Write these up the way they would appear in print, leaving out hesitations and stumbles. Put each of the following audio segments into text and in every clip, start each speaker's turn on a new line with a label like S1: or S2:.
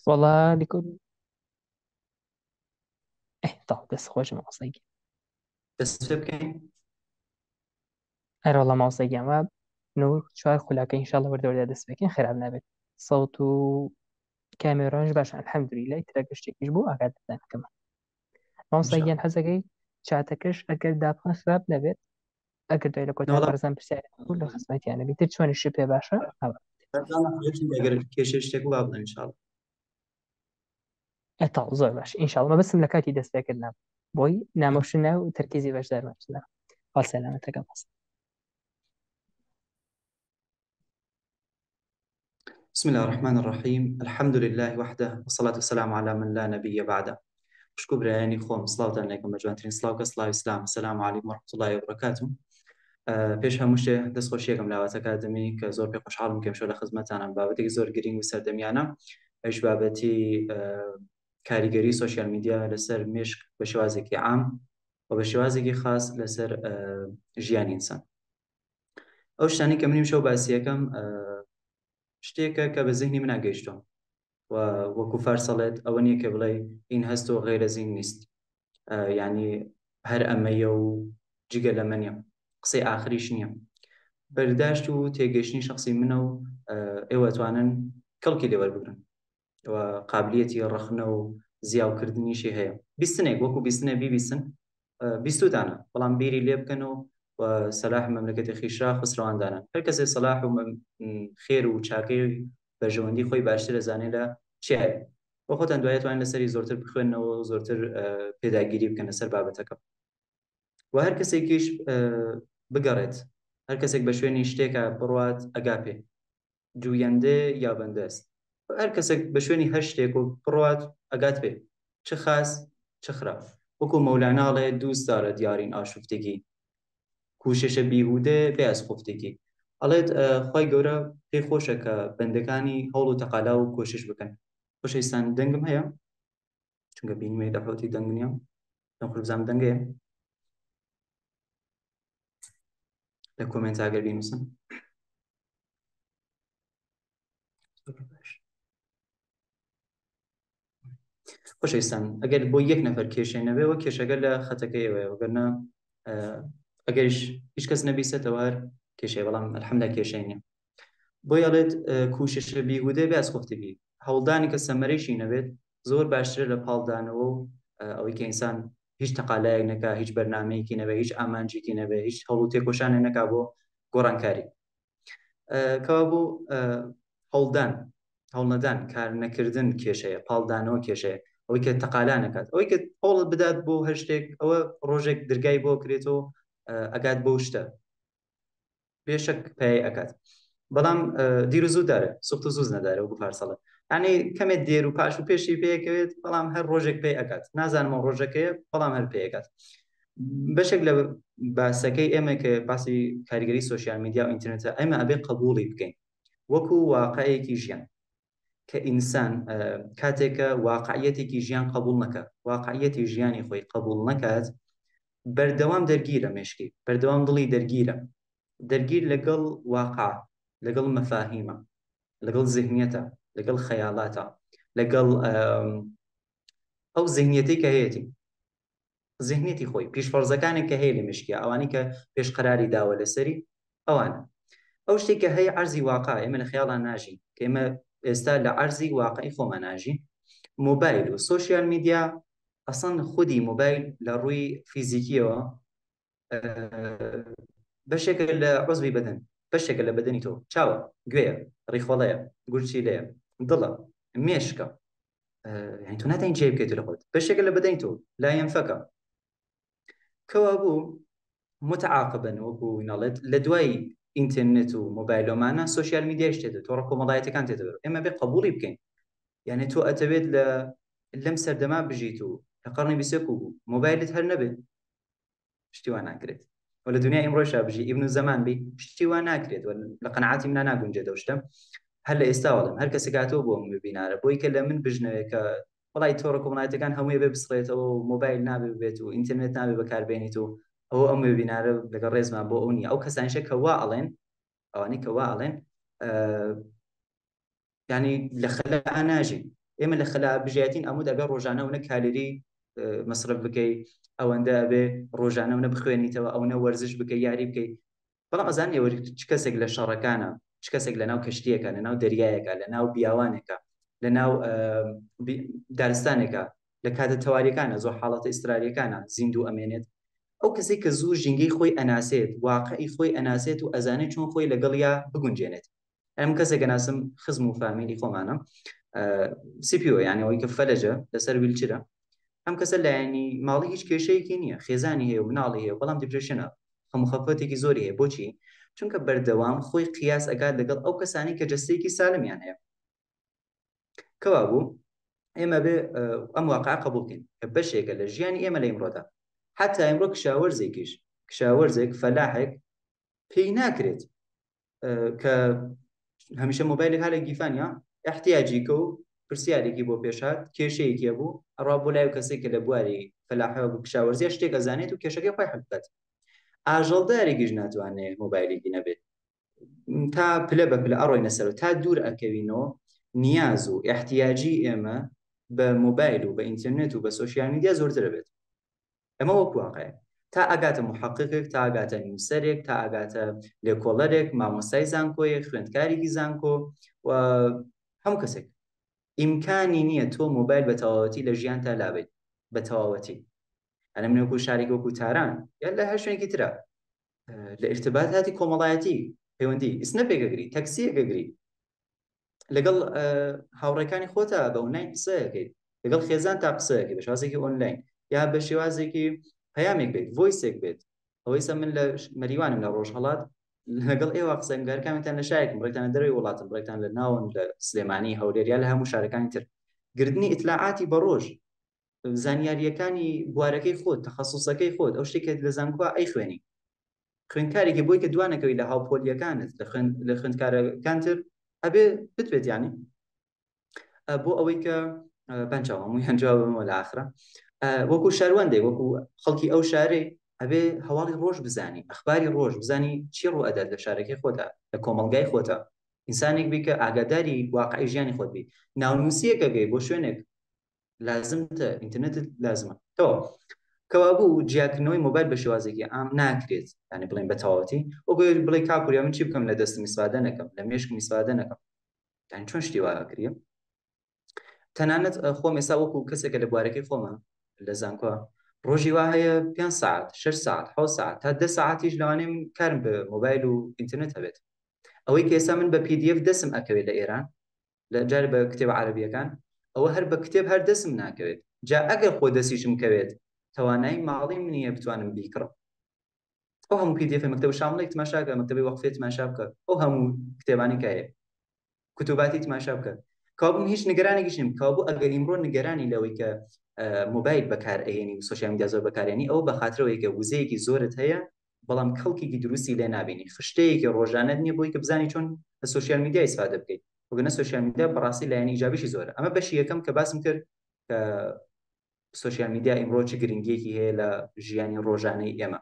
S1: والله لكل طب بس خوش موسيقى.
S2: بس بكەین
S1: أنا والله موسيقى ما نور شوار خلاك إن شاء الله ورد ورد دست بكين خراب نبت صوت و كاميرانج باش الحمد لله تلاقيش تكيش بو أقعد بدنا كمان موسيقى
S2: انشاء
S1: حزقي شاتكش أقل دابخن خراب نبت أقل دويلة كوتا
S2: نەوەڵام
S1: برزان برسالة كل خصمتي يعني بيتر شوان الشبه باشا هوا
S2: ئەگەر کێشە شتێک وا بڵێن انشاءڵ
S1: أطال زور باش إن شاء الله ما بس ملكاتي دست بكرنا بوي ناموشنا وتركيزي باش دار ماشنا قال سلامتك بس.
S2: بسم الله الرحمن الرحيم الحمد لله وحده والصلاة والسلام على من لا نبي بعده شكو برایانی خۆم سڵاوتان لێکم بە جوانترین سڵاو کە سڵاوی سلام السلام عليكم ورحمة الله وبركاته پێش هەموو شتێ دەستخۆشیەکەم لاواتە ئەکادمی کە زۆر پێ خۆشحاڵم کەم شۆ لە خزمەتانم بابەتێکی زۆر گرنگ و سەردەمیانە ئەش بابەتی کاریگەری سوۆشیال میدیا لەسەر مێشک بە شێوازێکی عام و بە شێوازێکی خاص لەسەر ژیانی ئینسان ئەو شتانی کە منیم شەو باسیەکەم شتێکە کە بە ذهنی من ئاگەیشتووە و وەکو فارسەڵێت ئەوە نییە کە بڵێ ئین هەست و غێرە زین نیست یعنی هەر ئەمەیە و جگە لەمە نییە قسەی ئاخریش نییە بەرداشت و تێگەشتنی شخصی منە و ئێوە توانن کەڵکی لێوەربگرن و قابلیەتی ڕخنە و زیاوکردنیشی هەیە بیستنێک وەکو بیستنە بیبیستن بیستوتانە بەڵام بیری لێ بکەن و سەلاح مەملەکەتی خیشرا خسرەوەندانە هەر کەسێ سەلاح و خێر و چاکەی بەژەوەندی خۆی باشتر دەزانێت لە چیایە بۆ خۆتان دوایە توانن لەسەری زۆرتر بخوێنەوە و زۆرتر پێداگیری بکەن لەسەر بابەتەکە و هەر کەسێکیش بگەڕێت هەر کەسێک بە شوێنی شتێکە بڕوات ئەگاپێ جوویەندێ یا بەندەست هەر کەسێک بە شوێنی هەر شتێک و بڕوات ئەگات پێ چ خاس چ خراپ وەکو مەولاناڵێ دووست دارە دیارین ئاشوفتێکی کوششە بیهودێ بێز خفتێکی ئەڵێت خی گەورە پێی خۆشە کە بەندەکانی هەوڵ و تەقالا و کۆشش بکەن خۆشەویستان دەنگم هەیە چونکە بینیمەی دەحوتی دەنگنیە لەم خولبزانم دەنگەیە لە کۆمنت ئاگەر بینوسن خۆشەویستان ئەگەر بۆ یەک نەفەر کێشێنەوێەوە کێشەگە لە خەتەکەی ئەوەیە وەگەرنە ئەگەریش هیچ کەس نەبیستێتەوە هەر کێشەیە بەڵام ئەلحەمدوللا کێشەی نییە بۆ یاڵێت کوششە بیهودێ بێ ئەسخۆفتگی هەوڵدانی کە سەمەرەیشی نەبێت زۆر باشترە لە پاڵدانەوە و ئەوەی کە ئینسان هیچ تەقالایەک نەکا هیچ بەرنامەیەکی نەبێ هیچ ئامانجێکی نەبێ هیچ هەوڵ و تێکۆشانێک نەکا بۆ گۆڕانکاری کەوا بوو هەوڵنەدان کار نەکردن کێشەیە پاڵدانەوە کێشەیە ئەوەی کە تەقالا نەکات ئەوەی کە هەوڵ بدات بۆ هەر شتێک ئەوە ڕۆژێک دەرگای بۆ کرێتەوە ئەگات بۆ شتە بێشک پێی ئەکات بەڵام دیر و زوو دارە سوخت و زوز نەدارە و بفارسەڵە یعنی کەمێک دێر و پاش و پێشی پێیەکەوێت بەڵام هەر ڕۆژێک پێی ئەکات نازانمە ڕۆژەکەیە بەڵام هەر پێیەکات بەشێک لە باسەکەی ئێمە کە باسی کاریگەری سوۆشیال میدیا و ئینترنێتە ئەمە ئەبێ قبوڵی بکەین وەکو واقعەیەکی ژیان کە ئینسان کاتێکە واقعیەتێکی ژیان قبول نەکە واقعیەتی ژیانی خۆی قبول نەکات بەردەوام دەرگیرە مێشکی بەردەوام دڵی دەرگیر لەگەڵ واقع لەگەڵ مەفاهیمە لەگەڵ ذهنیەتە لەگەڵ خەیاڵاتە لەگەڵ ئەو ذهنیەتی کە هەیەی ذهنیەتی خۆی پیشفەرزەکانێک کە هەیە لە مشکیا ئەوانی کە پێش قەراری داوە لەسەری ئەوانە ئەو شتێکە هەیە عەرزی واقع ئێمە لە خەیاڵان ناژین کە ئێمە ئێستا لە عەرزی واقعی خۆمان ناژین مۆبایل و سوۆشیال میدیا ئەسڵن خودی مۆبایل لە ڕووی فیزیکیەوە بەشێکە لە عوزوی بەدەن بەشێکە لە بەدەنی تۆ چاوە گوێیە ڕیخۆڵەیە گورچی لەیە دڵە مێشکە یعنی تۆ ناتوانین جێ بکەیت لە خۆت بەشێکە لە بەدەنی تۆ لایەنفەکە کەوا بوو متعاقبن وەکو نەڵێت لە دوای ئینترنێت و مۆبایلۆمانە سوۆشیال میدیاش تێدێت تۆڕە کۆمەڵایەتەکان تێدەبێت ئێمە بێ قبوڵی بکەین یعنی تۆ ئەتەوێت لەم سەردەما بژیت و لە قەڕنی 20 بوو مۆبایلت هەر نەبێت شتی وان ناکرێت و لە دنیای ئەمڕۆیشا بژی ئیبن زەمان بی شتی وان ناکرێت و لە قەناعاتی منە ناگونجێت ئەو شتە هەر لە ئێستا وەڵام هەر کەسێک هاتۆ بۆ من ببینارە بۆی کە لە من بژنەوێت کە وڵی تۆڕە کۆمەڵایەتەکان هەمووی بێ بسڕێتەوە و مۆبایل نابێ بێت و ئینترنێت نابێ بەکاربێنیت و ئەوە ئەم وێبینارە لەگەڵ ڕێزمان بۆ ئەو نیە ئەو کەسانیشە کە وا ئەڵێن ئەوانەی کە وا ئەڵێن ینی لە خەلا ناژین ئێمە لە خلا بژایەتین ئەمود ئەبێ ڕۆژانە و نە کالری مەصرف بکەی ئەوەندە ئەبێ ڕۆژانە و نە بخوێنیتەوە ئەو نە وەرزش بکەی یاری بکەی بەڵام ئەزان ئێوە چ کەسێک لە شەڕەکانە چ کەسێک لە ناو کەشتیەکە لە ناو دەریایەکە لە ناو بیاوانێکە لە ناو دارستانێکە لە کاتە تەواریەکانە زۆر حاڵەتە ئیسراریەکانە زیندوو ئەمێنێت ئەو کەسێک کە زوو ژینگەی خۆی ئەناسێت واقعی خۆی ئەناسێت و ئەزانێت چۆن خۆی لەگەڵیا بگونجێنێت ئەم کەسێکە ناسم خزم و فامیلی خۆمانە سیپیۆ یعنی ئەوەی کە فەلەجە لەسەر ویلچرە ئەم کەسە لایەنی ماڵی هیچ کێشەیەکی نییە خێزانی هەیە و مناڵی هەیە بەڵام دیپرێشنە خەمخەفەتێکی زۆری هەیە بۆچی چونکە بەردەوام خۆی قیاس ئەکات لەگەڵ ئەو کەسانی کە جەستەیەکی سالمیان هەیە کەوا بوو ئێمە بێ ئەم واقع قبولکەین کە بەشێکە لە ژیانی ئێمە لە ئیمڕۆدا حتا ئەمڕۆ کشاوەرزێکیش کشاوەرزێک فەلاحێک پێی ناکرێت کە هەمیشە مۆبایلێک هەلە گیفانیا احتیاجی کە و پرسیارێکی بۆ پێشات کێشەیەکی بوو ئەڕوا بۆ لای کەسێک کە لە بواری فەلاحەوە کشاوەرزیە شتێک ئەزانێت و کێشەکەی خۆی حەل بکات ئاژەڵدارێکیش ناتوانێت مۆبایلێکی نەبێت تا پلە بە پلە ئەڕۆینە سەر تا دوور ئەکەوینەوە نیاز و احتیاجی ئێمە بە مۆبایل و بە ئینترنێت و بە سۆشیال میدیا زۆرترە بێت ئەمە وەکو واقعە تا ئەگاتە محققێک تا ئاگاتە نووسەرێک تا ئاگاتە لێکۆڵەرێک مامۆستای زانکۆیەک خوێندکارێکی زانکۆ و هەموو کەسێک ئیمکانی نییە تۆ مۆبایل بە تەواوەتی لە ژیان تا لابێت بە تەواوەتی ئەلە من وەکو شارێک وەکو تاران یا لە هەر شوێنێکی ترە لە ئیرتباطاتی کۆمەڵایەتی پەیوەندی ئیسنەپێکەگری تەکسیەکەگری لەگەڵ هاوڕێکانی خۆتە بە ئۆنلاین قسەیەکەیت لەگەڵ خێزان تا قسەیەکی بە شێوازێکی ئۆنلاین یا بە شێوازێکی پەیامێک بێت ڤۆیسێک بێت ئەوەیسە من لە مەریوانم لە ڕۆژهەڵات لەگەڵ ئێوە قسەنگارکانتان لە شایەکم بڕێکتان لە دەروی وڵاتم بڕێکتان لە ناون لە سلێمانی هەولێر یا لە هەموو شارەکانی تر گردنی ئیتلاعاتی بە ڕۆژ زانیاریەکانی بوارەکەی خۆت تەخەسوسەکەی خۆت ئەو شتێکت لە زانکۆ ئەی خوێنی خوێندکارێکی بۆی کە دوانەکەوی لە هاوپۆلیەکانت لە خوێندکارەکان تر ئەبێ بتوێت ینی بۆ ئەوەی کە پەنجاو هەموویان جوابمەوە لە ئاخرە وەکو شاروەندێک وەکو خەڵکی ئەو شارێ ئەبێ هەواڵی ڕۆژ بزانی ئەخباری ڕۆژ بزانی چی ڕوو ئەدات لە شارەکەی خۆتا لە کۆمەڵگای خۆتە ئینسانێک بی کە ئاگاداری واقعی ژیانی خۆت بی ناونووسیەکە گەی بۆ شوێنێک لازمتە ئینترنێتت لازمە کەوا بوو جیاکردنەوەی مۆبایل بە شێوازێکی ئام ناکرێت ینی بڵێن بە تەواوەتی وەگوێ بڵێ کاکووریا من چی بکەم لە دەستم میسوادە نەکەم لە مێشک میسوادە نەکەم یانی چۆن شتی وایە کردیم تەنانەت خۆم ئێستا وەکو کەسێکە لە بوارەکەی خۆمە لە زانکۆ ڕۆژی وا هەیە 5 ساعت 6 ساعت 7 ساعت تا 10 ساعتیش لەوانەیە من کارم بە مۆبایل و ئینترنێت هەبێت ئەوەی کە ئێستا من بە PDF دەسم ئەکەوێت لە ئێران لە جار بە کتێب عەرەبیەکان ئەوە هەر بە کتێب هەر دەسم ناکەوێت جا ئەگەر خۆ دەستیشم کەوێت توانای ماڵی منیە بتوانم بیکڕم ئەو هەموو PDF مەکتەب شامڵێک تماشاکە مەکتەبی وەقفێت تماشا بکە ئەو هەموو کتێبانی کە هەیە کتوباتی تماشا بکە کابووم هیچ نیگەرانێکیش نیم کابوو ئەگەر ئیمڕۆ نیگەرانی لەوەی کە مۆبایل بەکارهێنی و سۆشیال میدیا زۆر بەکارهێنی ئەو بە خاطرەوەی کە وزەیەکی زۆرت هەیە بەڵام کەڵکێکی دروستی لێ نابینی خشتەیەکی ڕۆژانەت نییە بۆی کە بزانی چۆن لە سۆشیال میدیا ئیسفادە بکەیت وگەنە سۆشیال میدیا بەڕاستی لایەنی ئیجابیشی زۆرە ئەمە بەشی یەکەم کە باسم کرد کە سۆشیال میدیا ئیمڕۆ چ گرنگیەکی هەیە لە ژیانی ڕۆژانەی ئێمە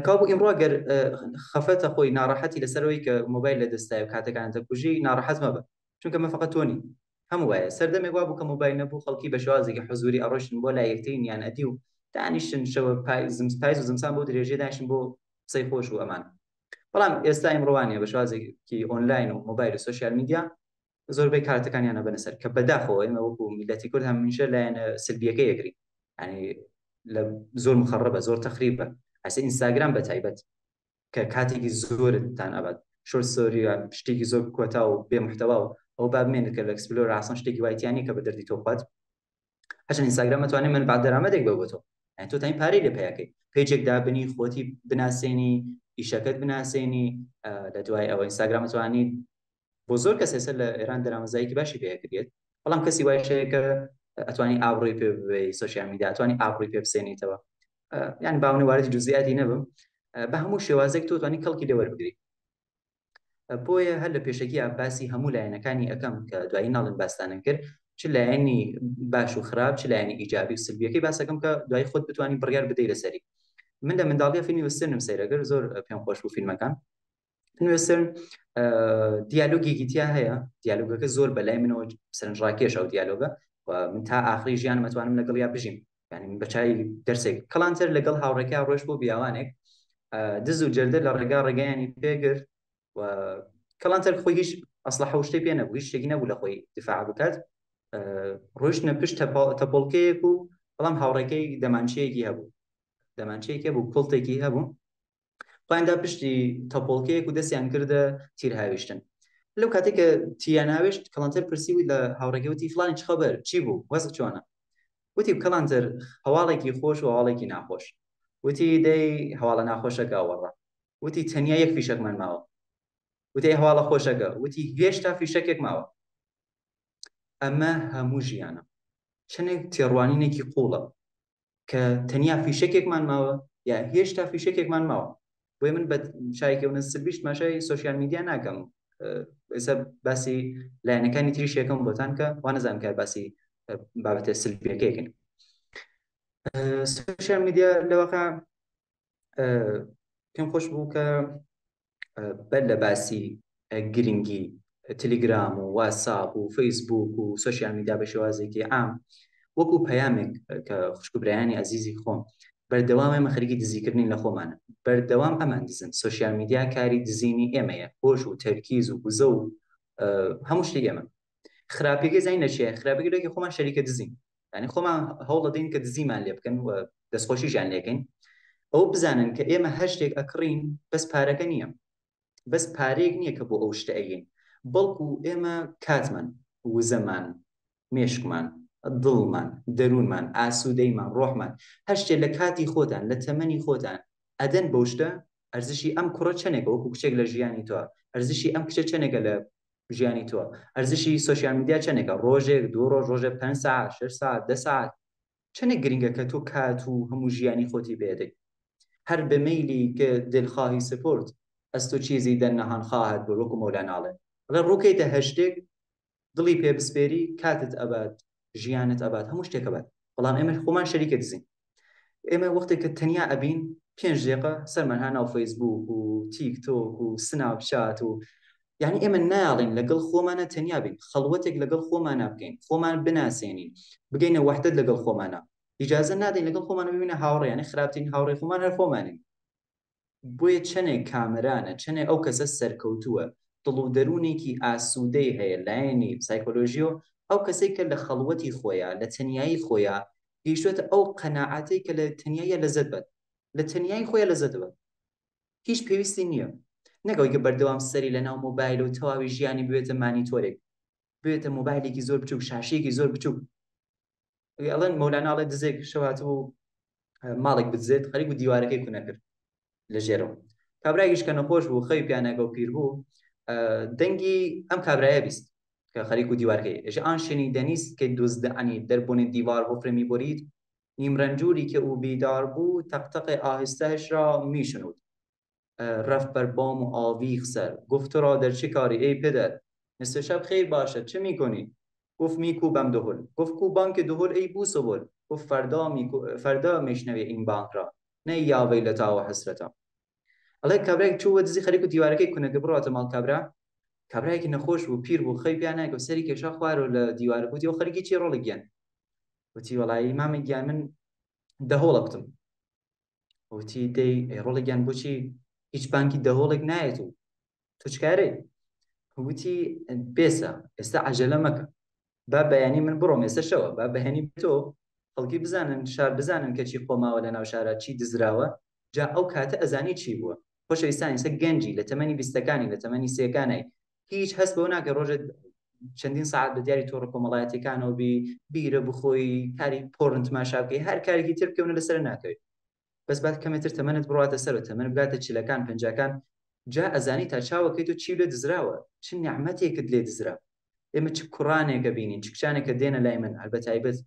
S2: کابوو ئیمڕۆ گەر خەفەتە خۆی ناڕەحەتی لەسەرەوەی کە مۆبایل لە دەستایە کاتەکانتە کوژی ناڕەحەت مەبە چونکە مە فەقەت تۆنی هەموو وایە سەردەمێک وا بوو کە مۆبایل نەبوو خەڵکی بە شێوازێکی حزوری ئەڕۆشتن بۆ لای یەکترینیان ئەدی و دانیشتن شەوە پاییز و زمسان بۆ درێژێ داشتن بۆ قسەی خۆش و ئەمان بەڵام ئێستا ئیمڕۆوانیە بە شێوازێکی ئۆنلاین و مۆبایل و سۆشیال میدیا زۆربەی کارتەکانیانە بەنەسەر کە بەداخەوە ئێمە وەکو میلەتی کورد هەمیشە لایەنە سلبیەکەی یەگری ینی لە زۆر مخەڕەبە زۆر تەخریبە ئەسە ئینستاگرام بە تایبەت کە کاتێکی زۆرتان ئەبات شۆرت ستۆری شتێکی زۆر کۆتا و بێ محتەوا و ئەو بابمێنێت کە لە ئەکسپلۆر ئاسان شتێکی وایتیانی کە بە دەردی تۆ بخوات هەرچەند ئینستاگرام دەتوانێت منبەع دەرامەدێک بێت بۆ تۆ یعنی تۆ تاین پارەی لێ پیاکەی پیجێک دابنی خۆتی بناسێنی ئیشەکەت بناسێنی لە دوای ئەوە ئینستاگرام دەتوانیت بۆ زۆر کەس ێستا لە ئێران دەرامەزایەکی باشی پێکرێت بەڵام کەسی وایشەیە کە ئەتوانی ئابڕۆی پێ ببێ سۆشیال میدیا ئەتوانی ئابڕۆی پێ بسێنیتەوە یعنی باونی واردی جزئیاتی نەبم بە هەموو شێوازێک تۆ توانی کەڵکی لێ وەربگری بۆیە هەر لە پێشەکی باسی هەموو لایەنەکانی ئەەکەم کە دوایی ناڵن باستانە کرد چ لایەنی باش و خراپ چ لایەنی ئیجابی و سلبیەکەی باسەکەم کە دوای خۆت بتوانانی بڕیار بدەی لەسەری من لە منداڵیە فیلمی وسترنم سەیرەگەر زۆر پێم خۆش بوو فیلمەکان وێسترن دیالۆگێکی تیا هەیە، دیالۆگەکە زۆر بەلای منەوە سەرنجڕاکێش ئەو دیالۆگە، و من تا ئاخری ژیان مەتوانم لەگەڵ یا بژیم، ینی من بەچای دەرسێک کەڵانتر لەگەڵ هاوڕێکا ڕۆژ بۆ بیاوانێک دز و جەردە لە ڕێگەیانی پێگرت و کەڵانتر خۆی هیچ ئەسڵە حەوشتەی پێ نەبوو، هیچ شتێکی نەبوو لە خۆی دفاع بکات، ڕۆژنە پشت تەپۆڵکەیەک و بەڵام هاوڕێکەی دەمانچەیەکی هەبوو، دەمانچەیەکی هەبوو کڵتێکی هەبوو، خۆیاندا پشتی تەپۆڵکەیەک و دەستیان کردە تیرهاویشتن. لەو کاتێککە تیان هاوێشت کەڵانتر پرسیوی لە هاوڕێکەوتی فڵانی چ خەبەر چی بوو وەزە چۆنە؟ وتی کەڵانتر هەواڵێکی خۆش و هەواڵێکی ناخۆش. وتی دەی هەواڵە ناخۆشەکە وەڕە. وتی تەنیا یەک فیشەکمان ماوە. وتی هەواڵە خۆشەکە. وتی هێشتا فیشەکێک ماوە. ئەمە هەموو ژیانە چەندێک تێڕوانینێکی قوڵە کە تەنیا فیشەکێکمان ماوە یا هێشتا فیشەکێکمان ماوە. بۆی من بە شایکەونە سربیشت ماشای سوۆسیال میدیا ناکەم، ئێستا باسی لایەنەکانی تریشێکم بۆتان کە وا نەزانم کە باسی بابەتە سلبیەکەیەکن. سوۆسیال میدیا لەواقع پێم خۆش بوو کە بەر لە باسی گرنگی تەلێگرام و واتساپ و فەیسبوک و سوۆسیال میدیا بە شێوازێکی عام وەکو پەیامێک کە خوشکبرایانی عەزیزی خۆم بەردەوام ئێمە خەریکی دزیکردنین لە خۆمانە، بەردەوام ئەمان دزن. سوۆسیال میدیا کاری دزینی ئێمەیە، خۆش و تەرکیز و گوزە و هەموو شتێک ئێمە. خراپەکەی زای نەچێ، خراپەکەی لەکە خۆمان شەریکە دزین، یعنی خۆمان هەوڵ دەدەین کە دزیمان لێ بکەن و دەستخۆشیشان لێکەین. ئەو بزانن کە ئێمە هەر شتێک ئەکڕین بەس پارەکە نییە، بەس پارەیەک نییە کە بۆ ئەو شتە ئەگەین، بەڵکو ئێمە کاتمان، وزەمان، مێشکمان، دڵمان، دەروونمان، ئاسوودەیمان، ڕۆحمان، هەر شتێک لە کاتی خۆتان لە تەمەنی خۆتان ئەدەن بەو شتە، ئەرزشی ئەم کوڕە چەندێکە وەکو کچێک لە ژیانی تۆ، ئەرزشی ئەم کچە چەندێکە لە ژیانی تۆ، ئەرزشی سوۆسیال میدیا چەندێکە، ڕۆژێک دوو ڕۆژ، ڕۆژێک 5 ساعت 6 ساعت 10 ساعت، چەندێک گرنگە کە تۆ کات و هەموو ژیانی خۆتی بێدەی. هەر بەمەیلی کە دلخواهی سپۆرت ئەس تۆ چیزی دەرنەهان خواهد بۆ وەکو مەولاناڵێ ئەڵێ ڕووکەیتە هەشتێک دڵی پێ بسپێری کاتت ئەبات، ژیانت ئەبات، هەموو شتێک ئەبات. بەڵام ئێمە خۆمان شەریکە دزین. ئێمە وەختێک کە تەنیا ئەبین 5 دقیقە سەرمان هانا و فەیسبوک و تیکتۆک و سناپچات و یعنی ئێمە ناڵین لەگەڵ خۆمانە تەنیا بین، خەڵوەتێک لەگەڵ خۆمانە بکەین، خۆمان بناسێنین، بگەینە وەحدەت لەگەڵ خۆمانە، ئیجازە نادەین لەگەڵ خۆمانە ببینە هاوڕێ، یعنی خراپترین هاوڕێی خۆمان هەر خۆمانین. بۆیە چەندێک کامەرانە، چەندێک ئەو کەسە سەرکەوتووە، دڵ و دەروونێکی ئاسوودەی هەیە لایەنی سایکۆلۆژیۆ، ئەو کەسێک کە لە خەڵوەتی خۆیان لە تەنیایی خۆیان گەیشتوێتە ئەو قەناعەتەی کە لە تەنیاییە لەزەت بێت، لە تەنیایی خۆیان لەزەت بێت، هیچ پێویستی نییە نەگەوەی کە بەردەوام سەری لە ناو مۆبایل و تەواوی ژیانی بوێتە مانیتۆرێک، بێتە مۆبایلێکی زۆر بچووک، شاشەیەکی زۆر بچووک. ئەڵێن مەولاناڵێ دزێک شەواتبوو ماڵێک بدزێت خەریک و دیوارەکەی کو نەکرد لە ژێرەوە، کابراایش کە نەخۆش بوو خەوی پیانەگە و پیر بوو، دەنگی ئەم کابرایە بیست کە خەریک و دیوارەکەی ئێژە ئان شوێنی دەنیست کە دزدەعنی دەربوونی دیوار بۆ فرێمی بۆریت نیمرەنجوری کە او بیدار بوو تەقتەقی ئاهستەش را میشنود رفت بر بام و آویخت سر گفت تو را در چه کاری ای پدر؟ نصف شب خیر باشد چه میکنی؟ گفت میکوبم دهل. گفت کو بانک دهل ای بوسبل. گفت فردا میشنوی این بانک را نه یا ویلتا و حسرتا. ئەڵێ کابراایك چووە دزی خەریک و دیوارەکەی کونەکە بڕاتە ماڵ کابراایکی نەخۆش بوو پیر بوو خەوی پیان ناگەوت سەری کێشا خوارەوە لە دیوارە گوتی ئەو خەریکی چی ڕۆڵی گیان؟ وتی وەڵایی مامی گیان من دەهۆڵە کوتم. وتی دەی ڕۆڵی گیان بۆچی هیچ بانکی دەهۆڵێک نایەت و تۆ چکارێ؟ وتی بێسە ئێستا عەجەلە مەکە با بەیانی من بڕۆم ئێستا شەوە با بەهێنی تۆ خەڵکی بزانن شار بزانن کە چی خۆماوە لە ناو شارە چی دزراوە، جا ئەو کاتە ئەزانی چی بووە. خۆشەویستانی سە گەنجی لە تەمەنی 20ەکانی لە تەمەنی 30ەکانی هیچ هەست بەوە ناکە ڕۆژێت چەندین ساعت بە دیاری تۆڕە کۆمەڵایەتەکانەوە بیرە بخۆی کاری پۆڕن تماشا بکەی هەر کارێکی تر بکەونە لەسەر ناکەوێت، بەس بعد کەمێتر تەمەنت بڕاتە سەر تەمەن بگاتە چلەکان پەنجاکان، جا ئەزانی تا چاوەکەی تۆ چی لێ دزراوە، چ نیعمەتێکت لێ دزرا. ئێمە چ کوڕانێکە بینین چ کچانێکە دێنە لای من هەربەتایبەت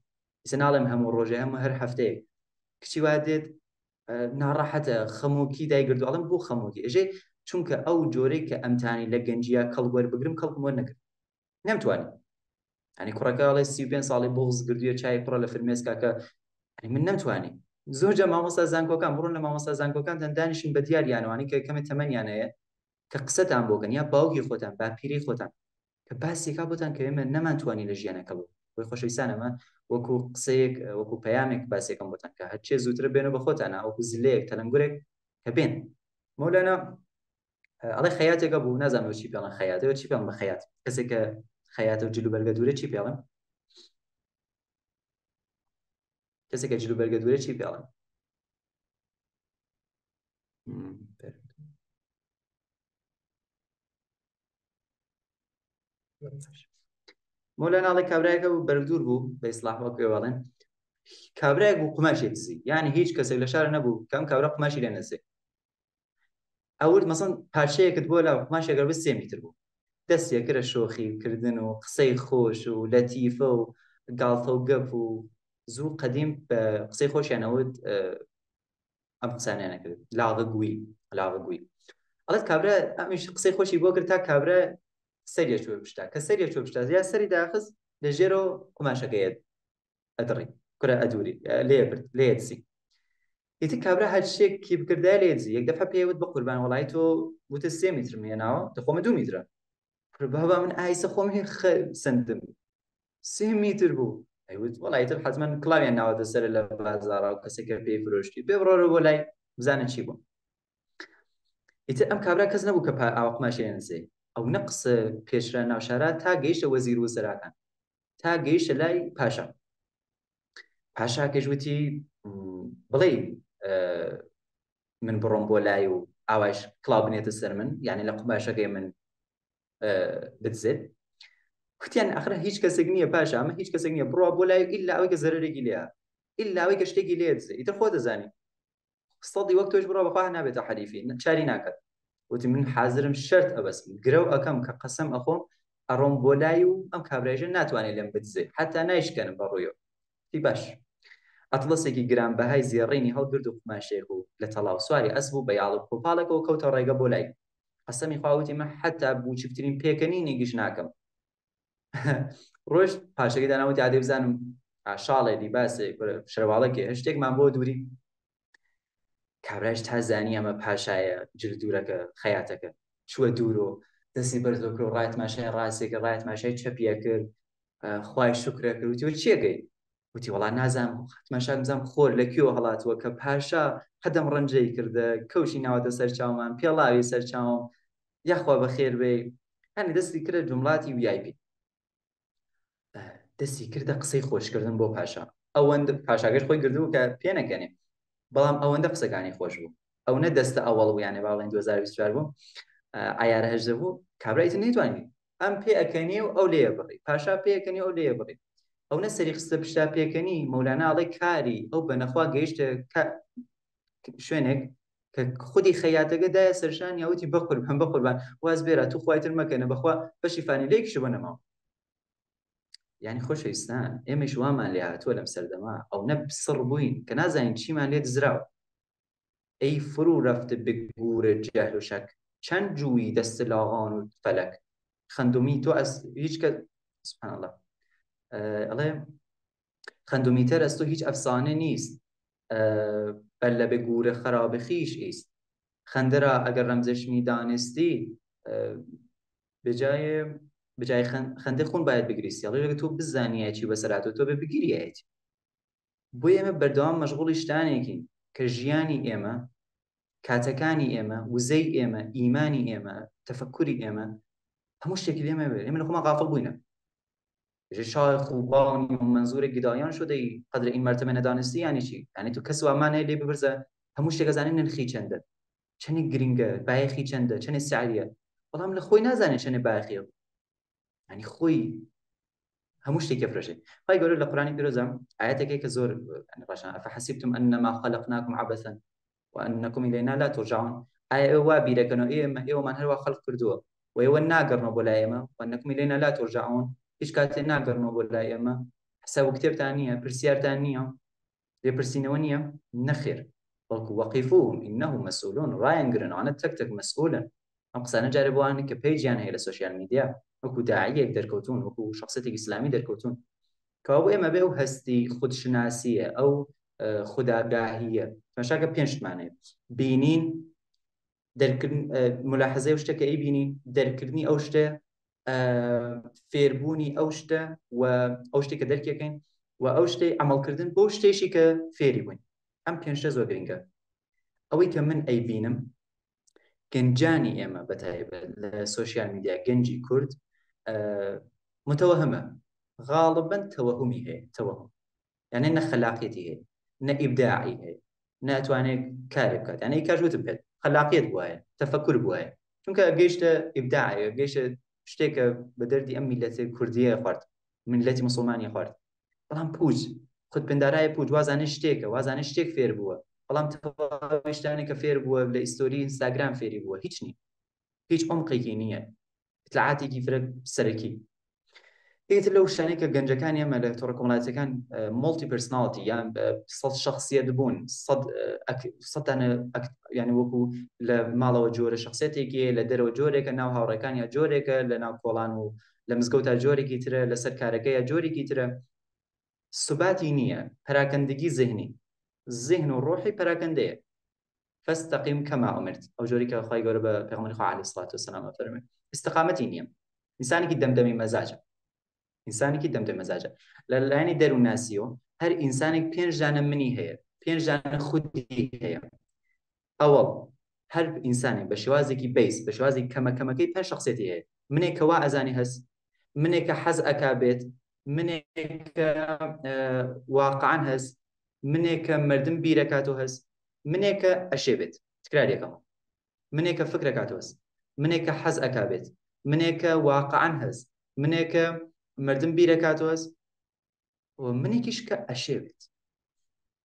S2: ئیسە ناڵێم هەموو ڕۆژێ هەموو هەر هەفتەیەک کچی وا دێت ناڕەحەتە خەمۆکی دایگردو ئەڵم بۆ خەمۆکی ئەژێ چونکە ئەو جۆرەی کە ئەمتانی لە گەنجیا کەڵوەربگرم کەڵکم وەرنەگرت نەمتوانی. ئەنی کوڕەکە ئەڵێ 35 ساڵی بغز گردووە چای پڕە لە فرمێسکا کە من نەمتوانی. زۆرجە مامۆستا زانکۆکان بڕۆن لە مامۆستا زانکۆکان دانیشن بە دیاریانەوانی کە کەمێک تەمەنیان هەیە کە قسەتان بۆکەن یا باوکی خۆتان باپیری خۆتان کە باسێکا بۆتان کە ئێمە نەمانتوانی لە ژیانەکە بوو بۆی خۆشەویستان ئەمە وەکو قسەیەک وەکو پەیامێک باسێکم بۆتان کە هەرچێ زووتر بێنەوە بە خۆتانە وەکو زلەیەک تەلەنگورێک کە بێن مەولانە ئەڵێ خەیاتێکە بوو نازانەوە چی پێڵەن خەیاتەوە چی پێڵن بە خەیات کەسێک کە خەیاتە و جلو بەرگە دوورە چی پێڵن کەسێک کە جلو بەرگە دوورە چی پێڵن مۆلاناڵی کابراایەکە بوو بەردوور بوو بە ئیسلاحەوە پێوەڵێن کابراایەک بوو قماشێک دزی یعنی هیچ کەسێک لە شارە نەبوو کەم کابرا قماشی لێ نەزێ ئەورد مەسەڵەن پارچەیەکت بۆ لە قماشێک گەڕ 3 میتر بوو دەستێکرە شۆخی کردن و قسەی خۆش و لەتیفە و گاڵتە و گەپ و زوو قەدیم بە قسەی خۆشیانەوت ئەم قسانیانە کرد لاغەگووی ئەڵێت کابرا ئەمیش قسەی خۆشی بۆ کرد تا کابرا سەریە چوە پشتا کە سەریە چوە پشتا یا سەری داخست لە ژێرەوە قماشەکەیت ئەدڕی کورە ئەدووری لێ برد لێ دزی ئیتر کابرا هەر شتێکی بکردای لێ دزی یەک دەفە پێیوت بە قوربان وەڵای تۆ وتە 3 میتر مێناوە دەخۆمە 2 میترە بابا من ئایسە خۆم هێ سندم 3 میتر بوو ئەیوت وەڵای تر حەزمەن کڵاویان ناوەتە سەر لە بازاڕا و کەسێکە پێی فرۆشتی پێ بڕۆرە بۆ لای بزانە چی بوو ئیتر ئەم کابرا کەس نەبوو کە ئاوا قماشی نزێ ئەو نەقس پێشرا ناوشارە تا گەیشتە وەزیر وزەراکان تا گەیشتە لای پاشا کەژوتی بڵێ من بڕۆم بۆ لای و ئاواش کڵاو بنێتە سەر من یعنی لە قماشەکەی من بدزێت وتیان ئەخرا هیچ کەسێک نییە پاشا ئەمە هیچ کەسێک نییە بڕوا بۆ لای ئیلا ئەوەی کە زەرێکی لێە ئیلا ئەوەی کە شتێکی لێ دزێ ئیتر خۆ دەزانی سەدی وەک تۆش بڕۆ بەخوا نابێتە حەریفی چاری ناکات وتی من حازرم شەرت ئەبەستم گرە و ئەەکەم کە قەسەم ئەخۆم ئەڕۆم بۆ لای و ئەم کابراژە ناتوانێت لێم بدزێ حتا نایشکەنم بەڕوویەوە تی باش ئەتڵەسێکی گرانبەهای زێڕینی هەڵگرد و قماشێک و لە تەڵاو سواری ئەسب و بەیاڵ و کۆپاڵێکەوە کەوتە ڕێگە بۆ لای قەسەمی خواوتی من حتا بووچکترین پێکەنینی گشت ناکەم ڕۆژ پاشەکەی داناوتی عادێ بزانم شاڵێ لیباسێک شەرواڵەکێ هەشتێکمان بۆ دووری کابراش تا زانی ئەمە پاشایە جلدورەکە خەیاتەکە چووە دوورۆ دەستی بەرزۆکر و ڕایت ماشای ڕاستێکە ڕایت ماشای چەپیە کرد خوای شکرە کرد وتی چیەکەی وتی وەڵا نازانم ماشاک بزانم خۆر لەکوێوە هەڵاتوە کە پاشا قەدەم ڕەنجەی کردە کەوشی ناوەتە سەر چاومان پێڵاوی سەر چاوم یاخوا بەخێر بێ هەنی دەستی کرد جملاتی ویایپی دەستی کردە قسەی خۆشکردن بۆ پاشا ئەوەندە پاشاگەش خۆی کردبوو کە پێ نەکەنێ بەڵام ئەوەندە قسەکانی خۆش بوو ئەو نە دەستە ئەوەڵ و یانێ باڵێن 2024 بوو ئایارە هەژدە بوو کابرایتر نەیتوانی ئەم پێ ئەکەنی و ئەو لێە بڕی پاشا پێەکەنی ئەو لێە بڕی ئەو نە سەری خستە پشتا پێکەنی مەولانە ئەڵێ کاری ئەو بەنەخوا گەیشتە شوێنێک کە خودی خەیاتەکەدایە سەرشان یاوتی بەقوربان بەقوربان واز بێرە تو خوایتر مەکەنە بەخوا بەشی فانی لێکیش بە نەماوە یعنی خۆشەویستان ئێمەش وامان لێ هاتووە لەم سەردەما ئەو نە سڕ بووین کە نازانین چیمان لێ دزراوە ئەی فرو رەفتە بگورە جەهل و شەک چەند جووی دەستە لاغان و فەلەک خەندومی تۆ هیچ کە سبحان الله ئەڵێ خەندومیتەر ئەس تۆ هیچ ئەفسانە نیست بەر لە بگورە خەرابە خیش ئیست خەندەرا ئەگەر ڕەمزەشمی دانستی بجای خەندە خۆن باید بگریستی ئەڵێ تۆ بزانیە چی بەسەراتەوە تۆ بێ بگیریایەتی بۆ ئێمە بەردەوام مەشغوڵی شتانێکین کە ژیانی ئێمە کاتەکانی ئێمە وزەی ئێمە ئیمانی ئێمە تەفەکوری ئێمە هەموو شتێکی لێمە بێت ئێمە لە خۆمان غافڵ بووینە شایخ و باڵنی و منزورێک گدایان شدەی قەدر این مرتبە نەدانستی یانی چی یعنی تو کەس وامانەیە لێ ببرزە هەموو شتێک ئەزانێ نرخی چەندە چەندی گرنگە بایەخی چەندە چەندی سعریە بەڵام لە خۆی نازانێت چەندی بایەخیە یعنی خۆی هەموو شتێکی فرۆشێ خی گەورە لە قورآنی پیرۆزە ئاەتێکی کە زۆر ڕاشان ئەفەحەسیبتم ئەنەما خەلەقناکم عەبەثا وأنكم إلينا لا ترجعون ئێوە بیرەکەنەوە ئێوەمان هەروە خەڵق کردووە و ئێوە ناگەڕنەوە بۆ لای ئێمە وأنكم إلينا لا ترجعون هیچ کاتێ ناگەڕنەوە بۆ لای ئێمە حساب و کتێبتان نییە پرسیارتان نییە لێپرسینەوە نییە نەخێر بەڵکو وەقیفوهم إنهم مسئولون ڕایەنگرن ئەوانە تەک تەک مەسئولن ئەم قسانە جارێ بۆوانە کە پێیجیان هەیە لە سوشیال میدیا وەکو داعیەک دەرکەوتون وەکو شخصێکی ئیسلامی دەرکەوتون کەوا بۆ ئێمە بێ ئەو هەستی خودشناسیە ئەو خوداگاهیە تەماشاکە پێنج شتمانەیە بینین دەرکردن ملاحەزەی ئەو شتەکە ئەیبینی دەرکردنی ئەو شتە فێربوونی ئەو شتە و ئەو شتێکە دەرکەکەین و ئەو شتەی ئەمەڵکردن بۆ شتێکی کە فێری بووین ئەم پێنجتە زۆر گرنگە ئەوەی کە من ئەیبینم گەنجانی ئێمە بەتایبەت لە سوۆسیال میدیا گەنجی کورد متەوەهمە غاڵبەن تەوەهمی هەیە تەوەهم یعنی نە خەلاقیەتی هەیە نە ئیبداعی هەیە ناتوانێت کارێک بکات یعنی کاژوتم بێت خەلاقیەت بووایە تەفەکر بووایە چونکە گەیشتە ئیبداعیە گەیشتە شتێکە بە دەردی ئەم میلەتی کوردیە خوارد میلەتی موسڵمانی خوارد بەڵام پووز خودپندارایە پووج وازانە شتێکە وازانە شتێک فێر بووە بەڵام شتانێکە فێر بووە لە ئیستۆری ئینستاگرام فێری بووە هیچ نییە هیچ عمقێکی نییە اطلاعاتێکی فرق سەرەکی ئیتر لەو شتانەی کە گەنجەکانی ئێمە لە تۆڕە کۆمەڵایەتیەکان مۆڵتی پرسناڵیتی یان سەد شەخسیەت بوون سەدانە یعنی وەکو لە ماڵەوە جۆرە شەخسیەتێکی لە دەرەوە جۆرێکە ناو هاوڕێکان یا جۆرێکە لە ناو کۆڵان و لە مزگەوتا جۆرێکی ترە لەسەر کارەکە یا جۆرێکی ترە سوباتی نییە پەراکەندگی ذهنی ذهن و ڕۆحی پەراکەندەیە فاستقیم كما أمرت أو جوري كخواي جوري بيغمر خو عليه الصلاة والسلام فرمي استقامتي نيم إنسانك دمدمي مزاجه إنسانك دمدمي مزاجه لأني دارو ناسيو هر إنسانك بين جانا مني هي بين جانا خودي هي أول هر إنساني بشوازي كي بيس بشوازي كما كي بين شخصيتي هي منك واعزاني هس منك حز أكابت منك واقعا هس منك مردم بيركاتو هس منێکە ئەشێبێت تکرارێکەوە منێکە فکرەکات هەست منێکە حەز ئەکابێت منێکە واقعان هەست منێکە مردم بیرەکات هەست و منێکیش کە ئەشێبێت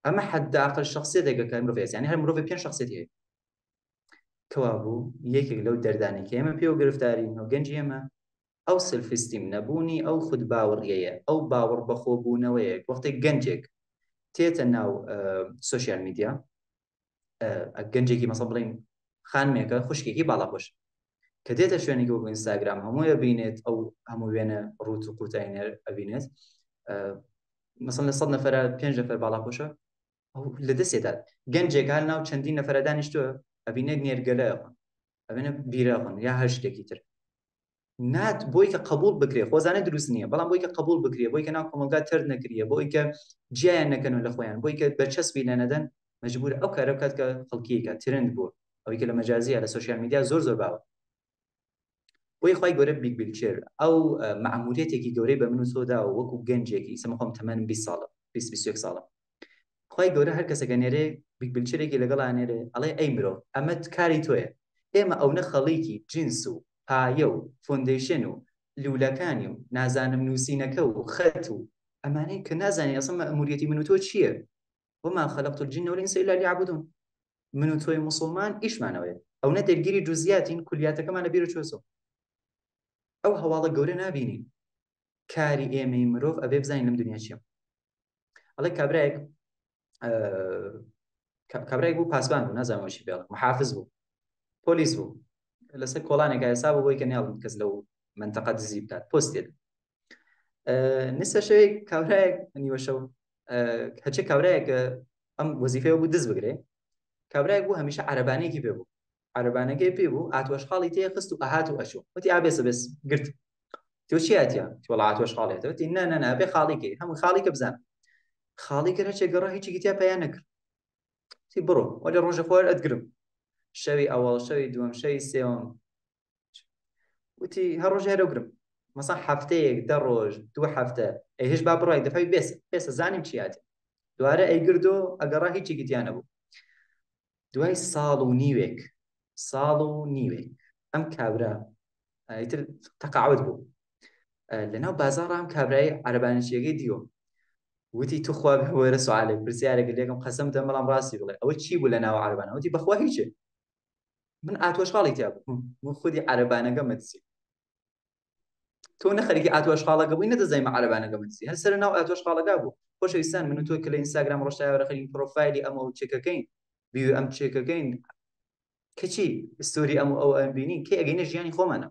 S2: ئەمە حەداقل شخصیەتێکە کە مرۆڤ هەست یعنی هەر مرۆڤ پێنج شخصیەتی هەیە کەوا بوو یەکێک لەو دەردانێکی ئێمە پێوە گرفتارین و گەنجی ئێمە ئەو سلف ئستیم نەبوونی ئەو خود باوەڕیەیە ئەو باوەڕ بەخۆبوونەوەیە وەختێک گەنجێک تێتە ناو سوۆسیال میدیا گەنجێکی مەسەڵ بڵین خانمێکە خوشکێکی باڵاپۆش کە دێتە شوێنێکی وەکو ئینستاگرام هەموویە بینێت ئەو هەموو وێنە ڕوت و قوتاینەر ئەبینێت مەسەڵ لە 100 نەفەرە 5 نەفەر باڵاپۆشە ئەو لە دەستێدا گەنجێک هەر ناو چەندین نەفەرە دانیشتووە ئەبینێت نێرگەلەیەخۆن ئەبینە بیرەخۆن یا هەر شتێکی تر نات بۆی کە قبول بکرێ خۆزانە دروست نییە بەڵام بۆی کە قبول بکرێ بۆی کە ناو کۆمەلگا ترد نەکریە بۆی کە جیایان نەکەن لە خۆیان بۆی کە بەرچەسبی لە نەدەن مەجبور ئەو کارە بکات کە خەڵکیەکە ترند بووە ئەوەی کە لە مەجازیە لە سوۆسیال میدیا زۆر باوە بۆی خی گەورە بیگ بیلچێر ئەو مەعموریەتێکی گەورەی بە من و تۆدا و وەکو گەنجێکی سەمەخۆم تەمەن 20 ساڵە 20 ساڵە خی گەورە هەر کەسەکە نێرێ بیگ بیلچێرێکی لەگەڵا نێرێ ئەڵێ ئەی مرۆڤ ئەمە کاری تۆیە ئێمە ئەو نە خەڵیکی جنس و پایە و فۆندیشن و لولەکانی و نازانم نووسینەکە و خەت و ئەمانەی کە نازانێ ئەسڵ مەموریەتی من و تۆ چییە وما خلقت الجن والإنس إلا ليعبدون من و تۆی مسلمان ئیشمانەوەیە ئەو نە دەرگیری جوزیاتین کولیاتەکەمانە بیر و چۆسۆ ئەو هەواڵە گەورە نابینین کاری ئێمەی مرۆڤ ئەبێ بزانین لەم دنیا چییە ئەڵێ کابرایەک بوو پاسبان بوو نازانەوەشی بێڵ محافظ بوو پۆلیس بوو لەسەر کۆڵانێکە هێسا بوو بۆی کە نێڵن کەس لەو منتەقە دزی بکات پۆستێت نسبە شەوێک کابرایەک نیوە شەو هەچێ کابرایەکە ئەم وەزیفەیە بوو دز بگرێ کابرایەک بوو هەمیشە عەرەبانەیەکی پێ بوو عەرەبانەکەی پێ بوو ئاتوەشخاڵی تێ خست و ئەهات و ئەچوو وتی ئابێسە بێس گرت تۆ چی هاتیە وەڵا ئاتوەشخاڵێتەوە وتی نە بێ خاڵیکەی هەموو خاڵیکە بزان خاڵی کرد هەچێک گەڕا هیچێکی تیا پەیان نەکرد تی بڕۆ وەلی ڕۆژە خۆر ئەتگرم شەوی ئەوەڵ شەوی دووەم شەوی سێوەم وتی هەر ڕۆژ هەرە گرم مەسا هەفتەیەک 10 ڕۆژ 2 هەفتە هێش با بڕای دەفەی بێسە زانیم چی هاتێ دوارە ئەیگردۆ ئەگەڕا هیچێکی تیان نەبوو دوای ساڵ و نیوێک ئەم کابرا ئیتر تەقاعد بوو لەناو بازاڕ ئەم کابرای عەرەبانەچیەکەی دیوە وتی تو خوا وەرە سوالێک پرسیارێک لێکم قەسەم دەم بەڵام ڕاستی بڵێ ئەوە چی بوو لە ناو عەرەبانە وتی بەخوا هیچێ من ئاتۆشخاڵی تیا بوو من خودی عەرەبانەکە مەدسی تۆ نەخەریکی ئاتۆشخاڵەکە بووی نەدەزایمە عەرەبانەکە مەدسی هەر سەر ناو ئاتۆشخاڵەکە بوو خۆشەویستان من و تۆ کە لە ئینستاگرام ڕۆژتایە ڕەخەین پرۆفایلی ئەمە و چێکەکەین بیو ئەم چێکەکەین کەچی ئستۆری ئەم ئەو ئەمبینی کێ ئەگەینە ژیانی خۆمانە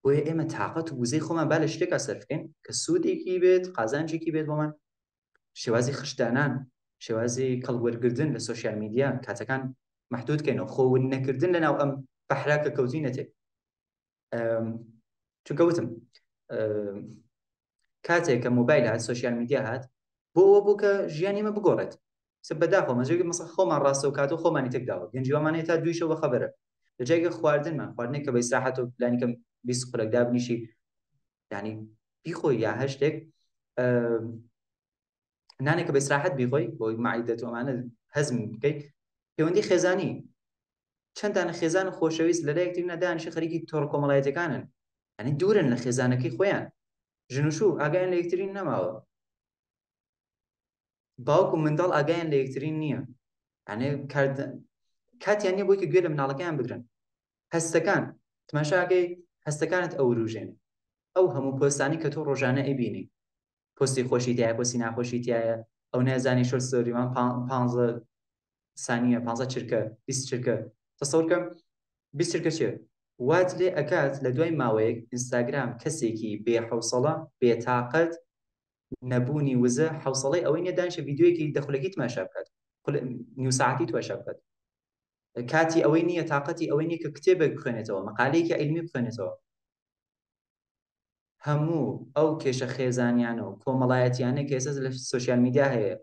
S2: بۆیە ئێمە تااقەت و وزەی خۆمان با لە شتێکا سەرفکەین کە سوودێکی بێت قازانجێکی بێت بۆمان شێوازی خشتانان شێوازی کەڵوەرگردن لە سوۆسیال میدیا کاتەکان محدودکەینەوە خۆون نەکردن لەناو ئەم بەحراکە کەوتینەتێ چونکە وتم کاتێک کە مۆبایل هات سوۆسیال میدیا هات بۆ ئەوە بوو کە ژیانی مە بگۆڕێت بەداخۆ مەجێکی مەسە خۆمان ڕاستە و کات و خۆمانی تێکداوە گەنجیوانمانێت تا دویشەوە خەبەرە لە جایگە خواردنمان خواردنێک کە بە ئیسراحەت و پلانیکەم 20 قورێک بنیشی ینی بیخۆی یا هەر شتێک نانێک کە بە ئیسراحەت بیخۆی بۆی معیدەت و ئەمانە هەزم بکەیت پەیوەندی خێزانی چەندانە خێزان و خۆشەویست لەلایەکتر نەدانیشی خەریکی تۆڕ کۆمەڵایەتەکانن ینی دوورن لە خێزانەکەی خۆیان ژنوشوو ئاگایان لە یەکترین نەماوە باوکو منداڵ ئاگایان لە یەکترین نییە یعنی کاتیان نییە بۆی کە گوێ لە مناڵەکەیان بگرن هەستەکان تماشاکەی هەستەکانت ئەوروژێن ئەو هەموو پۆستانی کە تۆ ڕۆژانە ئەیبینی پۆستی خۆشی تایە پۆستی ناخۆشی تایە ئەو نازانی شۆر سۆریمان 15 ثانیە 15 چرکە 20 چرکە تەسەوڕکەم 20 چرکە چێ وات لێ ئەکات لە دوای ماوەیەک ئینستاگرام کەسێکی بێحەوسەڵە بێتاقەت نەبوونی وزە حوسڵەی ئەوەی نێدانشە ڤیددیوەیەکی دەخولەکی تماشا بکات نیو ساعتی توێشە بکات کاتی ئەوەی نییە تااقەتی ئەوەی نییە کە کتێبێک بخوێنێتەوە مەقالەیەکی عیلمی بخوێنێتەوە هەموو ئەو کێشە خێزانیانە و کۆمەڵایەتیانە کە ئێستا لە سوۆسیال میدیا هەیە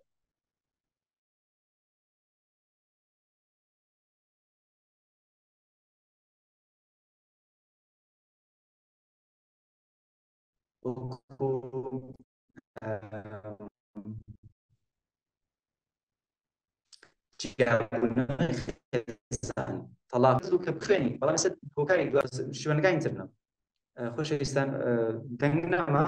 S2: تەلاق کە بخوێنی بەڵام ئێستا هۆکاری شوێنەکانی ئینترنە خۆشەویستان دەنگ نەما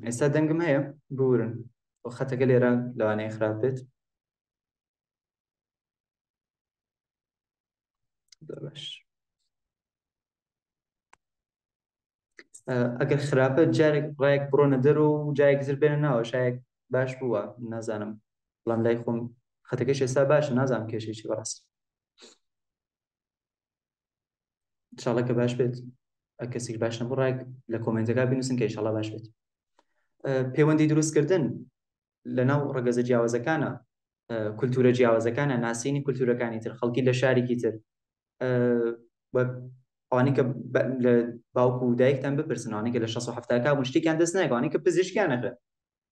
S2: ئێستا دەنگم هەیە بورن خەتەکە لێرە لەوانەیە خراپ بێت باش ئەگەر خراپە جارێک ڕایەک بڕۆنە دەرەوە و جایەک زر بێنە ناوە شایەک باش بووە نازانم بەڵام لای خۆم خەتەکەش ئێستا باشە نازانم کێشێکی بەڕاست انشاءڵڵا کە باش بێت کەسێک باش نەبوو ڕایەک لە کۆمنتەکە بنووسن کە ئینشاڵڵا باش بێت پەیوەندی دروستکردن لەناو ڕەگەزە جیاوازەکانە کولتورە جیاوازەکانە ناسینی کولتورەکانی تر خەڵکی لە شارێکی تر ئەوانەی کە لە باوکو و دایکتان بپرسن ئەوانەی کە لە 1970 بوون شتێکیان دەست نایە ئەوانەی کە پزیشکیان نەکەن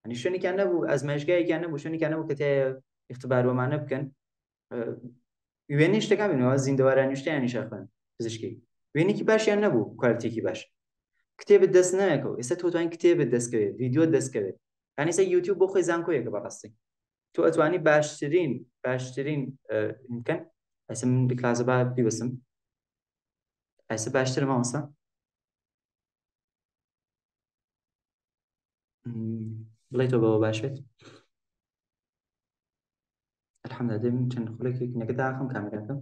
S2: ئەنی شوێنێکیان نەبوو ئەزمایشگایەکیان نەبوو شوێنێکیان نەبوو کە تێ ئیختبار وەمانە بکەن وێنەی شتەکان بینەوە زیندەوارانی شتیانی شەخن پزیشکی وێنێکی باشیان نەبوو کوالیتێکی باش کتێبت دەست نایەکەوە ئێستا تۆ توانین کتێبت دەستکەوێت ڤیدیۆ دەستکەوێت یعنی ئێستا یوتیوب بۆ خۆی زانکۆیەکە بەڕاستی تۆ ئەتوانی باشترین بکەن ئەسە من کلاسە با بیوەسم ئەسە باشترە مامۆستا بڵێ تۆ بەوە باش بێت الحەمدولillah دەبین چەند خولێکی نەکە داخم کامێراکە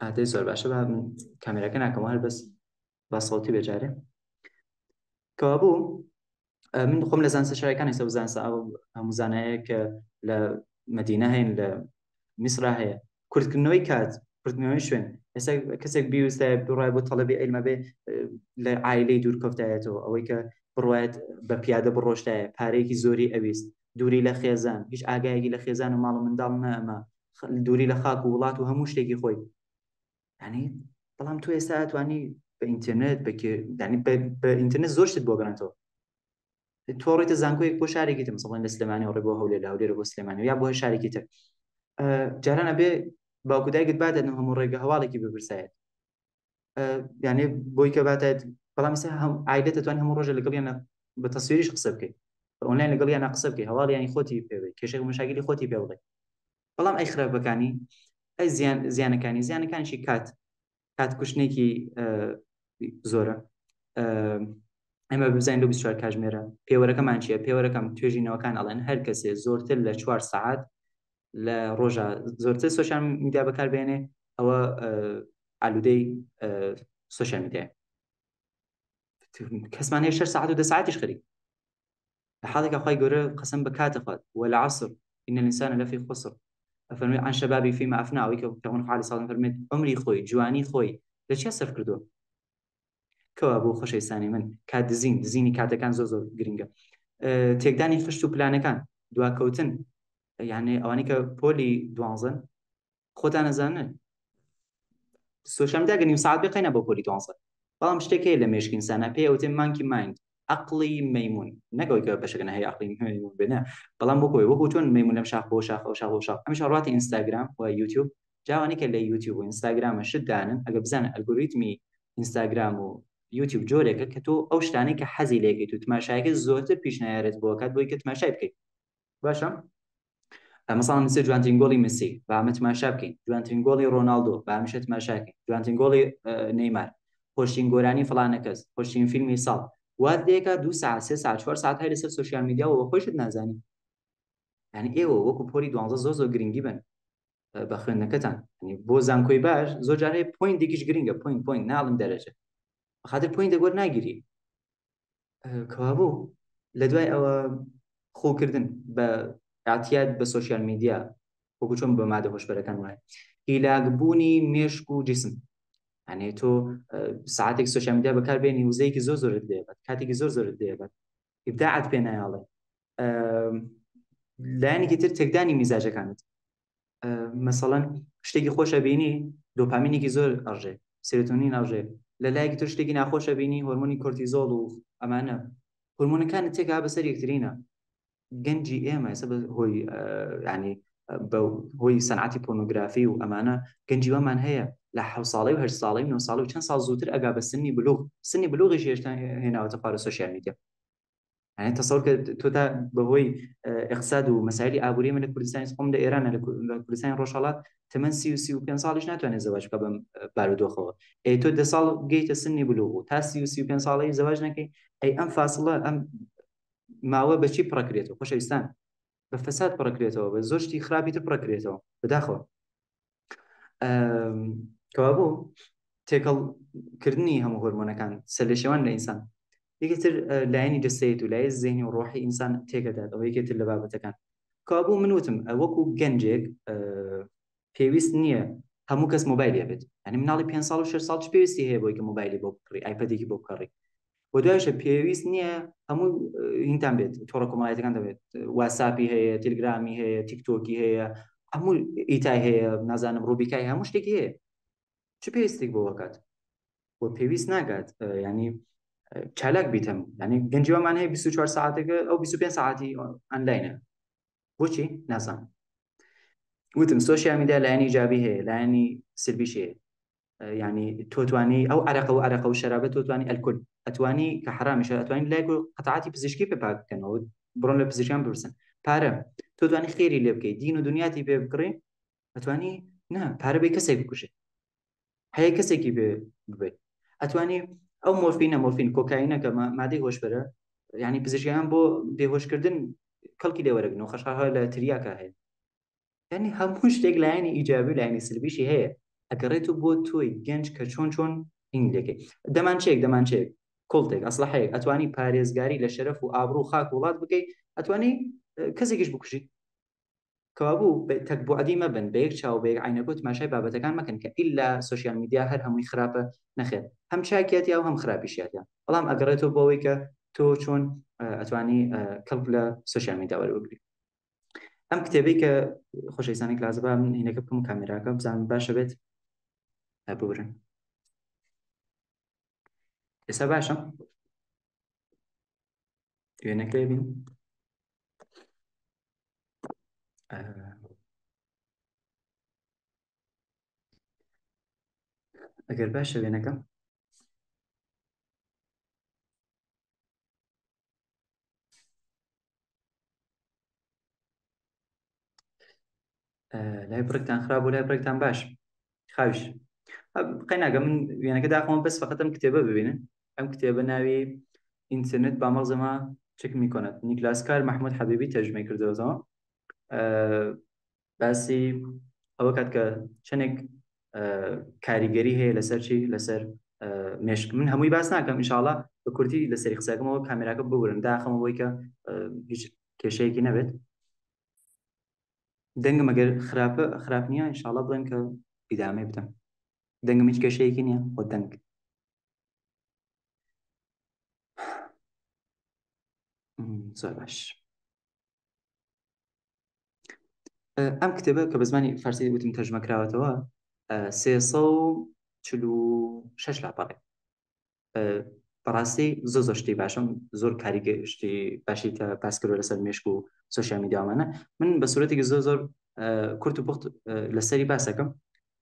S2: ئادەی زۆر باشە با کامێراکە ناکەم هەر بەس با سەوتی بێجارێ کەوا بوو من خۆم لە زانسە شارەکانی ئێستا زانسە هەموو زانایە کە لە مەدینە هەین لە میسرا هەیە کوردکردنەوەی کات کوردکردنەوەی شوێن ئێستا کەسێک بیویستە بڕای بۆ تەڵەبی عیلمە بێ لە عایلەی دوورکەوتایەتەوە ئەوەی کە بڕوایەت بە پیادە بڕۆشتایە پارەیەکی زۆری ئەویست دووری لە خێزان هیچ ئاگایەکی لە خێزان و ماڵ و منداڵ نەما دووری لە خاک و وڵات و هەموو شتێکی خۆی یعنی بەڵام تۆ ئێستا ئەتوانی بە ئینترنێت بە ئینترنێت زۆر شت بۆ گەڕێنەوە تۆڕێتە زانکۆیەک بۆ شارێکی تر مثڵەن لە سلێمانی ڕێ بۆ هەولێر لە هەولێرە بۆ سلێمانی یا بۆ شارێکی تر جارانە بێ باوکو دایکت بادەن هەموو ڕێگە هەواڵێکی بپرسایەت یعنی بۆی کە باتێت بەڵام ئێستا عایلەت دەتوانێت هەموو ڕۆژە لەگەڵیان بە تەسویریش قسە بکەیت ئۆنلاین لەگەڵیان قسە بکەیت هەواڵیانی خۆتی پێ بێت کێشەی مشاکلی خۆتی پێ بڵێ بەڵام ئەی خراپەکانی ئەی زیانەکانیشی کات کوشتێکی زۆرە ئەمە بزانین لە 24 کاتژمێرە پێوەرەکەمان چییە پێوەرەکەم توێژینەوەکان ئەڵێن هەر کەسێ زۆرتر لە 4 ساعات لە ڕۆژە زۆرتر سوۆسیال میدیا بەکاربێنێ ئەوە ئالوودەی سوۆسیال میدیایە کەسمان هەیە 6 ساعت و 10 ساعتیش خەریک لە حاڵێکە خی گەورە قەسەم بە کاتەخوات والعصر إن الإنسان لفي خسر فەرمێ عن شبابی فيما أفنى ئەوەی کە پێغەمبەر عەلەیهی سەڵام فەرمێت عمری خۆی جوانی خۆی لە چیا سەرف کردووە کەوا بۆ خۆشەویستانی من کات دزینی کاتەکان زۆر زۆر گرنگە تێکدانی خشت و پلانەکان دواکەوتن یعنی ئەوانەی کە پۆلی دوانزن خۆتان نەزانن سوشیال میدیا نیم ساعت بقینە بۆ پۆلی دوانزە بەڵام شتێکی لە مێشکی ئینسانە پێی ئەوتێ مانکی مایند عقلی مەیمون نەگەوەی کە بەشەکەنە هەیە عقلی مەیمون بێنە بەڵام بۆ وەکو چۆن مەیمون لەم شاخ بۆ شاخ و شاخ و شاخ ئەمیش ڕاتی ئینستاگرام و یوتیوب جاوانی کە لە یوتیوب و ئینستاگرامە شت دانن ئەگە بزانە ئەلگۆریتمی ئینستاگرام و یوتیوب جۆرێکە کە تۆ ئەو شتانەی کە حەزی لێکەیت و تماشایەکە زۆرتر پیشنهارێت بۆ کات بۆی کە تماشای بکەیت باشە مثلا نسێ جوانترین گۆڵی مسی با ئەمە تماشا بکەین جوانترین گۆڵی ڕۆناڵدۆ با هەمیشە تماشا بکەین جوانترین گۆڵی نەیمار خۆشترین گۆرانی فڵانە کەس خۆشترین فیلمی ساڵ وات دێکە 2 ساعت 3 ساعت 4 ساعت هەیە لەسەر سوشیال میدیا و خۆشت نازانی یعنی ئێوە وەکو پۆلی 12 زۆر گرنگی بن بە خوێندنەکەتان بۆ زانکۆی باش زۆر جار هەیە پۆینتێکیش گرنگە پۆینت ناڵم دەرەجە بەخاطر پۆینت دەگوەر ناگیری کەوابوو لە دوای ئەوە خۆکردن بە اعتیاد بە سوشیال میدیا وەکو چۆن بە مادە هۆشبەرەکان وایە هیلاکبوونی مێشک و جسم یعنی تۆ ساعتێک سوشیال میدیا بەکاربێنی وزەیەکی زۆر زۆرت دێبێت کاتێکی زۆر زۆرت دێبێت ئیبداعت پێ نایاڵێ لایەنێکی تر تێکدانی میزاجەکانت مەسەڵەن شتێکی خۆشە بینی دۆپامینێکی زۆر ئەڕژێ سێرۆتۆنین ئەڕژێ لە لایەکی تر شتێکی ناخۆشە بینی هۆرمۆنی کۆرتیزۆڵ و ئەمانە هۆرمۆنەکانت تێکا بەسەر یەکترینە گەنجی ئێمە ئێستا هۆی ینی بە هۆی سەنعەتی پۆرنۆگرافی و ئەمانە گەنجی وەمان هەیە لە 7 ساڵی و 8 ساڵی 9 ساڵی و چەند ساڵ زووتر ئەگا بە سنی بلوغیش هێشتا هێناوەتە خوارە سوشیال میدیا يعني تصور توتا بهوي اقتصاد ومسائل ابوريه من كردستان قوم ده ايران لكردستان روشالات 8 سي 5 سالش ناتوانێت زەواج بکە بەم بارودۆخەوە ئەی تۆ 10 ساڵ گەیتە سنی بلوغ تا 35 ساڵی زەواج نەکەی ئەی ئەم فاصلە ئەم ماوە بەچی پڕەکرێتەوە خۆشەویستان بە فەساد پڕەکرێتەوە بە زۆر شتی خراپی تر پڕەکرێتەوە بەداخەوە کەوابوو تێکەڵکردنی هەموو هۆرمۆنەکان سەرلێشێوان لە ئینسان یەکێتر لایەنی دەستەیت و لای زێنی و ڕۆحی ئینسان تێکەدات ئەوە یەکێتر لە بابەتەکان کابوو من وتم وەکو گەنجێک پێویست نییە هەموو کەس مۆبایلی هەبێت ینی مناڵی 5 ساڵ و 6 ساڵ پێویستی هەیە بۆی کە مۆبایلی بۆ بکڕی ئایپەدێکی بۆ بکڕی بۆ دوایشە پێویست نییە هەموو هینتان بێت تۆڕە کۆمەڵایەتەکان دەبێت واساپی هەیە تیلگرامی هەیە تیکتۆکی هەیە هەموو ئیتای هەیە نازانم ڕوبیکای هەموو شتێکی هەیە چ پێویستێک بۆ وەکات بۆ پێویست ناگات ینی چالاک بیتم ینی گەنجیوەمان هەیە 24 ساعتێکە ئەو 25 ساعتی ئەنلاینە بۆچی نازانم وتم سوشیال میدیا لایەنی ایجابی هەیە لایەنی سلبیش هەیە يعني توتواني او عرق و شرابه توتواني الكل اتواني كحرامش اتواني لاقو قطعاتي بزشكي بباك كانوا برون لبزشكان برسن بارا توتواني خيري اللي بكي دين ودنياتي بكري اتواني نا بارا بي كسي بكوشي هي كسي كي ببي اتواني او مورفين كوكايينا كما مادي هوش برا يعني بزشكان بو بهوش كردن كلكي دي ورقنو خشها لا ترياكا هي يعني هەموو شتێک لایەنی ئیجابی و لایەنی سلبیشی هەیە ئەگەڕێتو بۆ تۆی گەنج کە چۆن ئینگلەکەی دەمانچێک کۆڵتێک ئەسلحەیەک ئەتوانی پارێزگاری لە شەرەف و ئابڕوو و خاک وڵات بکەیت ئەتوانی کەسێکیش بکوژیت کەوابوو تەک بوعدی مەبن بە یەک چاو بە یەک عینەکە و تماشای بابەتەکان مەکەن کە ئیلا سوشیال میدیا هەر هەمووی خراپە نەخێت هەم چاکیاتی و هەم خراپیشیاتیان بەڵام ئەگەڕێتەوە بۆ ئەوەی کە تۆ چۆن ئەتوانی کەڵک لە سوشیال میدیا وەربگریت ئەم کتێبەی کە خۆشەویستانی کلاسبا من هینەکە بکەم کامێراکە بزانم باشە بێت ببرن ئێستا باشە وێنەکەی بین ئەگەر باشە وێنەکە لای بڕێکتان خراپ و لای بڕێکتان باش خاویش قەیناگە من وێنەکە داخەوە بەس فقط ئەم کتێبە ببینن ئەم کتێبە ناوی ئینترنت با مەغزەما چک میکۆنێت نیکلاسکار محمود حەبیبی تەرجمەی کردەوەتەوە باسی ئەوە کات کە چەندێک کاریگەری هەیە لەسەر چی لەسەر مێشک من هەمووی باس ناکەم ئینشاڵڵا بە کورتی لەسەری قسەکەمەوە کامێراکە ببورن داخەمەوەی کە هیچ کێشەیەکی نەبێت دەنگم ئەگەر خراپ نییە ئینشاڵڵا بڵێن کە ئیدامێ بدەم دەنگم هیچ کێشەیەکی نییە بۆ دەنگ زۆر باش ئەم کتێبە کە بە زمانی فارسی وتم تەرجمە کراوەتەوە 346 لاپەڕێ بەڕاستی زۆر شتی باشم زۆر کاریگەشتی باشی کە پاسکرۆ لەسەر مێشک و سوۆسیال میدیامانە من بە سورەتێکی زۆر کورت و پوخت لەسەری باسەکەم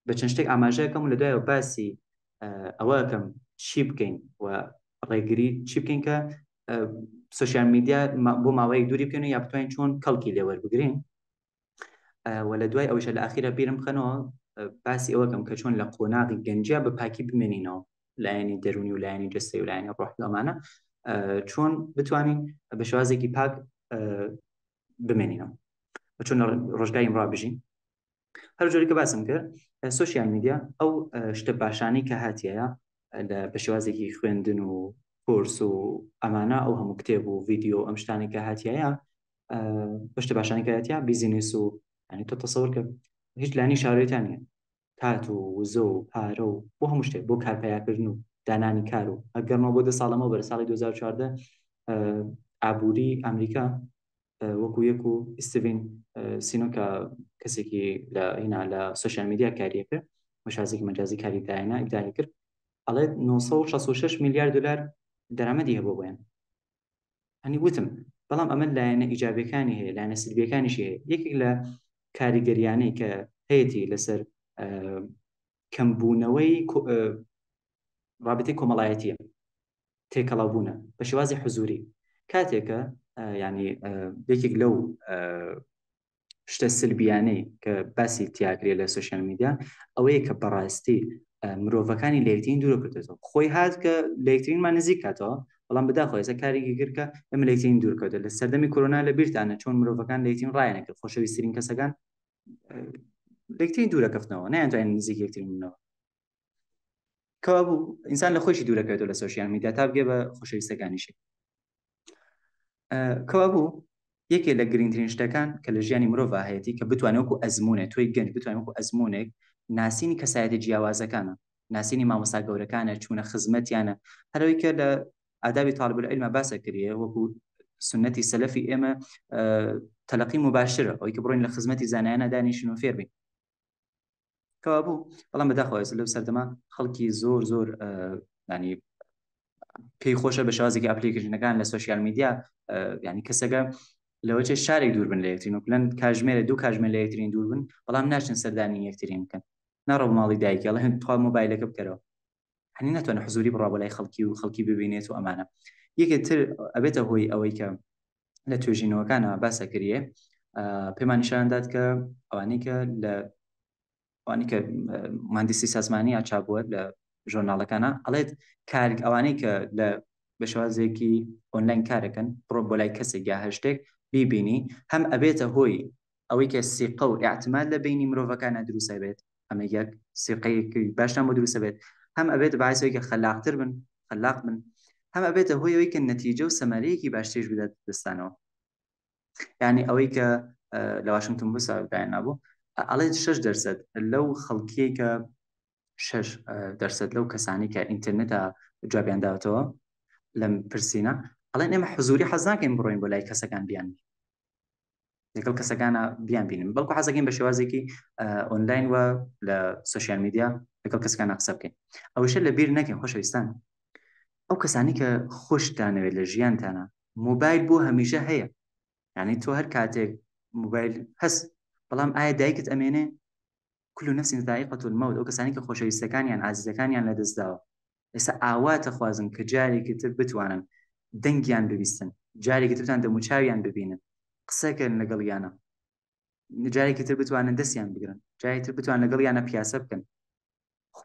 S2: بە چەند شتێک ئاماژەکەم و لە دوایەوە باسی ئەوەکەم چی بکەین و ڕێگری چی بکەین کە سوۆسیال میدیا بۆ ماوەیەک دووری بکەین یا بتوانین چۆن کەڵکی لێوەربگرین و لە دوای ئەوەشە لە ئاخیرە بیرم بخەنەوە باسی ئەوەکەم کە چۆن لە قۆناغی گەنجیا بە پاکی بمێنینەوە لایەنی دەرونی و لایەنی جەستەی و لایەنی ڕۆحلەمانە چۆن بتوانین بە شێوازێکی پاک بمێنینەوە چۆن ڕۆژگای ئەمڕۆ بژین هەر جۆری کە باسم کرد سوۆسیال میدیا ئەو شتە باشانی کە هاتیەیە بە شێوازێکی خوێندن و کورس و ئەمانە ئەو هەموو کتێب و ڤیدیۆ ئەم شتانی کە هاتیەیە بە شتە باشانی کە هاتیە بیزینس و ینی تۆ تەسەوەر کە هیچ لانی شارۆیتان نیە کات و وزە و پارە و بۆ هەموو شتێک بۆ کارپیاکردن و دانانی کار و ئەگەرمەوە بۆ 2 ساڵەمەوە بەر ساڵی 2014 ئابووری ئەمریکا وەکو یەک و ئیستڤین سینۆکە کەسێکی لە سوۆسیال میدیا کاریە کرد مەشازێکی مەجازی کاری داینا ئیدای کرد ئەڵێ 966 میلیارد دلار دەرامەدی هەبوو بۆیان هەنی وتم بەڵام ئەمە لایەنە ئیجابیەکانی هەیە لایەنە سلبیەکانیشی هەیە یەکێک لە کاریگەریانەی کە هەیەی لەسەر کەمبوونەوەی رابطەی کۆمەڵایەتیە تێکەڵاوبوونە بە شێوازی حزوری کاتێکە ینی یەکێک لەو شتە سلبیانەی کە باسی تیاکرێ لە سوۆسیال میدیا ئەوەیە کە بەڕاستی مرۆڤەکانی لە یەکترین دوورە کردێتەوە خۆی هات کە لە یەکترینمان نزیک کاتەوە بەڵام بەداخۆ ئێستا کارێکی کردکە ئێمە لە یەکترین دوورکەوتە لە سەردەمی کۆرۆنا لە بیرتانە چۆن مرۆڤەکان لە یەکترین ڕایانە کرد خۆشەویستترین کەسەکان لە یەکترین دوورەکەفتنەوە نەیانتوانین نزیک یەکترین بنەوە کەوا بوو ئینسان لە خۆشی دوورەکەوێتەوە لە سوۆسیال میدیا تا بگێ بە خۆشەویستەکانیشی کەوا بوو یەکێ لە گرنگترین شتەکان کە لە ژیانی مرۆڤ هەیەی کە بتوانێت وەکو ئەزمونێت تۆی گەنج بتوانێت وەکو ئەزمونێک ناسینی کەسایەتی جیاوازەکانە ناسینی مامۆستا گەورەکانە چوونە خزمەتیانە هەرەوەی کە لە ئادابی طالب العلم باسە کردیە وەکو سنەتی سەلەفی ئێمە تەلەقی مباشرە ئەوەی کە بڕۆین لە خزمەتی زانایانە دانیشین و فێر بین کەوا بوو بەڵام بەداخەوە لەو سەردەما خەڵکی زۆر ینی پێی خۆشە بە شێوازێکی ئەپلیکیشنەکان لە سوۆسیال میدیا ینی کەسەکە لەوەچێ شارێک دوور بن لە یەکترین و پلەن کاژمێرە دوو کاژمێر لە یەکترین دوور بن بەڵام ناچن سەردانی یەکترین بکەن ناڕۆ ماڵی دایکەڵە هەند توا مۆبایلەکە بکەرەوە هەنی ناتوانە حزوری بڕا بۆ لای خەڵکی و خەڵکی ببینێت و ئەمانە یەکێتر ئەبێتە هۆی ئەوەی کە لە توێژینەوەکانە باسە کردیە پێمان نیشاندات کە ئەوانەی کە لە ئەوانی کە مهندسی سازمانی چابووە لە ژۆرناڵەکانە ئەڵێت کارێک ئەوانەی کە لە بە شێوازێکی ئۆنلاین کارەکەن بڕۆ بۆ لای کەسێک یا هەشتێک بیبینی هەم ئەبێتە هۆی ئەوەی کە سیقە و ئاعتماد لە بینی مرۆڤەکانە دروستە بێت ئەمە یەک سیقەیەکی باشتان بۆ دروستە بێت هەم ئەبێت باعثەوەی کە خەلاقتر بن خەلاق بن هەم ئەبێتە هۆی ئەوەی کە نەتیجە و سەمەرەیەکی باشترش بدات دەستانەوە یعنی ئەوەی کە لە واشنگتن بۆ ساوەکایان نبوو ئەڵێ 6% لەو خەڵکیەی کە 6% لەو کەسانی کە ئینترنێتە جوابیان داوەتەوە لەم پرسیینە ئەڵێن ئێمە حزوری حەز ناکەین بڕۆین بۆ لای کەسەکان بیان لەگەڵ کەسەکانە بیان بینن بەڵکو حەزەکەین بە شێوازێکی ئۆنلاین وە لە سوۆسیال میدیا لەگەڵ کەسەکان قسە بکەین ئەوەشە لە بیر نەکەین خۆشەویستان ئەو کەسانی کە خۆشتانەوێت لە ژیانتانە موبایل بۆ هەمیشە هەیە یعنی تۆ هەر کاتێک موبایل هەست بەڵام ئایا دایکت ئەمێنێ كل نفس ذائقة الموت ئەو کەسانی کە خۆشەویستەکانیان عزیزەکانیان لە دەستداوە ئێستا ئاواتە خوازن کە جارێکی تر بتوانن دەنگیان ببیستن جارێکی ترتان دەموچاویان ببینن قسەکەن لەگەڵیانە جارێکی تر بتوانن دەستیان بگرن جارێکی تر بتوان لەگەڵیانە پیاسە بکەن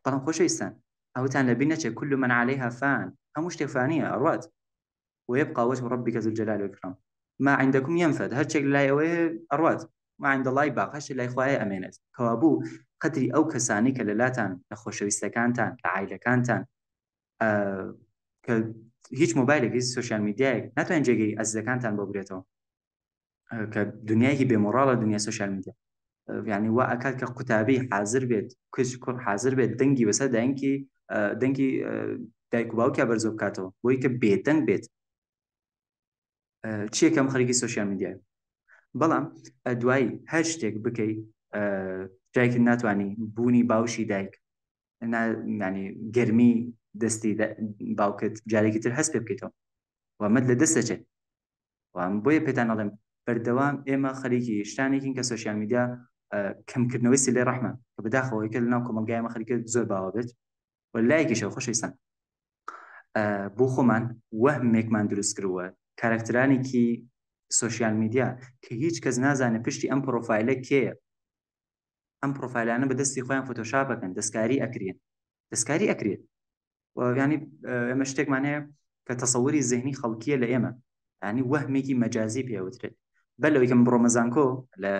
S2: بەڵام خۆشەویستان ئەوتان لەبیر نەچێت كل من عليها فان هەموو شتێک فانیە ئەڕوات ويبقى وجه ربك ذو الجلال والإكرام ما عندكم ينفد هەرچێک لای ئەوەیە ئەڕوات ما عند الله باق هەرچێک لای خوایە ئەمێنێت کەوابوو قدری ئەو کەسانی کە لەلاتان لە خۆشەویستەکانتان لە عایلەکانتان کە هیچ مۆبایلێکی سوۆشیال میدیایەک ناتوانین جێگەی ئەزیزەکانتان بۆ بگرێتەوە کە دنیایەکی بێمۆڕاڵە دنیا سوۆشیال میدیا یعنی وا ئەکات کە قوتابی حاضر بێت کچ کوڕ حاضر بێت دەنگی بەسەر دەنگی دایک و باوکیا بەرزۆ بکاتەوە بۆی کە بێدەنگ بێت چیەکەم خەریکی سوۆشیال میدیای بەڵام دوایی هەر شتێک بکەیت جایکی ناتوانانی بوونی باوشی دایک ینی گەرمی دەستی باوکت جارێکی تر هەست پێ بکەیتەوە وامەد لە دەستەچێت وام بۆیە پێتان ئەڵێم بەردەوام ئێمە خەریکی شتانێکین کە سوۆشیال میدیا کەمکردنەوەی سلێ ڕەحمە کە بەداخەوەی کە لەناو کۆمەلگایمە خەریکە زۆر باوە بێت وەلایەکیشەوە خۆشەویستان بۆ خۆمان وەهمێکمان دروست کردووە کارکترانێکی سوۆشیال میدیا کە هیچ کەس نازانێت پشتی ئەم پرۆفایلە کێیە ئەم پرۆفایلانە بەدەستی خۆیان فۆتۆشاپەکەن دەستکاری ئەکرێت ینی ئێمە شتێکمان هەیە کە تەسەوری زێهنی خەڵکیە لە ئێمە ینی وەهمێکی مەجازی پێوترێت بەلەوەی کەم بڕۆمە زانکۆ لە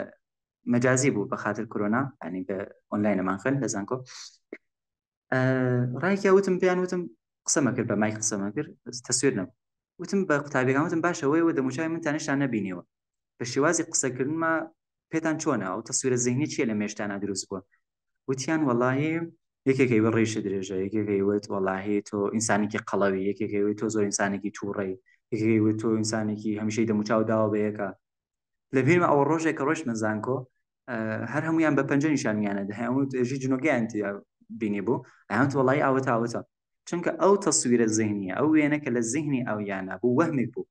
S2: مەجازی بوو بە خاطر کۆرۆنا ینی بە ئۆنلاینەمان خوێن لە زانکۆ ڕایکیا وتم پێیان وتم قسەمە کرد بە مایک قسەمە کرد تەسوێر نەبوو وتم بە قوتابیەکان وتم باشەوەیەوە دەموچای من تانیشتان نەبینیەوە بە شێوازی قسەکردنمە پێتان چۆنە ئەو تەسویرە زێهنی چیە لە مێشتانە دروست بووە وتیان وەڵاهی یەکێکی بە ڕێشە درێژە یەکێکی وت وەڵاهی تۆ ئینسانێکی قەڵەوی یەکێکی وت تۆ زۆر ئینسانێکی تووڕێی یەکێکی وت تۆ ئینسانێکی هەمیشەی دەموچاو داوە بە یەکە لە بینمە ئەوە ڕۆژێک کە ڕۆژ مەزانکۆ هەر هەمویان بە پەنجە نیشانمیانە دەهەموو ژی جنۆگەیان بینی بوو ئەیانت وەڵی ئاوەتە چونکە ئەو تەسویرە زێهنیە ئەو وێنە کە لە زیهنی ئەو یانە بوو وەهمێک بوو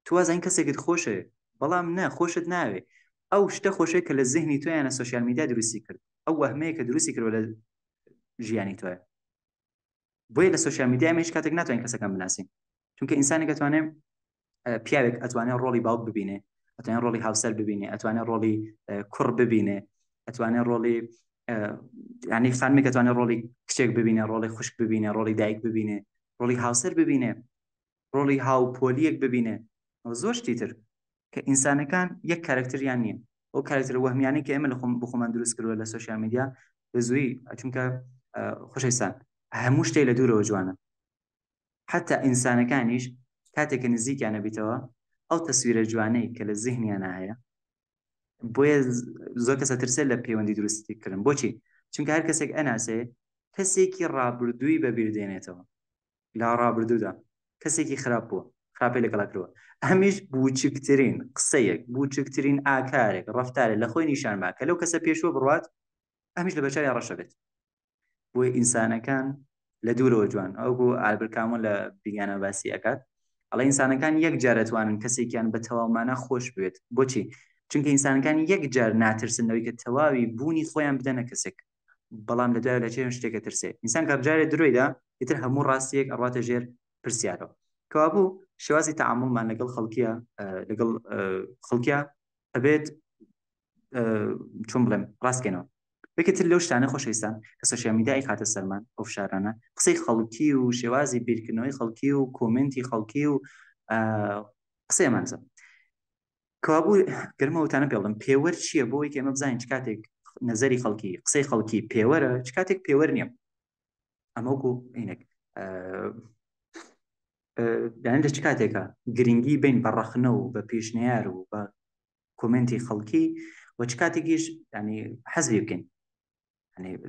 S2: توازین کەسێکت خۆشە بەڵام نە خۆشت ناوێ ئەو شتە خۆشەیە کە لە زیهنی تۆیانە سوۆشیال میدیا دروستی کرد ئەو وەهمەیە کە دروستی کردوە لە ژیانی تۆیە بۆیە لە سوۆشیال میدیا هیچ کاتێک ناتوانین کەسەکان بناسین چونکە ئینسانێک ئەتوانێت پیاوێک ئەتوانێت ڕۆڵی باوک ببینێ ئەتوانێت ڕۆڵی هاوسەر ببینێ ئەتوانێت ڕۆڵی کوڕ ببینێ ئەتوانێت ڕۆڵی ینی خانمێک ئەتوانێت ڕۆڵی کچێک ببینێ ڕۆڵی خوشک ببینێ ڕۆڵی دایک ببینێ ڕۆڵی هاوسەر ببینێ ڕۆڵی هاوپۆلیەک ببینێ زۆر شتی تر کە ئینسانەکان یەک کارکتریان نییە ئەو کارکتر وەهمیانەی کە ئێمە لە بخۆمان دروست کردووە لە سوۆشیال میدیا بە زووی چونکە خۆشەویستان هەموو شتێک لە دوورەوە جوانە حتا ئینسانەکانیش کاتێککە نزیکیانە بیتەوە ئەو تەسویرە جوانەی کە لە زیهنیانە هەیە بۆیە زۆر کەسە ترسێت لە پەیوەندی دروستی کردن بۆچی چونکە هەر کەسێک ئەناسێ کەسێکی ڕابردووی بەبیردێنێتەوە لا ڕابردوودا کەسێکی خراپ بووە خراپی لەگەڵاکرەوە ئەمیش بوچکترین قسەیەک بوچکترین ئاکارێک ڕەفتارێک لە خۆی نیشانما کە لەو کەسە پێشوە بڕوات ئەمیش لە بەچاوی ڕەشە بێت بۆیە ئینسانەکان لە دوورەوە جوان ئەو بوو ئالبەرت کامۆ لە بیگانە باسی ئەکات ئەڵێ ئینسانەکان یەک جارەتوانن کەسێکیان بە تەواومانە خۆش بێت بۆچی چونکە ئینسانەکان یەک جار ناترسنەوەی کە تەواوی بوونی خۆیان بدەنە کەسێک بەڵام لە دوای لە چێن شتێکە ترسێ ئینسان کە بجارێت درۆیدا ئیتر هەموو ڕاستیەک ئەڕاتە ژێر پرسیارەوە کەوابوو شێوازی تەعامڵمان لەگەڵ خەڵکیە ئەبێت چۆن بڵێم ڕاستکەنەوە بێکتر لەو شتانە خۆشەویستان کە سوۆشیال میدیای خاتە سەرمان ئەو فشارانە قسەی خەڵکی و شێوازی بیرکردنەوەی خەڵکی و کۆمنتی خەڵکی و قسەیەمانزە کەوابوو گەرمەوەتانە پێڵم پێوەەر چییە بۆی کە ئێمە بزانین چ کاتێک نەزەری خەڵکی قسەی خەڵکی پێوەرە چ کاتێک پێوەەر نییە ئەمەوەکو عینێک یان لە چ کاتێکە گرنگی بین بە ڕەخنە و بە پێشنیار و بە کۆمنتی خەڵکی و چ کاتێکیش ینی حەزی بکەین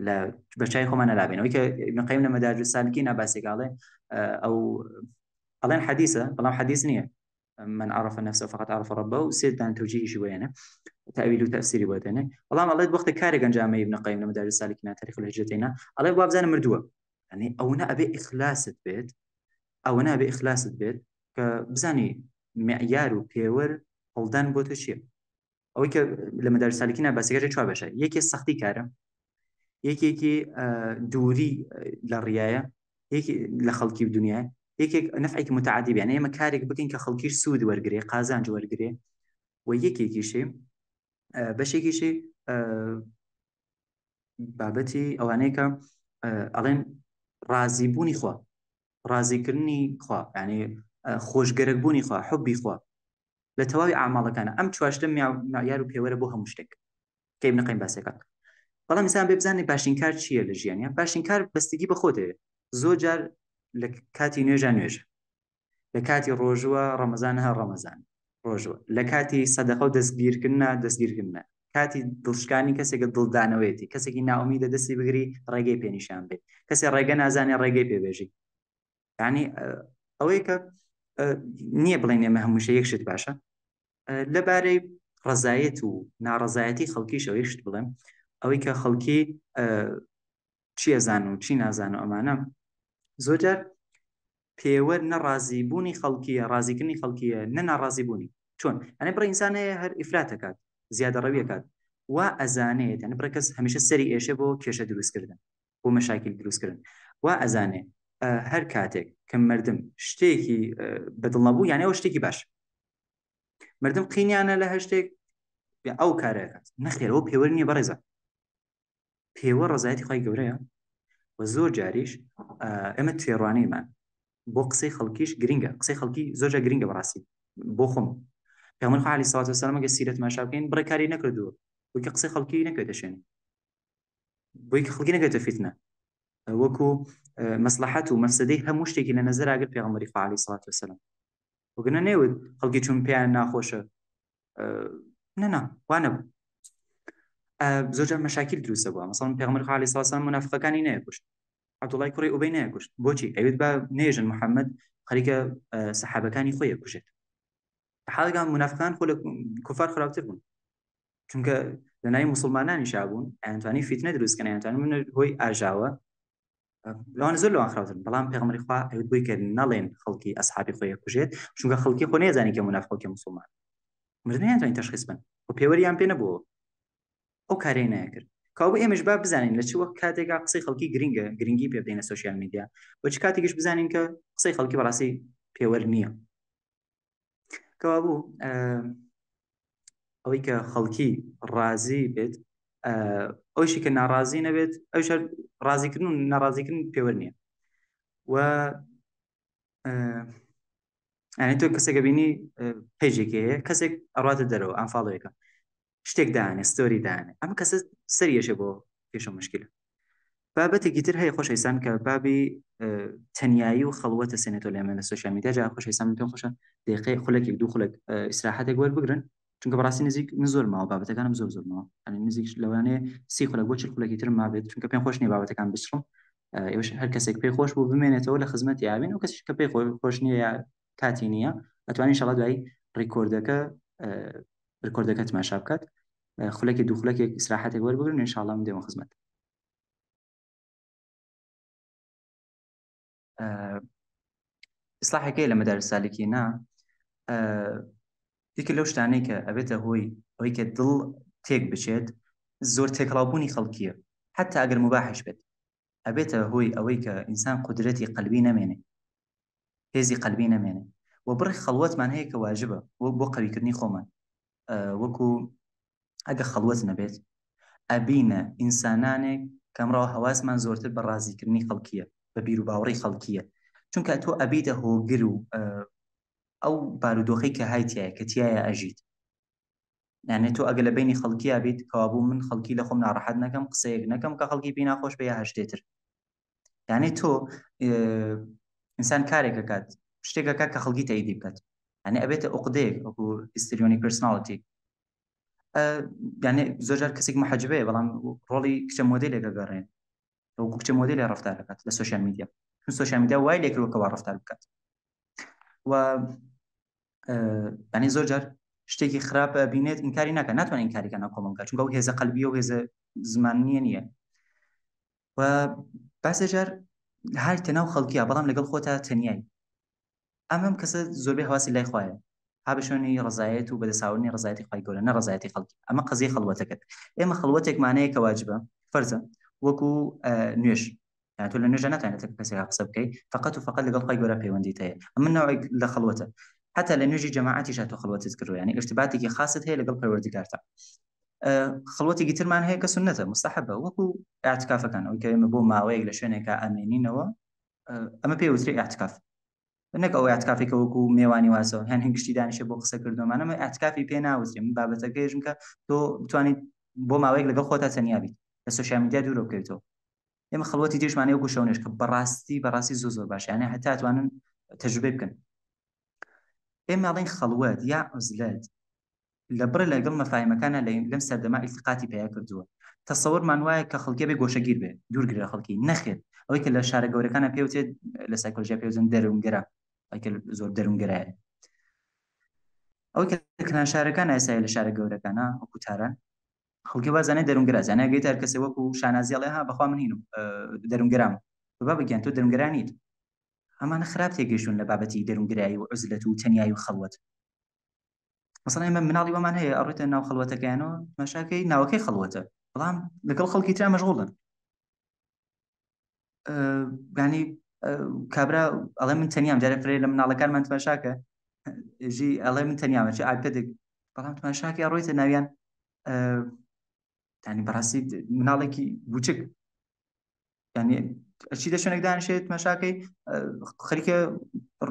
S2: لە بەچای خۆمان نەلابێنەوەی کە ابن قەیم لە مەدارج السالکین باسێکاڵێ ئەو ئەڵێن حەدیثە بەڵام حەدیث نییە من عرف نفسه فقط عرف ربه وسيدان توجيهي وينه تأويل وتفسيري بودنه والله الله وقت كارج جامع ابن قيم لما دار السالكين تاريخ الهجرتين الله باب زين مردوه يعني او انا ابي اخلاص بيت او انا ابي اخلاص بيت كبزاني معيار وبيور هولدان بوتو شيء او ك لما دار السالكين بس يجي شو باشا يكي سختي كاره يكي دوري للريايه يكي لخلقي بدنيا یەکێک نەفعێکی متعادی بیان ئێمە کارێک بکەین کە خەڵکیش سوود وەرگێ قازانج وەرگێ و یەکێکیشێ بەشێکیشێ بابەتی ئەوانەیە کە ئەڵێن ڕازیبوونی خوا ڕازیکردنی خوا یعنی خۆشگەرەک بوونی خوا حوبی خوا لە تەواوی ئاعماڵەکانە ئەم چواشتە معیار و پێوەرە بۆ هەموو شتێک کە ابن قەیم باسێکات بەڵام ئینسان بێ بزانێ باشترین کار چییە لە ژیانیا باشترین کار بەستگی بە خۆت هەیە زۆر جار لە کاتی نوێژە لە کاتی ڕۆژووە ڕەمەزان هە ڕەمەزان ڕۆژوە لە کاتی سەدەقە و دەستگیرکردنا دەستگیرکردە کاتی دڵشکانی کەسێکە دڵدانەوەیەتی کەسێکی ناوەمیدە دەستی بگری ڕێگەی پێنیشان بێت کەسێک ڕێگە نازانێ ڕێگەی پێبێژی یعنی ئەوەی کە نییە بڵێن ئێمە هەمووشە یەکشت باشە لەبارەی ڕزایەت و ناڕزایەتی خەڵکیش ئەوەی شت بڵێم ئەوەی کە خەڵکی چی ئەزان و چی نازان و ئەمانە زۆرجار پێوە نەڕازیبوونی خەڵکیە ڕازیکردنی خەڵکیە نە ناڕازیبوونی چۆن ئەنێ بڕ ئینسانەیە هەر ئیفراتەکات زیادە ڕەویەکات وا ئەزانێت یعنی بڕ کەس هەمیشە سەری ئێشە بۆ کێشە دروستکردن بۆ مەشاکل دروستکردن وا ئەزانێ هەر کاتێک کە مردم شتێکی بەدڵ نەبوو یعنی ئەو شتێکی باش مردم قینیانە لە هەر شتێک ئەو کارەکات نەخێرەوە پێوە نییە بەڕێزە پێوە ڕزایەتی خۆی گەورەیە و زۆر جاریش ئەمە تێڕوانەیمان بۆ قسەی خەڵکیش گرنگە قسەی خەڵکی زۆرجا گرنگە بەڕاستی بۆ خۆم پێغەمبەر خوا عەلەیهی سەڵاتو وەسەلام ئەگەر سیرەت ماشا بکەین بڕێکاری نەکردووە بۆی کە قسەی خەڵکی نەکەوێتە شوێنی بۆی کە خەڵکی نەکەوێتە فیتنە وەکو مەسلەحەت و مەفسەدەی هەموو شتێکی لە نەزەر ئاگرت پێغەمبەری خوا عەلەیهی سەڵاتو وەسەلام وەگەنە نەیوت خەڵکی چون پێیان ناخۆشە نەنا وا نەبوو زۆرجار مەشاکل دروستە بووە مەسەڵەن پێغەمبەر خوا عەلەیهی سەڵاتو وەسەلام منافقەکانی نەیەکوشت عەبدوڵای کوڕی ئوبەی نەیەکوشت بۆچی ئەوێت بە نێژن محەممەد خەریکە سەحابەکانی خۆی یەکوشێت حاڵگان منافقان خۆ لە کوفار خراپتر بوون چونکە لە ناوی موسڵمانانی شابوون ئەیانتوانی فیتنە دروستکەن ئەیانتوانی من هۆی ئاژاوە لەوان زۆر لەوان خراپترن بەڵام پێغەمبەری خوا ئەوێت بۆی کە نەڵێن خەڵکی ئەسحابی خۆی یەکوشێت چونکە خەڵکی خۆ نەیەزانی کە منافق کە موسڵمان مردن نەیانتوانی تەشخیص بن و پێوەریان پێ نەبووە ئەو کارەی نەیەکرد کابوو ئێمەش با بزانین لە چ وەک کاتێکا قسەی خەڵکی گرنگە گرنگی پێ بدەینە سوشیال میدیا و چ کاتێکش بزانین کە قسەی خەڵکی بەڕاستی پێوەر نییە کابوو ئەوەی کە خەڵکی ڕازی بێت ئەوشی کە ناڕازی نەبێت ئەوش ڕازیکردن و ناڕازیکردن پێوە نییە و ئەنی تۆ کەسێکە بینی پێیجێکی هەیە کەسێک ئەڕاتە دەرەوە ئەنفاڵەیەەکە شتێک دانێ ستۆری دانێ ئەمە کەسە سەریەشە بۆ پێشە مشکلە بابەتێکی تر هەیە خۆشەویستان کە بابی تەنیایی و خەڵوەتە سێنێتۆ لێمە لە سوشیال میدیا جا خۆشەویستان پێم خۆشە دقیقەی خولەکێک دوو خولەک ئیستراحەتێک وەربگرن چونکە بەڕاستی نزیک من زۆر ماوە بابەتەکانم زۆر ماوە ئەنی نزیک لەوانەیە 30 خولەک بۆ 40 خولەکی ترم مابێت چونکە پێم خۆش نییە بابەتەکان بچڕم ئێوەش هەر کەسێک پێی خۆش بوو بمێنێتەوە لە خزمەتی یاوین و کەسێک کە پێی خۆش نییە یا کاتی نییە ئەتوانین ئینشەڵا دوای ڕیکۆردەکە تماشا بکات خولەکی دوو خولەکێک ئیستراحەتێک وەربگرن ئینشەڵا من دێمە خزمەت ئیسلاحێکی لە مەدارس سالکینە دیکە لەو شتانەی کە ئەبێتە هۆی ئەوەی کە دڵ تێک بچێت زۆر تێکڵاوبوونی خەڵکیە حتا ئەگەر مباحش بێت ئەبێتە هۆی ئەوەی کە ئینسان قودرەتی قەلبی نەمێنێ هێزی قەلبی نەمێنێ و بڕی خەڵوەتمان هەیە کە واجبە بۆ قەویکردنی خۆمان وەکو ئەگە خەڵوەت نەبێت ئەبینە ئینسانانێک کەمڕەوە هەواسمان زۆرتر بە ڕازیکردنی خەڵکیە بە بیر و باوەڕی خەڵکیە چونکە تۆ ئەبیتە هۆگر و ئەو بارودۆخەی کە هایتایە کە تایە ئەژیت یعنی تۆ ئەگە لە بینی خەڵکی ئەبیت کەوابوو من خەڵکی لە خۆم ناڕەحەت نەکەم قسەیەک نەکەم کە خەڵکی پێی ناخۆش بێ یا هەشتێتر یعنی تۆ ئینسان کارێکە کات شتێکە کات کە خەڵکی تاییدی بکات یعنی ئەبێتە عقدەیەک وەکو هیستریۆنیک پرسناڵیتی یعنی زۆرجار کەسێک محەجبەیە بەڵام ڕۆڵی کچە مۆدێلێکە گەڕێن وەکو کچە مۆدێلی ڕەفتار دەکات لە سوشیال میدیا چون سوشیال میدیا وای لێکردووە ڕەفتار بکات و یعنی زۆرجار شتێکی خراپە بینێت ئینکاری ناکات ناتوانێت ئینکاریەکە ناکۆمەڵ بکات چونکە ئەو هێزە قەلبیە و هێزە زمانیە نییە و باسە جار هەر تەناو خەڵکیە بەڵام لەگەڵ خۆتە تەنیایی ئەمەم کەسە زۆربەی هەواسی لای خوایە ها بەشۆنی ڕزایەت و بەدەساوردنی ڕزایەتی خوای گەورە نە ڕزایەتی خەڵکی ئەمە قەزیە خەڵوەتەکەت ئێمە خەڵوەتێکمانەیە کە واجبە فەرزە وەکو نوێژ يعني تقول النجاة نتعني تكسي حسب كي فقط وفقط لقل خاي جورا بيوندي تاي أما النوع لخلوته حتى لنجي جماعتي شاتو خلوته تذكروا يعني ارتباطي خاصة هي لقل بيوردي كارتا خلوتي جيتر مان هي كسنته مستحبة وكو اعتكاف كان أو كي مبو ما ويق لشونه كأمينين و أما بيوتري اعتكاف إنك أو اعتكافي كوكو ميواني واسو هن هنگشتي دانش بو قصة كردو ما أنا اعتكافي بينا وزري من بابته كيجمك تو تواني بو ما ويق لقل خوتها تنيابي السوشيال ميديا دورو بكيتو ئێمە خەڵوەتی دیشمانەیە وەکو شەونێش کە بەڕاستی زۆر باش یعنی هەتا توانن تەجروبە بکەن ئێمە ئەڵێن خەڵوەت یا عوزلەت لەبڕ لەگەڵ مەفاهیمەکانە لەم سەردەما ئیلتقاتی پێیا کردووە. تەسەوڕمان وایە کە خەڵکێ بێ گۆشەگیر بێ دوورگرە خەڵکی نەخێت ئەوەی کە لە شارە گەورەکانە پێوتێت لە سایکۆلۆژیا پێوزن دەرونگەرە زۆر دەرونگەرایە ئەوەی کە لە کلان شارەکان ئاسایی لە شارە گەورەکانە وەکوتارە خەڵکی وازانێت دەرونگەرە زانای گەیت هەر کەسێ وەکو شانازیڵێ ها بەخوا من هینم دەرونگەرام بابا بگیان تۆ دەرونگەرانیت ئەمانە خراپ تێگەیشتون لە بابەتی دەرونگرایی و عوزلەت و تەنیایی و خەڵوەت مثلا ئێمە مناڵی وەمان هەیە ئەڕێتە ناو خەڵوەتەکەیانەوە مەشاکەی ناوەکەی خەڵوەتە بەڵام لەگەڵ خەڵکی ترا مەشغوڵن ینی کابرا ئەڵێ من تەنیام جارە فرێ لە مناڵەکانمان تماشاکە ژی ئەڵێ من تەنیامە چ ئایپەدێک بەڵام تماشاکی ئەڕۆیتە ناویان ینی بەڕاستی مناڵێکی بچک ینی ئەچی دە شوێنێک دانیشێت تماشاکەی خەریکە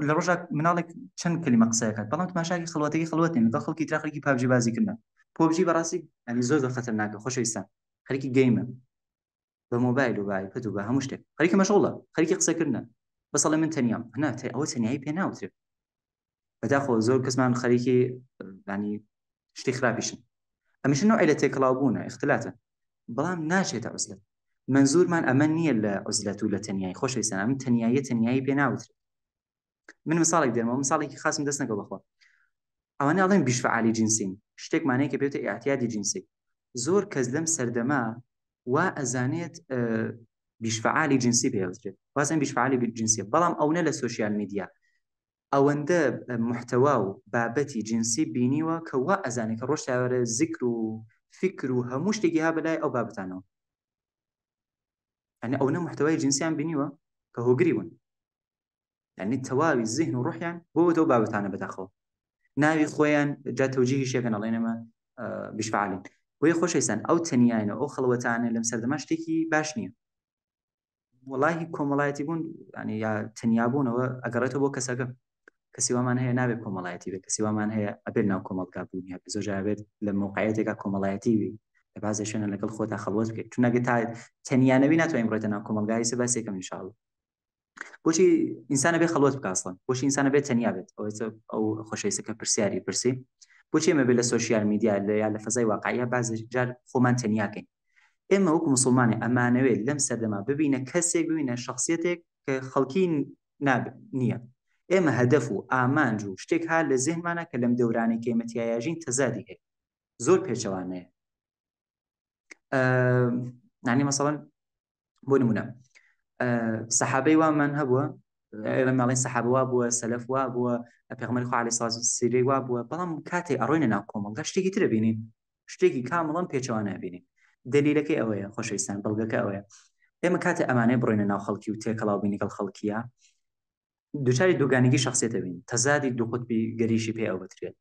S2: لە ڕۆژە مناڵێک چەند کلمە قسەکات بەڵام تماشاکی خەڵوەتەکەی خەڵوەتین لەگەڵ خەڵکی ترا خەریکی پابجی بازیکردن پۆبجی بەڕاستی ینی زۆر خەتەرناکە خۆشەویستان خەریکی گەیمە بە مۆبایل و بای پەت و بە هەموو شتێک خەریکە مەشغوڵە خەریکی قسەکردنە بەسەڵێ من تەنیام هەنا ئەوە تەنیایی پێ ناوترێت بەداخۆ زۆر کەسمان خەریکی ینی شتی خراپیشن ئەمیش نوعی لە تێکەڵاو بوونە اختلاتە بەڵام ناچێتە عوزلەت منزورمان ئەمە نییە لە عوزلەت و لە تەنیایی خۆشەویستان ئەم تەنیایی پێ ناوترێت من مثالێک دێنمەوە مثالێکی خاصم دەست نەکەوت بەخوا ئەوانە ئەڵێن بیشفعالی جینسین شتێکمانەیە کە بێتە ئاعتیادی جینسی زۆر کەس لەم سەردەما وا ئەزانێت بیشفعالی جینسی پێوترێت وازن بیشفعالی جینسی بەڵام ئەوە لە سوشیال میدیا ئەوەندە محتەوا و بابەتی جینسی بینیوە کە وا ئەزانێت کە ڕۆژ چاوەرە زیکر و فکر و هەموو شتێکی ها بەلای ئەو بابەتانەوە ئەنە ئەوە محتەوای جینسیان بینیوە کە هۆگری بوون ینی تەواوی ذهن و ڕوحیان بۆ تۆ بابەتانە بەداخەوە ناوی خۆیان جا تەوجیهی شێکن ئەڵێنەمە بیشفعالین بۆیە خۆشەویستان ئەو تەنیایە ئەو خەڵوەتانە لەم سەردەما شتێکی باش نییە وڵی کۆمەڵایەتی بوون ینی یا تەنیابوونەوە ئەگەڕێتەوە بۆ کەسەکە کەسی وامان هەیە نابێت کۆمەڵایەتی بێت کەسی وامان هەیە ئەبێت ناو کۆمەڵگا بوونیە زۆر جارێت لە موقعیتێکا کۆمەڵایەتی وی لە بازێ شوێنە لەگەڵ خۆتا خەڵوەت بکەیت چون نەگە تا تەنیانەوی ناتوانین بڕێتە ناو کۆمەڵگای سە باسێکم ئینشاءڵڵا بۆچی ئینسانە بێ خەڵوت بکاسڵن بۆچی ئینسانە بێت تەنیا بێت ئەو خۆشەویستەکە پرسیاری پرسی بۆچی ئێمە بێت لە سوشیال میدیا یا لە فەزای واقعیە بعضی جار خۆمان تەنیاکەین ئێمە وەکو موسڵمانێ ئەمانەوێت لەم سەردەما ببینە کەسێک ببینە شخصیتێک کە خەڵکی نییە ئێمە هەدەف و ئامانج و شتێک ها لە ذهنمانە کە لەم دەورانی کێمەتیایژین تەزادی هەیە زۆر پێچەوانەیە نانی مەسەڵەن بۆ نمونە سەحابەی وامان هەبووە ئێمە ماڵین سەحابە وا بووە سەلەف وا بووە پێغەمبەری خوا عەلەیهی سڵات سیرەی وا بووە بەڵام کاتێ ئەڕۆینە ناو کۆمەڵگا شتێکی ترە بینین شتێکی کامڵەن پێچەوانە بینین دلیلەکەی ئەوەیە خۆشەویستان بەڵگەکە ئەوەیە ئێمە کاتێ ئەمانەی بڕۆینە ناو خەڵکی و تێکەڵاو بینی لەگەڵ خەڵکیە دووچاری دووگانگی شخصیتە بین تەزادی دوو قوتبی گەریشی پێ ئەو بترێت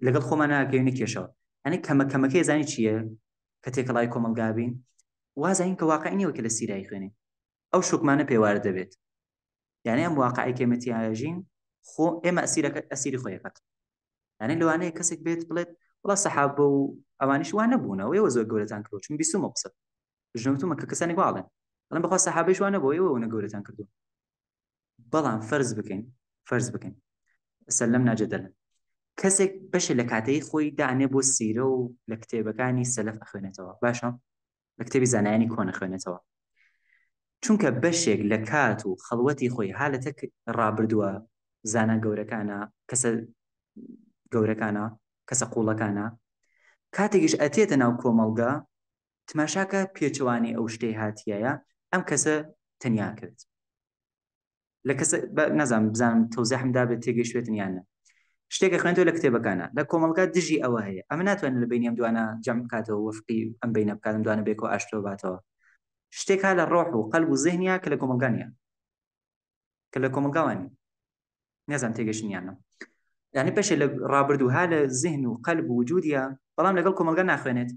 S2: لەگەڵ خۆمان ناکەوێنە کێشەوە ئەنی کەمەکەی زانی چییە کە تێکەڵای کۆمەڵگا بین وازین کە واقعی نیوە کە لە سیرایی خوێنین ئەو شوکمانە پێوارە دەبێت یعنی ئەم واقعی کێمەتیایژین خۆ ئێمە ئەسیری خۆیەکەت یعنی لەوانەیە کەسێک بێت بڵێت وڵا سەحابە و ئەوانیش وان نەبوونەوە ئێوە زۆر گەورەتان کردو چون بیستمە قسە ژنەوتمە کە کەسانی باڵێن بەڵام بەخوا سەحابەیش وان نەبووە ئێوە ونە گەورەتان کردو بەڵام فەرز بکەین سەلەم ناجەدەلن کەسێک بەشە لە کاتەی خۆی دانێ بۆ سیرە و لە کتێبەکانی سەلەف ئەخوێنێتەوە باشە لە کتێبی زانایانی کۆن ئەخوێنێتەوە چونکە بەشێک لە کات و خەڵوەتی خۆی حالەتە ڕابردووە زانە گەورەکانە کەسە گەورەکانە کەسە قوڵەکانە کاتێکیش ئەتێتە ناو کۆمەڵگا تماشاکە پێچەوانی ئەو شتەی هاتیایە ئەم کەسە تەنیا کرد لە کەسە نەزانم بزانم تەوزیحمدا بێت تێگەیشتوێتن یان نە شتێکە خوێنێتەوە لە کتێبەکانە لە کۆمەڵگا دژی ئەوە هەیە ئەمە ناتوانێت لە بینی ئەم دوانە جەم بکاتەوە وەفقی ئەم بینە بکاتم دوانە بێکەوە ئاشتەوە باتەوە شتێکا لە ڕۆح و قەلب و ذهنیا کە لە کۆمەڵگانیە کە لە کۆمەڵگاوانی نێزان تێگەشتنیانە یعنی پێشێ لە ڕابردووها لە ذهن و قەلب و وجودیە بەڵام لەگەڵ کۆمەڵگا ناخوێنێت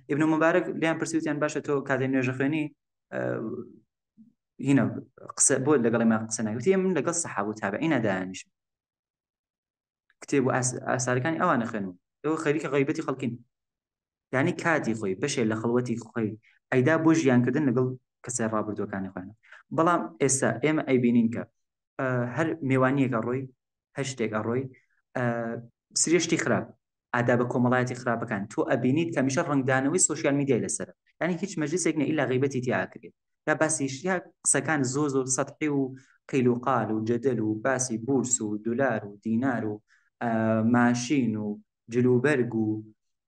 S2: ئیبن مبارەک لیان پرسیوتیان باشە تۆ کاتێ نوێژە خوێنی هینە قسە بۆ لەگەڵی ما قسە ناکەوتی من لەگەڵ سەحابە و تابعینە دایانیشم کتێب و ئاسارەکانی ئەوانە خوێنم ئەوە خەریکە غەیبەتی خەڵکین یعنی کاتی خۆی بەشێ لە خەڵوەتی خۆی ئەیدا بۆ ژیانکردن لەگەڵ کەسە ڕابردووەکانی خوێنە بەڵام ئێستا ئێمە ئەیبینین کە هەر میوانیەکە ڕۆی هەشتێک ئەڕۆی سرێشتی خراپ ئادا بە کۆمەڵایەتی خراپەکان تۆ ئەبینیت کە میشە ڕنگدانەوەی سوۆسیال میدیای لەسەر ینی هیچ مەجلیسێک نە ئیلا غیبەتی تیاکرێت یا باسیش یا قسەکان زۆر سەطحی و قیل و قال و جەدەل و باسی بورس و دولار و دینار و ماشین و جلوبەرگ و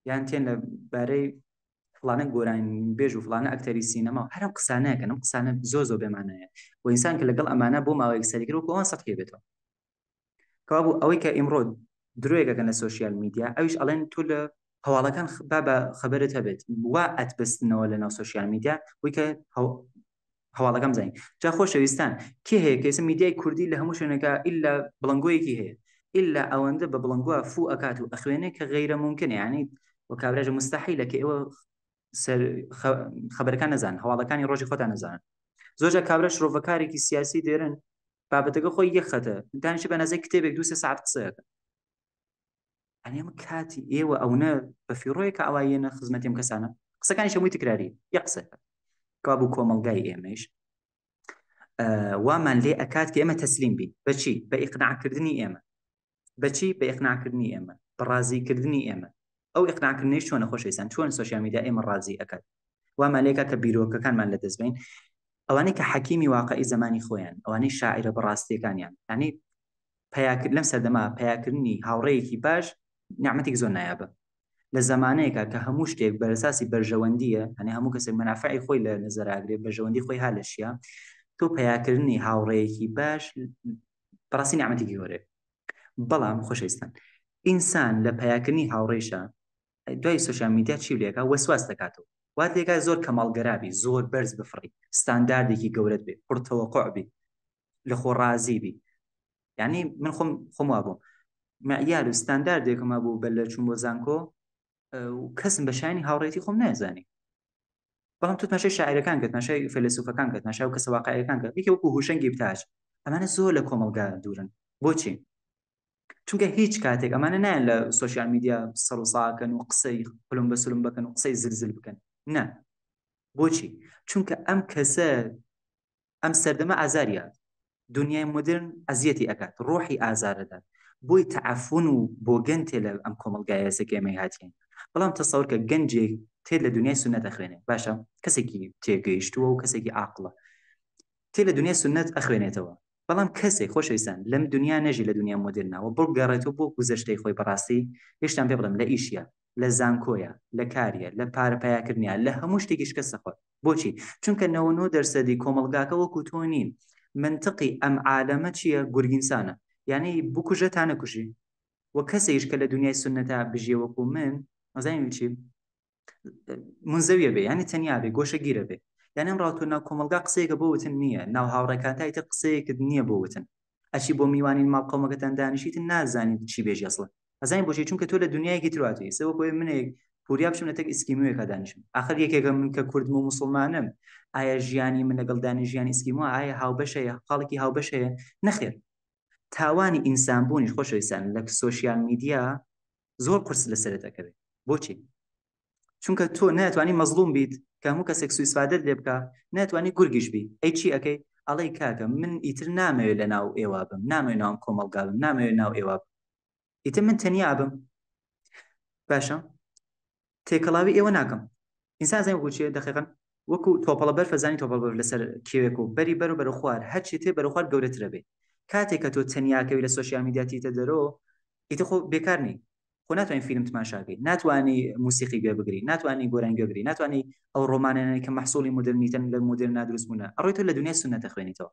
S2: یان تێن لە بارەی فلانە گۆران بێژ و فلانە ئەکتەری سینەما هەرم قسانەکەن ئەم قسانە زۆر بێمانەیە و ئینسان کە لەگەڵ ئەمانە بۆ ماوەیەک سەرکرد و ئەوان سەطحی بێتەوە کەوابوو ئەوەی کە ئیمڕۆ درۆیەکەکەن لە سوۆسیال میدیا ئەویش ئەڵێن تۆ لە هەواڵەکان بە خەبەرت هەبێت وا ئەتبستنەوە لە ناو سوۆسیال میدیا وی کە هەواڵەکەم زین جا خۆشەویستان کێ هەیە کەسە میدیای کوردی لە هەموو شوێنەکە ئللا بڵنگۆیەکی هەیە ئللا ئەوەندە بە بڵنگووە فوو ئەکات و ئەخوێنێ کە غەیرە ممکنە یعنی وە کابراژە مستحیلە کە ئێوە خەبەرەکان نەزان هەواڵەکانی ڕۆژی خۆتان نەزانن زۆرجار کابرا شرۆڤەکارێکی سیاسی دێرن بابەتەکە خۆی یەخەتە دانیشە بە نزای کتێبێک 2 ساعت قسەیەکە ئەنێمە کاتی ئێوە ئەوە بە فیڕۆیەکە ئەوایەنە خزمەتیم کەسانە قسەکانی شەمووی تکراری یە قسەکە کابوو کۆمەلگای ئێمەش وامان لێ ئەکات کە ئێمە تەسلیم بین بەچی بە ئیقناعکردنی ئێمە بەچی بە ئیقناعکردنی ئێمە بە ڕازیکردنی ئێمە ئەو ئیقناعکردنی چۆنە خۆشەویستان چۆن سوۆسیال میدیا ئێمە ڕازی ئەکات وامان لێکە کە بیرۆکەکانمان لە دەستبین ئەوانەی کە حەکیمی واقعی زمانی خۆیان ئەوانەی شاعرە بەڕاستیەکانیان ینی لەم سەردەما پەیاکردنی هاوڕێیەکی باش نیعمەتێک زۆر نایابە لە زمانەیەکە کە هەموو شتێک بەرەساسی بەرژەوەندیە هەنێ هەموو کەسێک مەنافعی خۆی لە نەزەراگرێت بەرژەوەندی خۆی ها لەشیە تۆ پەیاکردنی هاوڕێیەکی باش بەڕاستی نیعمەتێکی گەورەیە بەڵام خۆشەویستان ئینسان لە پەیاکردنی هاوڕێیشە دوای سوۆسیال میدیا چی لێکە وەسواس دەکاتەوە وات لێکا زۆر کەماڵگەرابی زۆر بەرز بفڕی ستانداردێکی گەورەت بێ پڕتەوەقع بی لە خۆ ڕازی بی یعنی من خۆم وا بووم معیار و ستانداردێکمە بوو بە لە چوون بۆ زانکۆ و کەسم بە شایانی هاوڕێتی خۆم نازانی بەڵام تو ماشای شاعرەکان کرد ماشای فیلسوفەکان کرد ماشای و کەسە واقعیەکان کرد یەکێ وەکو هوشەنگی بتاج ئەمانە زۆر لە کۆمەلگا دوورن بۆچی چونکە هیچ کاتێک ئەمانە نایەن لە سوۆسیال میدیا سەر و ساکەن و قسەی پلم بە سلم بکەن و قسەی زلزل بکەن نه بۆچی چونکە ئەم کەسە ئەم سەردەمە ئازاریات دنیای مدرن ئەزیەتی ئەکات ڕۆحی ئازارەدات بۆی تعفون و بۆ گەن تێ لە ئەم کۆمەلگایەسە ئێمەی هاتیین بەڵام تەسەوەر کە گەنجێک تێ لە دنیای سنەت ئەخوێنێ باشە کەسێکی تێگەیشتووە و کەسێکی عاقڵە تێ لە دنیای سنەت ئەخوێنێتەوە بەڵام کەسێک خۆشەویستان لەم دنیا نەژی لە دنیا مدرنەوە بۆ گەڕێتەوە بۆ گوزەشتەی خۆی بەڕاستی هێشتان پێ بڵێم لە ئیشیە لە زانکۆیە لە کاریە لە پارەپایاکردنیە لە هەموو شتێکی شکست دەخۆت بۆچی چونکە 99% کۆمەلگاکە وەکو تۆ نین منطقی ئەم عالەمە چییە گورگینسانە یعنی بکوژە تا نەکوژی وە کەسێکش کە لە دنیای سنەتە بژێ وەکو من ئەزانین چی منزەویە بێ ینی تەنیا بێ گۆشەگیرە بێ یعنی ئەم ڕاوتۆ ناو کۆمەلگا قسەیەکە بۆ وتن نییە ناو هاوڕێکاتای تر قسەیەکت نییە بۆ وتن ئەچی بۆ میوانین ماڵ قەومەکەتان دانیشیتن نازانیت چی بێژی ئەسڵە ئەزانین بۆشی چونکە تۆ لە دنیایەکی ترواتوی سەوە بۆی منێک پوریا بشم لە تەک ئیسکیمویەکە دانیشم آخر یەکێکە من کە کوردم و موسڵمانم ئایا ژیانی من لەگەڵ دانی ژیانی ئیسکیموە ئایا هاوبەشەیە خاڵێکی هاوبەشەیە نەخێر تاوانی ئینسانبوونیش خۆشەویستان لە سوۆسیال میدیا زۆر قرس لەسەرت دەکەوێت بۆچی چونکە تۆ ناتوانانی مەزلوم بیت کە هەموو کەسێک سویسفادت لێ بکە ناتوانانی گورگیش بی ئەی چی ئەەکەی ئەڵەی کاکە من ئیتر نامەوێت لە ناو ئێوە بم نامەوێت ناو کۆمەلگا بم نامەوێت ناو ئێوە بم ئیتر من تەنیا بم باشە تێکەڵاوی ئێوە ناکەم ئینسان زانای وەکو چییە دەقیقاً وەکو تۆپەڵە بەرفە زانی تۆپەڵ بەرف لەسەر کێوێک و بەری بەر و بەرە خوار هەرچی تێ بەرە خوار گەورەترە بێ کاتێک کە تۆ تەنیاکەوی لە سوۆسیال میدیا تیتە دەرەوە ئیتر خۆ بێکار نی خۆ ناتوانین فیلم تماشاکەی ناتوانانی موسیقی گوێ بگری ناتوانانی گۆران گوێ بگری ناتوانانی ئەو ڕۆمانانەی کە محسوڵی مدرنیتن لە مدرن نادروست بوونە ئەڕۆی تۆ لە دنیای سنەتە خوێنیتەوە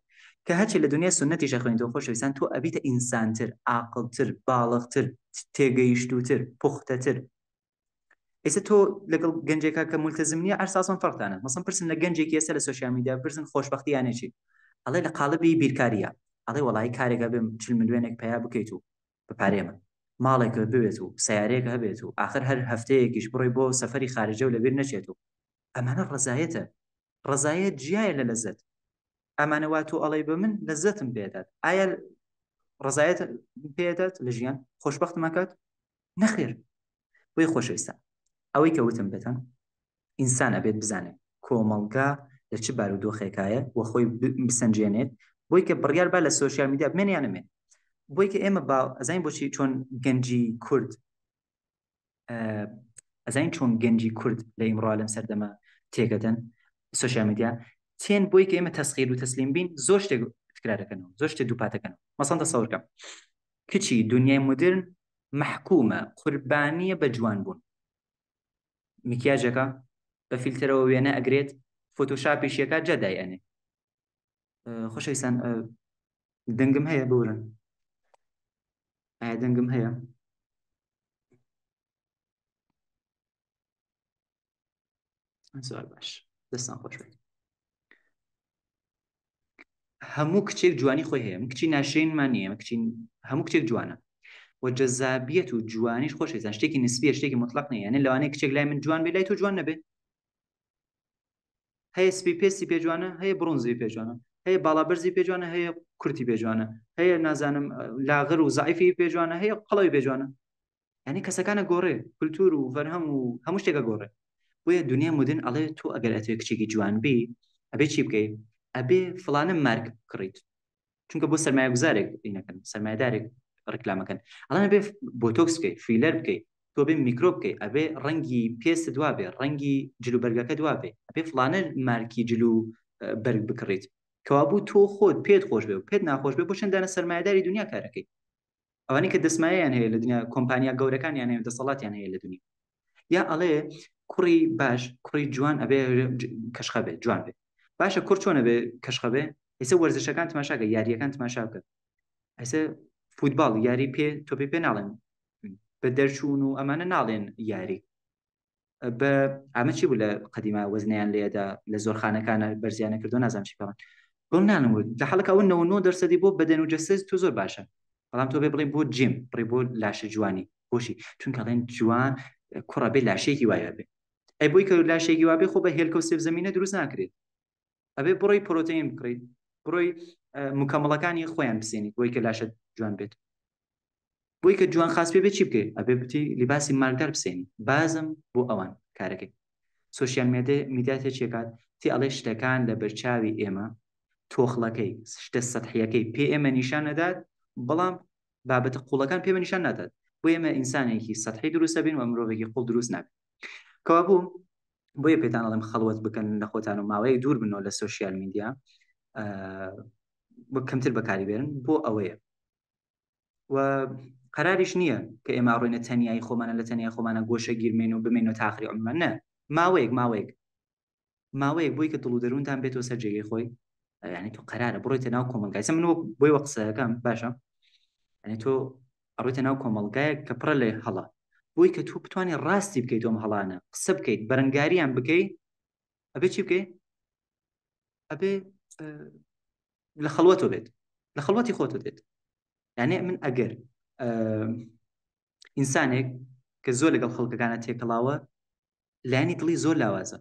S2: کە هەرچی لە دنیای سنەتیش خوێنیتەوە خۆشەویستان تۆ ئەبیتە ئینسانتر عاقڵتر باڵغتر تێگەیشتووتر پوختەتر ئێستا تۆ لەگەڵ گەنجێکا کە مولتەزم نییە ئەرساسن فەرقانە مەسڵەن پرسن لە گەنجێکی ئێستا لە سوۆسیال میدیا پرسن خۆشبەختیانێکی ئەڵێ لە قالبی بیرکاریە ئەڵێ وەڵای کارێکە بێم 40 ملیۆنێک پیا بکەیت و بپارێمە ماڵێک ببێت و سیارەیەک هەبێت و آخر هەر هەفتەیەکیش بڕۆی بۆ سەفەری خارجە و لەبیر نەچێت و ئەمانە ڕزایەتە ڕزایەت جیایە لە لەزەت ئەمانە وا تۆ ئەڵێ بە من لەزەتم پێدات ئایا ڕزایەت پێدات لە ژیان خۆشبەختم ئەکات نەخێر بۆی خۆشەویستە ئەوەی کە وتم بێتن ئینسان ئەبێت بزانێت کۆمەلگا لە چ بارودۆخێکایە و خۆی بسەنجێنێت بۆی کە بڕیار با لە سوۆسیال میدیا بمێنیان نەمێن بۆی کە ئێمە ئەزانین بۆچی چۆن گەنجی کورد ئەزانین چۆن گەنجی کورد لە ئیمڕۆ لەم سەردەمە تێگەدەن سوشیال میدیا تێن بۆی کە ئێمە تەسخیر و تەسلیم بین زۆر شتێک تکرار دەکەنەوە زۆر شتێک دووپاتەکەنەوە مەسەڵەن تەسەوور بکەم کچی دنیای مدرن محکومە قوربانیە بە جوان بوون مکیاژەکە بە فیلترەوە وێنە ئەگرێت فۆتۆشاپیشیەکە جەدای ئەنێ خۆشەویستان دەنگم هەیە بورن ئایا دەنگم هەیە زۆر باش دەستان خۆش بێت هەموو کچێک جوانی خۆی هەیە من کچی ناشرینمان نییە هەموو کچێک جوانە و جەزابیەت و جوانیش خۆشەویستان شتێکی نسبیە شتێکی مطلق نییە یعنی لەوانەیە کچێک لای من جوان بێ لای تۆ جوان نەبێت هەیە سپی پێستی پێجوانە هەیە برۆنزی پێجوانە هەیە باڵابرزی پێجوانە هەیە کورتی پێجوانە هەیە نازانم لاغر و زعیفی پێجوانە هەیە قەڵەوی پێجوانە یعنی کەسەکانە گۆڕێ کولتور و فەرهەم و هەموو شتێکە گۆڕێ بۆیە دنیا مدن ئەڵێ تۆ ئەگەر ئەتوێ کچێکی جوان بی ئەبێ چی بکەیت ئەبێ فڵانە مارک بکڕیت چونکە بۆ سەرمایە گوزارێک ئینەکەن سەرمایه‌دارێک ڕکلامەکەن ئەڵێ بێ بۆتۆکس بکەیت فیلەر بکەیت تۆ بێ میکرۆ بکەیت ئەبێ ڕەنگی پێست دوا بێ ڕەنگی جلوبەرگەکە دوا بێ ئەبێ فڵانە مارکی جلو بەرگ بکڕیت کەوابوو تۆ خۆت پێت خۆش بێ و پێت ناخۆش بێ بۆ چەندانە سەرمایه‌داری دنیا کارەکەی ئەوانەی کە دەسمایەیان هەیە لە دنیا کۆمپانیا گەورەکانیان هەیە دەسەڵاتیان هەیە لە دنیا یا ئەڵێ کوڕی باش کوڕی جوان ئەبێ کەشخە بێت جوان بێت باشە کوڕ چۆنە بێ کەشخە بێ ئێستا وەرزشەکان تماشاکە یاریەکان تماشا بکە ئێستا فوتباڵ یاری تۆ پێ ناڵێن بە دەرچوون و ئەمانە ناڵێن یاری بە ئامە چی بوو لە قەدیما وەزنیان لێدا لە زۆرخانەکانە بەرزیانە کردو نازانم چی پێڵن بۆ نانەوە لە حەڵەکە ئەو 99% بۆ بەدەن و جەسەس تۆ زۆر باشە بەڵام تۆ بێ بڵێ بۆ جیم بڕێ بۆ لاشە جوانی بۆشی چونکە ئەڵێن جوان کوڕە بێ لاشەیەکی وایە بێ ئەی بۆی کە لاشێکی وابێ خۆ بە هێلکە و سێف زەمینە دروست ناکرێت ئەبێ بڕۆی پرۆتین بکڕیت بڕۆی مکەمەڵەکانی خۆیان بسێنیت بۆی کە لاشە جوان بێت بۆی کە جوان خاص پێ چی بکەیت ئەبێ بتی لیباسی مارکدار بسێنی بازم بۆ ئەوان کارەکەی سوشیال میدیا تێکات تی ئەڵێ شتەکان لە بەرچاوی ئێمە تۆخڵەکەی شتە سەدحیەکەی پێ ئێمە نیشان نەدات بەڵام بابەتە قوڵەکان پێمە نیشان نادات بۆ ئێمە ئینسانێکی سەدحی دروستە بین و مرۆڤێکی قوڵ دروست نابێت کەوابوو بۆیە پێتان ئەڵێم خەڵوەت بکەن لە خۆتان و ماوەیەک دوور بنەوە لە سوشیال میدیا کەمتر بەکاری بێرن بۆ ئەوەیە و قەراریش نییە کە ئێمە ڕۆینە تەنیایی خۆمانە لە تەنیای خۆمانە گۆشە گیرمێن و بمێن و تاخری عمرمان نە ماوەیەک بۆی کە دڵ و دەروونتان بێتەوە سەر جێگەی خۆی یعنی تۆ قەرارە بڕۆیتە ناو کۆمەلگای من بۆی وە قسەکەم باشە یعنی تۆ ئەڕۆیتە ناو کۆمەلگایەک کە پڕە لێ هەڵە بۆی کە تۆ بتوانێت ڕاستی بکەیت تۆم هەڵانە قسە بکەیت بەرەنگاریان بکەیت ئەبێ چی بکەیت ئەبێ لە خەڵوەتۆ بێت لە خەڵوەتی خۆتۆ دێت یعنی من ئەگەر ئینسانێک کە زۆر لەگەڵ خەڵکەکانە تێکەڵاوە لایانی دڵی زۆر لاوازە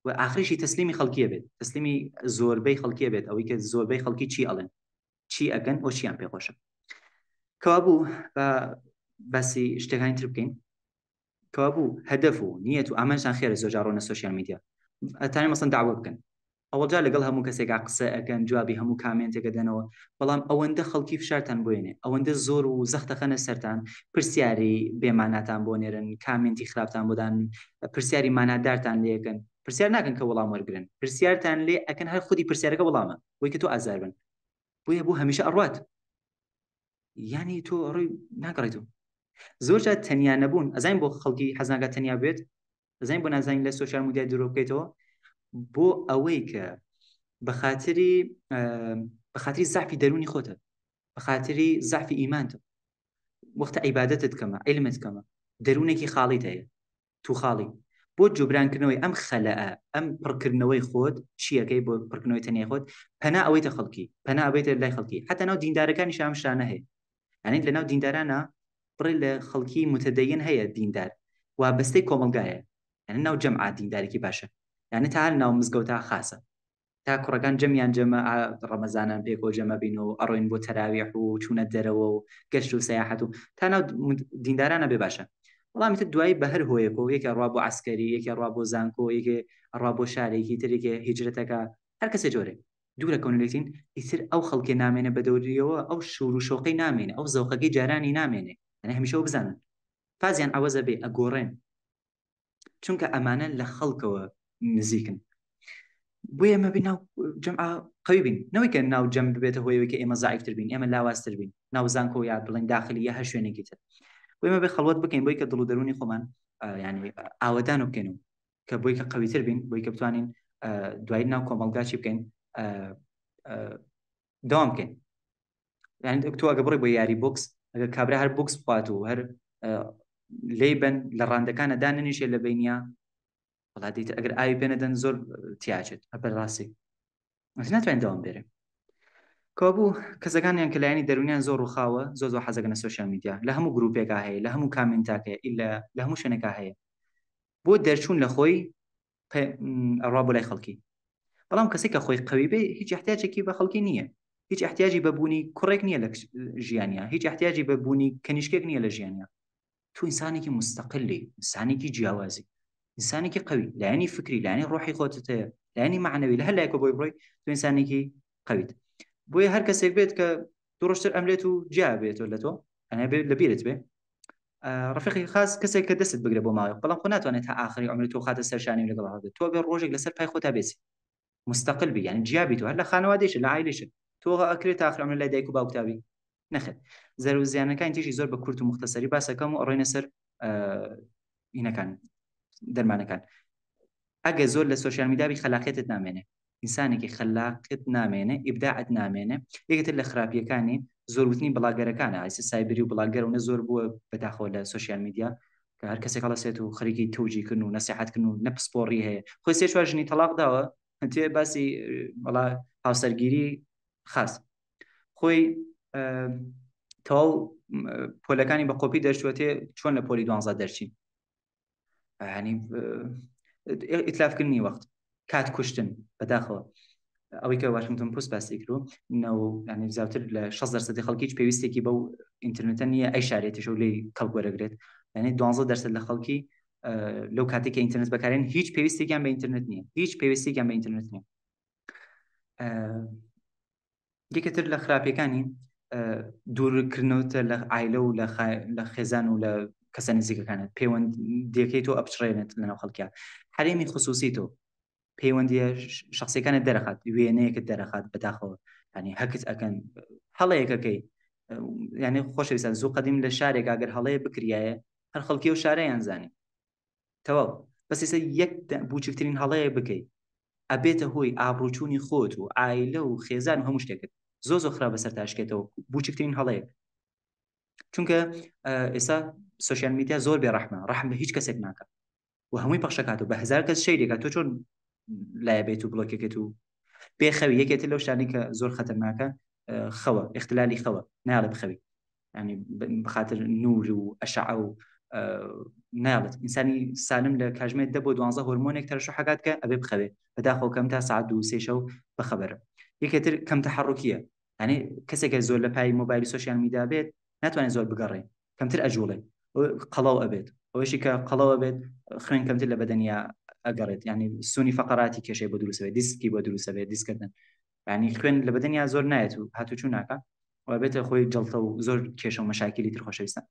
S2: و ئاخریشی تەسلیمی خەڵکیە بێت تەسلیمی زۆربەی خەڵکیە بێت ئەوەی کە زۆربەی خەڵکی چی ئەڵێن چی ئەگەن ئەو چیان پێخۆشە کەوابوو بە باسی شتەکانی تر بکەین کەوابوو هەدەف و نیەت و ئامانجان خێرە زۆر جاڕۆنە سوشیال میدیا ئەتانی مەسەن داوا بکەن ئەوەجا لەگەڵ هەموو کەسێکا قسە ئەەکەن جوابی هەموو کامنتێکە دەنەوە بەڵام ئەوەندە خەڵکی فشارتان بۆێنێ ئەوەندە زۆر و زەختەخەنە سەرتان پرسیاری بێماناتان بۆ نێرن کامنتی خراپتان بۆدان پرسیاری مانادارتان لێەکەن پرسیار ناکەن کە وەڵام وەرگن پرسیارتان لێ ئەکەن هەر خودی پرسیارەکە وەڵامە بۆی کە تۆ ئازار بن بۆیە بۆ هەمیشە ئەڕوات یعنی تۆ ڕووی ناگەڕێتەوە زۆر جار تەنیا نەبوون ئەزانین بۆ خەڵکی حەزناکە تەنیا بێت ئەزانین بۆ نازانین لە سوشیال میدیا درۆ بکەیتەوە بۆ ئەوەی کە بەخاتری زعفی دەرونی خۆتە بەخاتری زعفی ئیمانتە وەختە عیبادەتت کەمە عیلمت کەمە دەرونێکی خاڵیت هەیە تو خاڵی بۆ جوبرانکردنەوەی ئەم خەلەئە ئەم پڕکردنەوەی خۆت چیەکەی بۆ پڕکردنەوەی تەنیای خۆت پەنا ئەوەیتە خەڵکی پەنا ئەوەیتە لای خەڵکی حتا ناو دیندارەکانیش ئەم شتانە هەیە یعنی لە ناو دیندارانە بڕێ لە خەڵکی متدەین هەیە دیندار وابەستەی کۆمەلگایە یعنی ناو جەمعات دیندارێکی باشە یعنی تا هەر ناو مزگەوتە خاسە تا کوڕەکان جەمیان جەمە ڕەمەزانان پێکۆ جەمە بین و ئەڕۆین بۆ تەراویح و چوونە دەرەوە و گەشت و سەیاحەت و تا ناو دیندارانە بێ باشە بەڵام تر دوایی بە هەر هۆیەکەوە یەکێ ڕوا بۆ عسکەری یەکێ ڕوا بۆ زانکۆ یەکێ ڕوا بۆ شارێکی ترێکێ هیجرەتەکە هەر کەسێ جۆرێ دوورە کۆنلێتین ئیتر ئەو خەڵکێ نامێنە بە دەوریەوە ئەو شور و شۆقەی نامێنێ ئەو زەوقەکەی جارانی نامێنێ یعنی هەمیشەوە بزانن فازیان ئەوەزە بێ ئەگۆڕێن چونکە ئەمانە لە خەڵکەوە نزیکن بۆ ئێمە بین ناو جەمع قەوی بین نەوەی کە ناو جەم ببێتە هۆیەوەی کە ئێمە زایفتر بین ئێمە لاوازتر بین ناو زانکۆ یا بڵین داخلی یا هەر شوێنێکی تر بۆ ئێمە بێ خەڵوت بکەین بۆی کە دڵ و دەرونی خۆمان یعنی ئاوەدان بکەین و کە بۆی کە قەویتر بین بۆی کە بتوانین دوای ناو کۆمەڵگاچی بکەین داوام بکەین یعنی تۆ ئەگە بڕێ بۆ یاری بۆکس ئەگە کابرا هەر بۆکس بخوات و هەر لێی بن لە ڕاندەکانە داننیشێ لە بینیا وڵاتیتر ئەگەر ئاوی پێنەدەن زۆر تیاچێت هەبەر ڕاستی ناتوانین داوام بێرێ کۆبوو کەسەکانیان کە لایەنی دەرونیان زۆر ڕووخاوە زۆر حەزەکەنە سوۆشیال میدیا لە هەموو گروپێکا هەیە لە هەموو کامنتاکە لە هەموو شوێنێکا هەیە بۆ دەرچوون لە خۆی ئەڕوا بۆ لای خەڵکی بەڵام کەسێک کە خۆی قەوی بێ هیچ احتیاجێکی بە خەڵکی نییە هیچ احتیاجی بەبوونی کوڕێک نییە لە ژیانیا هیچ احتیاجی بەبوونی کەنیشکێک نییە لە ژیانیا تو ئینسانێکی مستەقلی ئینسانێکی جیاوازی ئینسانێکی قەوی لایەنی فکری لایەنی ڕۆحی خۆتت هەیە لایەنی معنەوی لە هەر لایەکە بۆی بڕۆی تو ئینسانێکی قەویت بۆیە هەر کەسێک بێت کە دوڕۆشتر ئەملێت و جیا بێتەوە لە تۆ ئەنە بێت لە بیرت بێ ڕفیقی خاص کەسێک کە دەست بگرێ بۆ ماوەیە بەڵام خۆ ناتوانێت تا ئاخری عمری تۆ خاتە سەرشانی لەگەڵ هەڵبێت تۆ بێ ڕۆژێک لەسەر پای خۆتا بێت مستقل بی یعنی جیابی تو هەر لە خانەوادێشە لە عایلێشە تۆ ئەکرێت تا ئاخر عمر لای دایک و باوکتابی نەخێت زەر و زیانەکانی تیژی زۆر بە کورت و مختصری باسەکەم و ئەڕۆینە سەر هینەکان دەرمانەکان ئەگە زۆر لە سوۆشیال میدیابی خەلاقیەتت نامێنێ ئینسانێکی خەلاقیت نامێنێ ئیبداعت نامێنێ یەکێتر لە خراپیەکانی زۆروتنی بڵاگەرەکانە ئایسە سایبری و بڵاگەرەوە نە زۆر بووە بەداخەوە لە سوۆشیال میدیا کە هەر کەسێک هەڵەسێت و خەریکی تەوجیکردن و نەسیحەتکردن و نەپسپۆڕی هەیە خۆی سێ چوار ژنی تەلاق داوە توێ باسی وەڵا هاوسەرگیری خاص خۆی تەواو پۆلەکانی بە قۆپی دەرچوەتێ چۆن لە پۆلی 12 دەرچین ینی ئیتلافکردنی وەخت کات کوشتن بەداخەوە ئەوەی کە واشنگتن پۆست باسی کرد ینی زیاتر لە 60% خەڵکی هیچ پێویستێکی بەو ئینترنێتە نییە ئەی شارێتیشە و لێی کەڵک وەرەگرێت ینی 12% لە خەڵکی لەو کاتێک کە ئینترنێت بەکارێن هیچ پێویستێکیان بە ئینترنێت نییە هیچ پێویستێکیان بە ئینترنێت نییە یەکێتر لە خراپیەکانی دوورکردنەوەتە لە عایلە و لە خێزان و لە کەسە نزیکەکانت پەیوەندیەکەی تۆ ئەپچڕێنێت لەناو خەڵکیە حرێمی خصوصی تۆ پەیوەندیە شخصیەکانت دەرەخات وێنەیەکت دەرەخات بەداخەوە ینی هەکت ئەکەن هەڵەیەکەکەی یعنی خۆشەویستان زوو قەدیم لە شارێک ئەگەر هەڵەیە بکریایە هەر خەڵکی و شارەیان زانی تەواو بەس ئێستا یەک بچووکترین هەڵەیە بکەیت ئەبێتە هۆی ئابڕوچوونی خۆت و عایلە و خێزان و هەموو شتێکت زۆر خراپ بەسەر تاشکێتەوە بچووکترین هەڵەیەک چونکە ئێستا سوۆشیال میدیا زۆر بێڕەحمە ڕەحم بە هیچ کەسێک ناکات و هەمووی پەخشەکات و بە هزار کەس شەیرێکات تۆ چۆن لایە بێت و بڵۆکێکێت و بێخەوی یەکێتر لەو شتانی کە زۆر خەتەرناکە خەوە اختلالی خەوە ناڵێ بخەوی ینی بخاطر نور و ئەشعە و ناڵێت ئینسانی سالم لە کاژمێت 10 بۆ 12 هۆرمۆنێک تەرشحەکات کە ئەبێ بخەوێ بەداخەوە کەم تا ساعت 2 شەو بەخەبەرە یەکێتر کەم تەحەڕوکیە ینی کەسێکە زۆر لە پای مۆبایلی سوۆشیال میدیا بێت ناتوانێت زۆر بگەڕێ کەمتر ئەجوڵێ قەڵاو ئەبێت ئەوەشی کە قەڵاو ئەبێت خوێن کەمتر لە بەدەنیا ئەگەڕێت ینی سونی فەقەراتی کێشەی بۆ دروستەوێت دیسکی بۆ دروستەوێت دیسکردن ینی خوێن لە بەدەنیا زۆر نایێت و هاتوچوو ناکە و بێتە خۆی جەڵتە و زۆر کێشە و مەشاکلی تر خۆشەویستان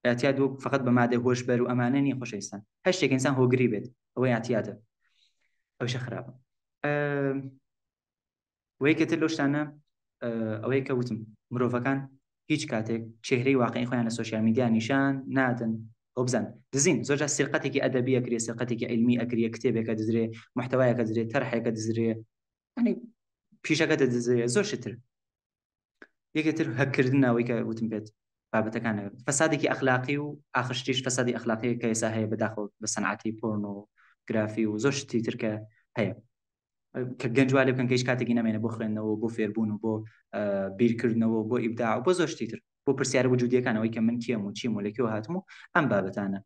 S2: ئاعتیاد و فقط بە مادە هۆشبەر و ئەمانە نیە خۆشەویستان هەر شتێک ئینسان هۆگری بێت ئەوەی ئاعتیادە ئەوشە خراپە وەیەکێتر لەو شتانە ئەوەی کە وتم مرۆڤەکان هیچ کاتێک چهرەی واقعی خۆیان لە سوۆشیال میدیا نیشان نادن ئەو بزان دزین زۆرجار سرقەتێکی ئەدەبی ئەکرێ سرقەتێکی علمی ئەکرێ کتێبێکە دزرێ محتەوایەکە دزرێ تەرحێکە دزرێ ینی پیشەکە دەدزرێ زۆر شتر یەکێتر هەکردنەوەی کە وتم بێت بابەتەکانە فەسادێکی ئەخلاقی و ئاخشتیش فەسادی ئەخلاقی کە ئێستا هەیە بەداخەوە بە سەنعەتی پۆرنۆگرافی و زۆر شتی تر کە هەیە کە گەنجوالێ بکەن کە هیچ کاتێکی نامێنێ بۆ خوێندنەوە بۆ فێربوون و بۆ بیرکردنەوە بۆ ئیبداع و بۆ زۆر شتی تر بۆ پرسیارە وجودیەکانەوەی کە من کێم و چیم و لەکوێوە هاتم و ئەم بابەتانە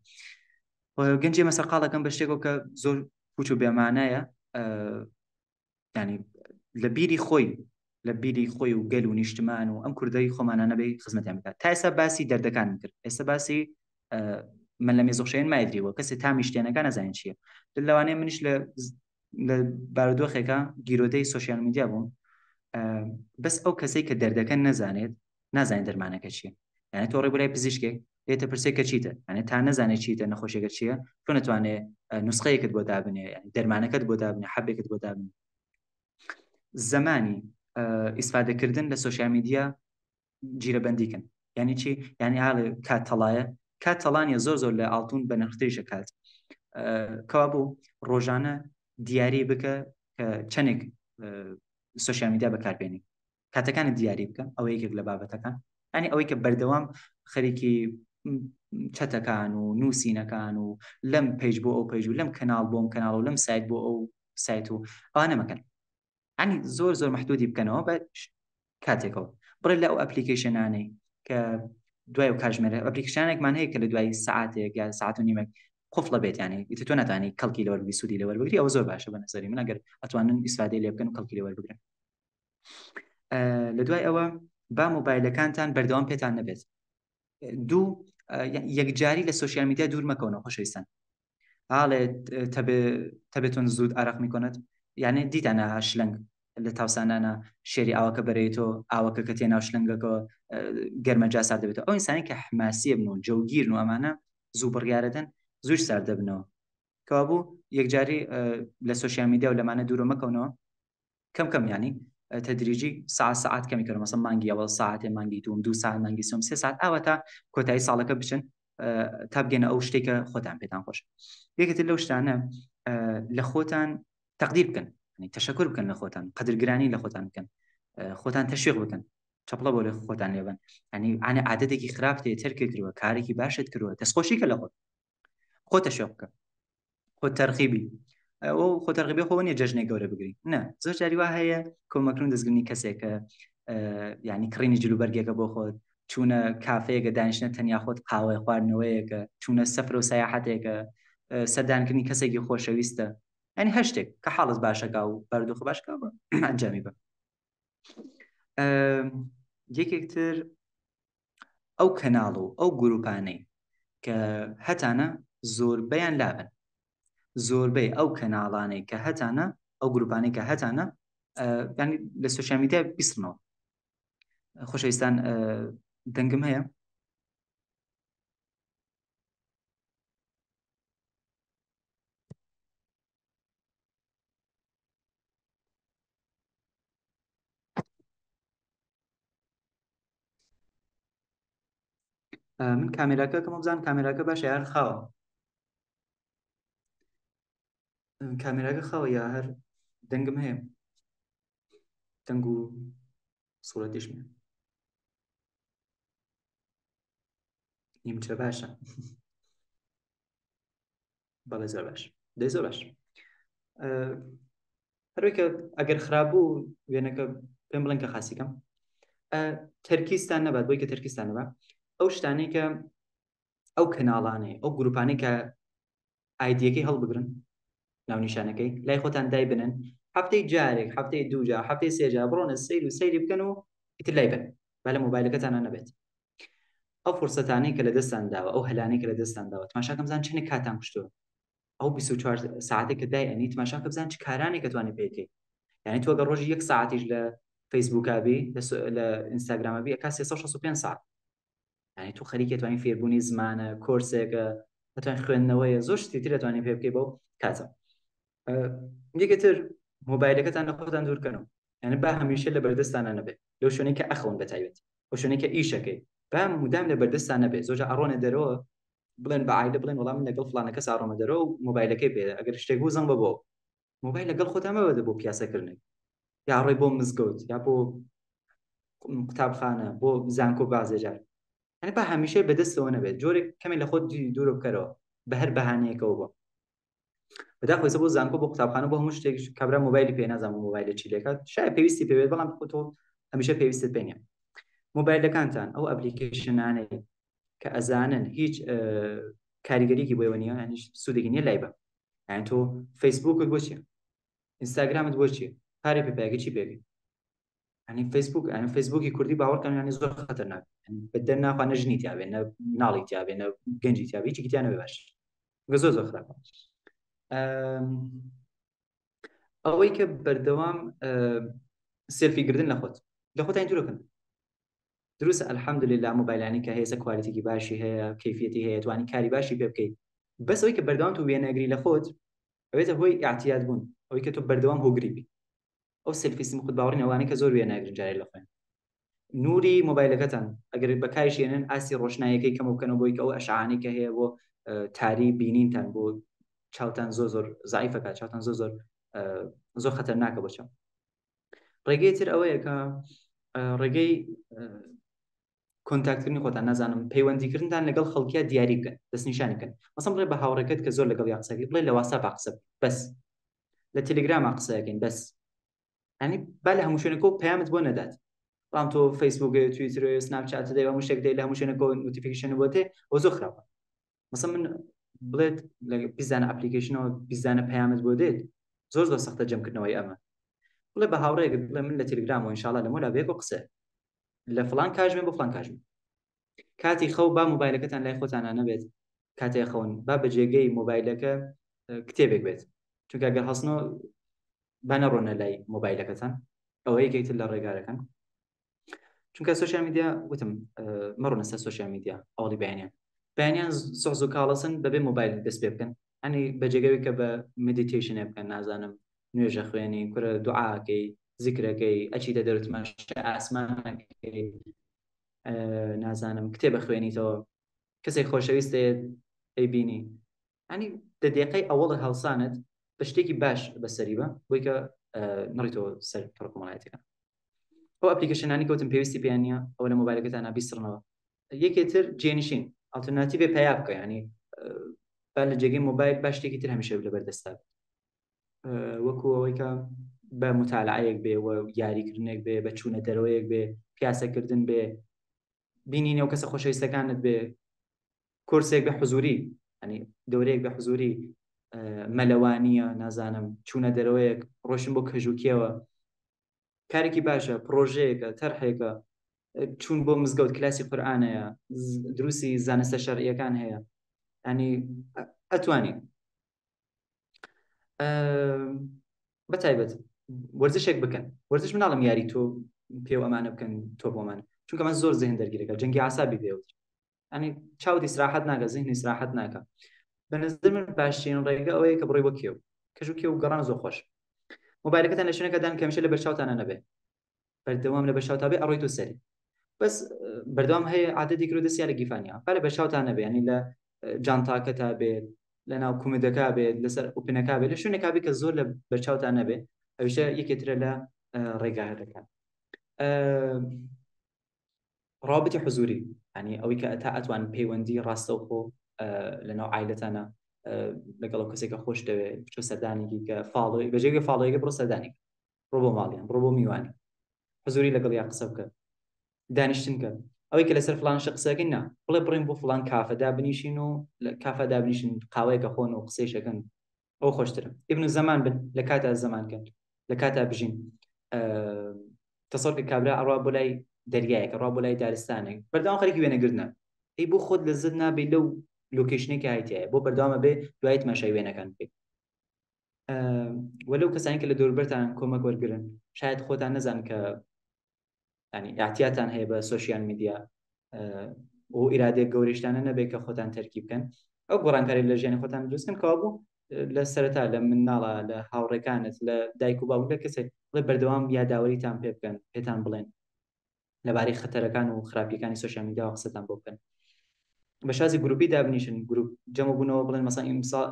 S2: گەنجێ مەسەرقاڵەکەم بە شتێکەوە کە زۆر پوچ و بێمانایە ینی لە بیری خۆی و گەل و نیشتمان و ئەم کوردەی خۆمانە بێ خزمەتیان بکات تا ئێستا باسی دەردەکان کرد ئێستا باسی من لە مێزۆخشێن مایدریەوە کەسێ تامی شتێنەکان نەزانین چییە لەوانەیە منیش لە لە بارودۆخێکە گیرۆدەی سوۆسیال میدیا بووم بەس ئەو کەسەی کە دەردەکە نازانێت دەرمانەکە چییە، یعنی تۆ ڕێ بۆ لای پزیشکێک لێتە پرسێک کە چیتە، یعنی تا نەزانێت چیتە نەخۆشیەکە چییە تۆ نەتوانێت نوسخەیەکت بۆ دابنێ، دەرمانەکەت بۆ دابنێ، حەبێکت بۆ دابنێ. زمانی ئیسفادەکردن لە سوۆسیال میدیا جیرەبەندیکن، یعنی چی؟ یعنی حاڵ کات تەڵانیە زۆر لە ئاڵتون بە نرختریشە کات کەوا بوو ڕۆژانە دیاری بکە کە چەندێک سوۆسیال میدیا بەکاربێنی، کاتەکانت دیاری بکە، ئەوە یەکێک لە بابەتەکان، ینی ئەوەی کە بەردەوام خەریکی چەتەکان و نووسینەکان و لەم پێیج بۆ ئەو پێیج و لەم کەناڵ بۆم کەناڵ و لەم سایت بۆ ئەو سایت و ئەوانە مەکەن، ینی زۆر محدودی بکەنەوە بە کاتێکەوە بڕێ لە ئەو ئەپلیکیشنانەی کە دوای و کاژمێرە ئەپلیکیشنانێکمان هەیە کە لە دوای سعاتێک یا ساعت و نیمەک قفڵە بێت، ینی ئیتر تۆ ناتوانانی کەڵکی لەوەربگری سوودی لەوەربگری، ئەوە زۆر باشە بە نەزەری من ئەگەر ئەتوانن ئیسفادەی لێ بکەن و کەڵکی لەوەربگرن. لە دوای ئەوە با مۆبایلەکانتان بەردەوام پێتان نەبێت. دوو یەکجاری لە سوۆسیال میدیا دوور مەکەونەوە خۆشەویستان، ئاڵێ تەبێتون زود عرق میکۆنێت، یعنی دیتانە شلنگ لە تاوسانانە شێری ئاوەکە بەرەیتۆ ئاوەکە کە تێناو شلنگەکەەوە گەرمەجا سارد دەبێتەوە، ئەو ئینسانی کە حماسیە بن و جەوگیرن و ئەمانە زوو بڕیارەدەن زووش سارد دەبنەوە، کەوا بوو یەکجاری لە سوۆسیال میدیا و لەمانە دوورە مەکەونەوە، کەم ینی تدریجی ساعت کەمی کردن، مەسەڵەن مانگی ئەوە ساعتێ مانگی دوم 2 ساعت مانگی سێم 3 ساعت ئەوە تا کۆتایی ساڵەکە بچن تا بگەنە ئەو شتێکە خۆتان پێتان خۆش. یەکێتر لەو شتانە لە خۆتان تەقدیر بکەن، تەشەکر بکەن لە خۆتان، قەدرگرانی لە خۆتان بکەن، خۆتان تەشویق بکەن، چەپڵە بۆ لە خۆتان لێبن، ینی ئەنە عادەتێکی خراپ تێ تەرکە کردووە، کارێکی باشت کردووە، دەستخۆشیکە لە خۆت تەشویق بکە، خۆت تەرغیبی ئەو خۆتەرغیبی خۆ نیە جەژنێک گەورە بگری، نە زۆر جاری وا هەیە کۆمەکردن دەستگرنی کەسێکە ینی کڕینی جلوبەرگێکە بۆ خۆت، چوونە کافەیەکە دانیشتە تەنیا خۆت قاوەی خواردنەوەیەکە، چوونە سەفر و سەیاحەتێکە، سەردانکردنی کەسێکی خۆشەویستە، ینی هەر شتێک کە حاڵت باشەکە و بەردوخ باشکە ئەنجامی بە. یەکێکتر ئەو کەناڵ و ئەو گروپانەی کە هەتانە زۆربەیان لابن، زۆربەی ئەو کەناڵانەی کە هەتانە ئەو گروپانەی کە هەتانە ینی لە سوۆسیال میدیا بیستنەوە. خۆشەویستان دەنگم هەیە من کامێراکە کەم بزان کامێراکە باشە یار خاوە، کامێراکە خاوە یا هەر دەنگم هەیە دەنگ و سوورەتیشمە نیمچە باشە بەڵێ زۆر باش دەی زۆر باش. هەروەکە ئەگەر خراپبوو وێنەکە پێم بڵێن کە خاسیکەم تەرکیستان نەبات، بۆی کە تەرکیستان نەبات ئەو شتانەی کە ئەو کەناڵانەی ئەو گروپانەی کە ئایدیەکەی هەڵبگرن ناونیشانەکەی لای خۆتان دای بنن، هەفتەی جارێک هەفتەی دووجا هەفتەی سێجا بڕۆنە سەیر و سەیری بکەن و ئیتر لای بن با لە مۆبایلەکەتانە نەبێت. ئەو فرسەتانەی کە لە دەستان داوە، ئەو هەلانەی کە لە دەستان داوە، تماشاکە بزان چەندێک کاتان کوشتووە، ئەو 24 ساعتێک کە دای ئەنی تماشاکە بزان چ کارانێک کە توانێت پێکەی، یعنی تۆ گە ڕۆژی 1 ساعتیش لە فەیسبووکابی لە ئینستاگرامەبی ئەکا 365 ساعت، یعنی تو خەریکە توانین فێربوونی زمانە کۆرسێکە دەتوانین خوێندنەوەیە زۆر شتی تر دەتوانین پێ بکەی بەو کاتە. یەکێتر مۆبایلەکەتان لە خۆتان دوورکەنەوە، یعنی با هەمیشە لە بەردەستانە نەبێت، لەو شوێنەی کە ئەخەون بەتایبەت، ئەو شوێنەی کە ئیشەکەی با مودام لە بەردەستان نەبێت. زۆرجار ئەڕۆنە دەرەوە بڵێن بە عایلە بڵێن وەڵام من لەگەڵ فڵانە کەس ئاڕۆمە دەرەوە و مۆبایلەکەی پێ ئەگەر شتێک بوو زەنگ بۆ مۆبایل لەگەڵ خۆتان مەبەدە بۆ پیاسەکردنێک، یا ڕێ بۆ مزگەوت یا بۆ قوتابخانە بۆ زانکۆ بازێجار، یعنی با هەمیشە بەدەستەوە نەبێت، جۆرێک کەمێک لە خۆت دوورە بکەرەوە بە هەر بەهانەیەکەوە بۆ بەداخۆیسە بۆ زانکۆ بۆ قوتابخانە بۆ هەموو شتێک کابرا مۆبایلی پێ نازانم مۆبایلە چی لێکات، شاید پێویستی پێوێت بەڵام تۆ هەمیشە پێویستت پێ نییە. مۆبایلەکانتان ئەو ئەپلیکیشنانەی کە ئەزانن هیچ کاریگەریەکی بۆیەوە نییە، یعنی سوودێکی نییە لای بە، یعنی تۆ فەیسبووکت بۆ چییە، ئینستاگرامت بۆ چییە، پارێ پێپایەکە چی پێبی، ینی فەیسبوک ینی فەیسبووکی کوردی باوەڕکەن ینی زۆر خەتەرناک، بەدەن ناخوا نە ژنی تیاوێ نە ناڵی تیاوێ نە گەنجی تیاوێ هیچێکی تیا نەبێ باش زۆر خراپە. ئەوەی کە بەردەوام سێلفیگردن لە خۆتان دوورەکەن. دروستە ئەلحەمدولillah مۆبایلانی کە هەیە کوالیتیکی باشی هەیە کەیفیەتی هەیە توانی کاری باشی پێ بکەیت، بەس ئەوەی کە بەردەوام تو وێنەگری لە خۆت ئەوێتە هۆی ئاعتیاد بوون، ئەوەی کە تۆ بەردەوام هۆگری بی. ئەو سلفیسم خود باوەڕین ئەوانەی کە زۆر وێنەگرن جارێ لە خۆیان. نوری مۆبایلەکەتان ئەگەر بەکارشێنن ئاسی ڕۆشنایەکەی کەم بکەنەوە بۆی کە ئەو ئەشعانی کە هەیە بۆ تاری بینینتان بۆ چاوتان زۆر زعیفەکە چاوتان زۆر خەتەرناکە بۆ چاو. ڕێگەی تر ئەوەیە کە ڕێگەی کۆنتاکتکردنی خۆتان نازانم پەیوەندیکردنتان لەگەڵ خەڵکیە دیاری بکەن دەستنیشانی بکەن مەسەڵ بڵێ بە هاوڕێکەت کە زۆر لەگەڵ یا قسەکەی بڵێ لە واتساپ قسە بەس لە تەلێگرام قسەکەین بەس ینی با لە هەموو شوێنێکەوە پەیامت بۆ نەدات بەڵام تۆ فەیسبووک تویتر سناپچات دەی هەموو شتێک دەی لە هەموو شوێنێکەوە نوتیفیکیشن بۆ تێ ئەو زۆر خراپە. مەسەڵ من بڵێت لە بیزانە ئەپلیکیشنەوە بیزانە پەیامت بۆ دێت زۆر سەختە جەمکردنەوەی ئەمە. بڵێ بە هاوڕێک بڵێ من لە تەلێگرامەوە ئینشاڵڵا لە مۆلا بێکۆ قسە لە فڵان کاژمێ بۆ فڵان کاژمێ کاتی خەو با مۆبایلەکەتان لای خۆتانە نەبێت کاتێ خەون با بە جێگەی مۆبایلەکە کتێبێک بێت چونکە ئەگەر هەستنەوە با نەڕۆنە لای مۆبایلەکەتان ئەوە یەکێتر لە ڕێگارەکان چونکە سوۆشیال میدیا وتم مەڕۆنە سەر سوۆشیال میدیا ئەوڵی بەیانیان سۆز و کاڵەسن بەبێ مۆبایل دەست پێ بکەن ئەنی بەجێگەوی کە بە مدیتیشنێ بکەن نازانم نوێژە خوێنی کورە دوعاکەی زیکرەکەی ئەچیتە دەرتمەش ئاسمانەکەی نازانم کتێبە خوێنیتەوە کەسێک خۆشەویستێ ئەیبینی ئەنی دەدێقەی ئەوڵە هەڵسانت بە شتێکی باش بەسەری بە بۆی کە نڕیتەوە سەر کۆمەڵایەتەکە. ئەو ئەپلیکیشنانی کەوتم پێویستی پێیان نییە ئەو لە مۆبایلەکەتان بیسڕنەوە. یەکێتر جێنشین ئالتەرناتیڤێ پیا بکە ینی با لە جێگەی مۆبایل با شتێکی تر هەمیشە لە بەردەستا وەکو ئەوەی کە بە متالعەیەک بێ و یاریکردنێک بێ بە چوونە دەرەوەیەک بێ پیاسەکردن بێ بینینەوە کەسە خۆشەویستەکانت بێ کورسێک بە حزوری ینی دەورەیەک بە حزوری مەلەوانیە نازانم چوونە دەرەوەیەک ڕۆشن بۆ کەژوکیەوە کارێکی باشە پرۆژەیەکە تەرحێکە چوون بۆ مزگەوت کلاسی قورئانەیە دروستی زانستە شەرعیەکان هەیە ینی ئەتوانی بەتایبەت وەرزشێک بکەن وەرزش مناڵم یاری تۆ پێو ئەمانە بکەن تۆ بۆمان چونکە من زۆر زێن دەرگیرەکە جەنگی عسابی بێوت ینی چاوتی استراحەت ناکە زیهنی استراحەت ناکە بەنظر من باشترین ڕێگە ئەوەیە کە بڕۆی بۆ کێو کەژوکێ و گەڕان زۆر خۆش مۆبایلەکەتان لە شوێنەکە دان کەمیشە لە بەرچاوتانە نەبێ بەردەوام لە بەرچاوتا بێ ئەڕۆی تۆ سەری بەس بەردەوام هەیە عادەتی کرۆ دەستیا لە گیفانیا با لە بەرچاوتان نەبێ ینی لە جانتاکە تا بێت لە ناو کومدەکە بێت لەسەر ئۆپنەکە بێت لە شوێنێکا بێ کە زۆر لە بەرچاوتان نەبێ ئەویشە یەکێترە لە ڕێگاهەکان. ڕابطی حزوری ینی ئەوەی کە تا ئەتوان پەیوەندی ڕاستەوخۆ لەناو عایلەتانە لەگەڵ کەسێکە خۆش دەوێت بچۆ سەردانێکی کە فاڵۆی بەجێگە فاڵۆیەکە بڕۆ سەردانی ڕۆ بۆ ماڵیان بڕۆ بۆ میوانی حزوری لەگەڵ یا قسە بکە دانیشتن کە ئەوەی کە لەسەر فلان شە قسەکەین نا بڵێ بڕین بۆ فلان کافەدا بنیشین و لە کافەدا بنیشن قاوەیەکە خۆن و قسەی شەکەن ئەو خۆشترە ئیبن زەمان بن لە کاتا زەمانکەن لە کاتا بژین تەسەڵکە کابرا ئەڕوا بۆ لای دەریایەکە ڕوا بۆ لای دارستانێک بەردەوام خەریکی وێنەگرتنە ئەی بۆ خۆت لەزت نابێت لەو لۆکیشنێکی هایتایە بۆ بەردەوامە بێ دوای تەماشای وێنەکان بکەیت وەلەو کەسانی کە لە دەوروبەرتان کۆمەک وەرگرن شاید خۆتان نەزان کە ینی احتیاتان هەیە بە سوۆشیال میدیا و ئیرادێک گەورەشتانە نەبێت کە خۆتان تەرکی بکەن ئەو گۆڕانکاری لە ژیانی خۆتان دروستکەن کەوا بوو لە سەرەتا لە مناڵە لە هاوڕێکانت لە دایک و باوک لە کەسێک بڵێ بەردەوام یاداوەریتان پێ بکەن پێتان بڵێن لەبارەی خەتەرەکان و خراپیەکانی سوۆشیال میدیا و قسەتان بۆ بکەن بە شازی گروپی دابنیشن گروپ جەمع بوونەوە بڵێن مەسەڵەن ئیمساڵ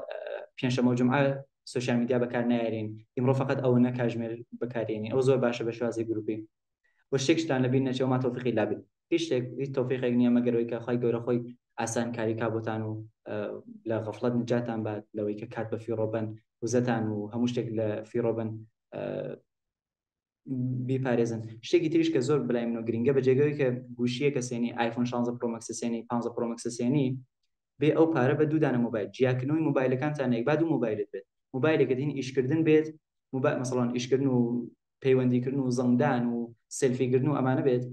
S2: پێنجشەمە و جومعە سوۆشیال میدیا بەکار نایێرین ئیمڕۆ فەقەت ئەوە نە کاژمێر بەکارێنین ئەو زۆر باشە بە شازی گروپی بۆ شتێکشتان لەبیر نەچێت ما تۆفیقی لابن هیچ تۆفیقێک نییە مەگەرەوەی کە خی گەورە خۆی ئاسان کاری کا بۆتان و لە غەفڵەت نجاتان بات لەوەی کە کات بە فیڕۆبن وزەتان و هەموو شتێک لە فیڕۆبن بیپارێزن شتێکی تریش کە زۆر بلای من و گرنگە بە جێگەوەی کە گوشیە کە سێنی آیفۆن 16 پرۆ مەکس سێنی 15 پرۆ مەکس سێنی بێ ئەو پارە بە دوودانە مۆبایل جیاکردنەوەی مۆبایلەکانتان هەیە با دوو مۆبایلت بێت مۆبایلێکە دین ئیشکردن بێت مەسەڵەن ئیشکردن و پەیوەندیکردن و زەنگدان و سلفیگردن و ئەمانە بێت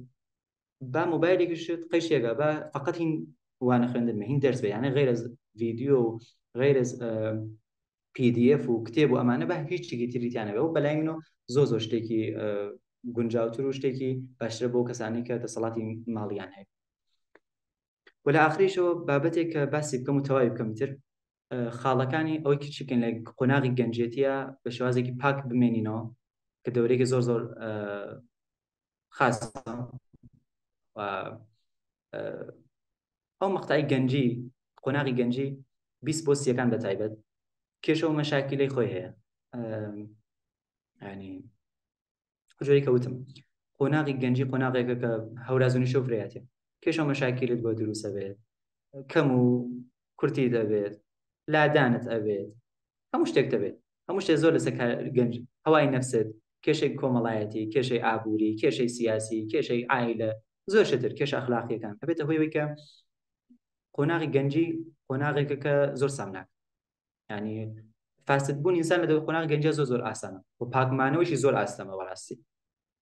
S2: با مۆبایلێکیشت قەیشێکە با فقط هین وانە خوێندنمە هین دەرس بێ یانە غیر از ڤیدیۆ و غیر از PDF و کتێب و ئەمانە بە هیچێکی تریتیانەوە و بەلای منەوە زۆ شتێکی گونجاوتر و شتێکی باشترە بۆ کەسانی کە دەسەڵاتی ماڵیان هەیە. و لە ئاخریشەوە بابەتێک کە باسی بکەم و تەواوی بکەم تر خاڵەکانی ئەوەی کچکن لە قۆناغی گەنجێتیە بە شێوازێکی پاک بمێنینەوە کە دەورێکی زۆر خاصە ئەو مەقطعی گەنجی قۆناغی گەنجی 20 بۆ 30 بە تایبەت کێشە و مەشاکلەی خۆی هەیە. ینی جۆری کەوتم قۆناغی گەنجی قۆناغێکە کە هەورازونی شەوفرەتێ کێشە و مەشاکلت بۆ دروستە بێت کەم و کورتی دەبێت لادانت ئەبێت هەموو شتێک دەبێت هەموو شتێک زۆر لەسەر گەنج هەوای نەفست کێشەی کۆمەڵایەتی کێشەی ئابووری کێشەی سیاسی کێشەی ئایلە زۆر شتر کێش ئەخلاقیەکان ئەبێتە هۆی کە قۆناغی گەنجی قۆناغێکە کە زۆر سامناک ینی فاسد بوون ئینسان لە قۆناغ گەنجە زۆر ئاسانە و پاکمانەوەشی زۆر ئاستەمە بەڕاستی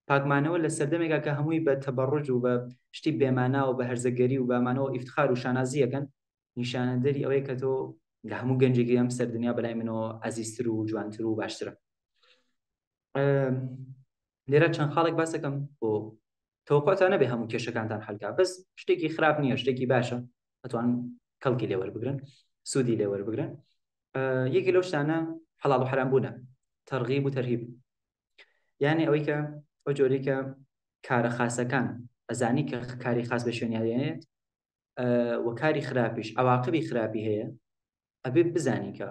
S2: پاکمانەوە لە سەردەمێکا کە هەمووی بە تەبەڕوج و بە شتی بێمانە و بە هەرزەگەری و بەمانەوە ئیفتخار و شانازیەکەن نیشانەدەری ئەوەیە کە تۆ لە هەموو گەنجێکی ئەم سەردنیا بەلای منەوە عەزیزتر و جوانتر و باشترە. لێرە چەند خاڵێک باسەکەم بۆ تەوقعتان نەبێ هەموو کێشەکانتان حەلکا بەس شتێکی خراپ نییە شتێکی باشە ئەتوان کەڵکی لێوەربگرن سوودی لێوەربگرن. یەکی لەو شتانە حەڵاڵ و حرام بوونە تەرغیب و تەرهیب یعنی ئەوەی کە ئەو جۆرەی کە کارە خاسەکان ئەزانی کە کاری خاص بە شوێنیانێت و کاری خراپیش ئەواقبی خراپی هەیە ئەبێ بزانی کە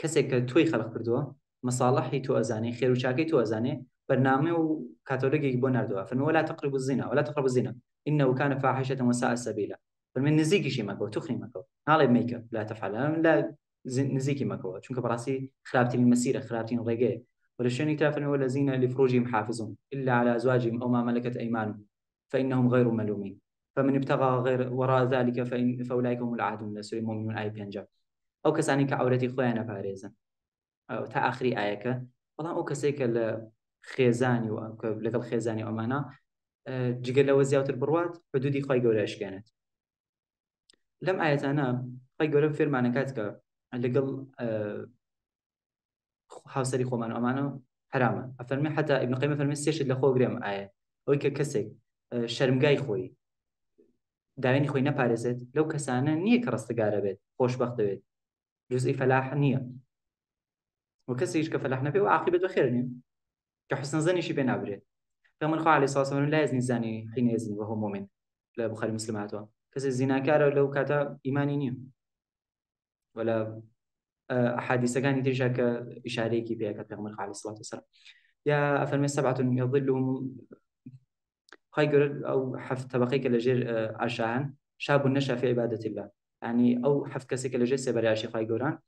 S2: کەسێک کە تۆی خەڵق کردووە مەساڵحی تۆ ئەزانێ خێر و چاکەی تۆ ئەزانێ بەرنامە و کاتۆلۆگێکی بۆ نردووە فەرمووە لا تقربوا الزنا ولا تقربوا الزنا إنه كان فاحشة وساء سبيلا فمن نزیکیشی مەکەوە توخنی مەکەوە ناڵێ میکە لا تفعل لا نزیکی مەکەوە چونکە بەڕاستی خراپترین مەسیرە خراپترین ڕێگەیە ولا شأنك تعرفون والذين لفروجهم حافظون إلا على أزواجهم أو ما ملكت أيمانهم فإنهم غير ملومين فمن ابتغى غير وراء ذلك فأولئك هم العادون لسورة المؤمنون آية 5 أو كسانی کە عورەتی خۆیان نەپارێزن تا آخری ئایەکە بەڵام ئەو کەسێک کە لە خێزانی و لەگەڵ خێزانی ئەمانە جگەل لەوە زیاتر بڕوات حدودی خۆی گەورە ئەشکێنێت. لەم ئاەتانە خۆی گەورە فێرمانەکات کە لەگەڵ هاوسەری خۆمان ئەمانە حرامە ئەفەرمێ حتا ئیبن قەیمە فەرمێ سێشت لە خۆ گرێم ئاەت ئەوەی کە کەسێک شەرمگای خۆی داوێنی خۆی نەپارێزێت لەو کەسانە نییە کە ڕستگارە بێت خۆشبەخت دەوێت جزئی فەلاح نییە وكسيش كفلاح نبي وعاقبة بخير كحسن ظني شي بين عبريت فمن خالي عليه الصلاة والسلام لا يزني الزاني حين يزني وهو مؤمن لا بخاري مسلماته كسي الزنا كار لو كاتا إيماني نيم ولا أحاديث كان يترجع كإشاريكي بها كتغمر عليه الصلاة والسلام يا أفرمي 7 يظلهم خير أو حفظ طبقيك لجير عشان شاب نشأ في عبادة الله يعني أو حفظ كسيك لجير سبري عشي خيران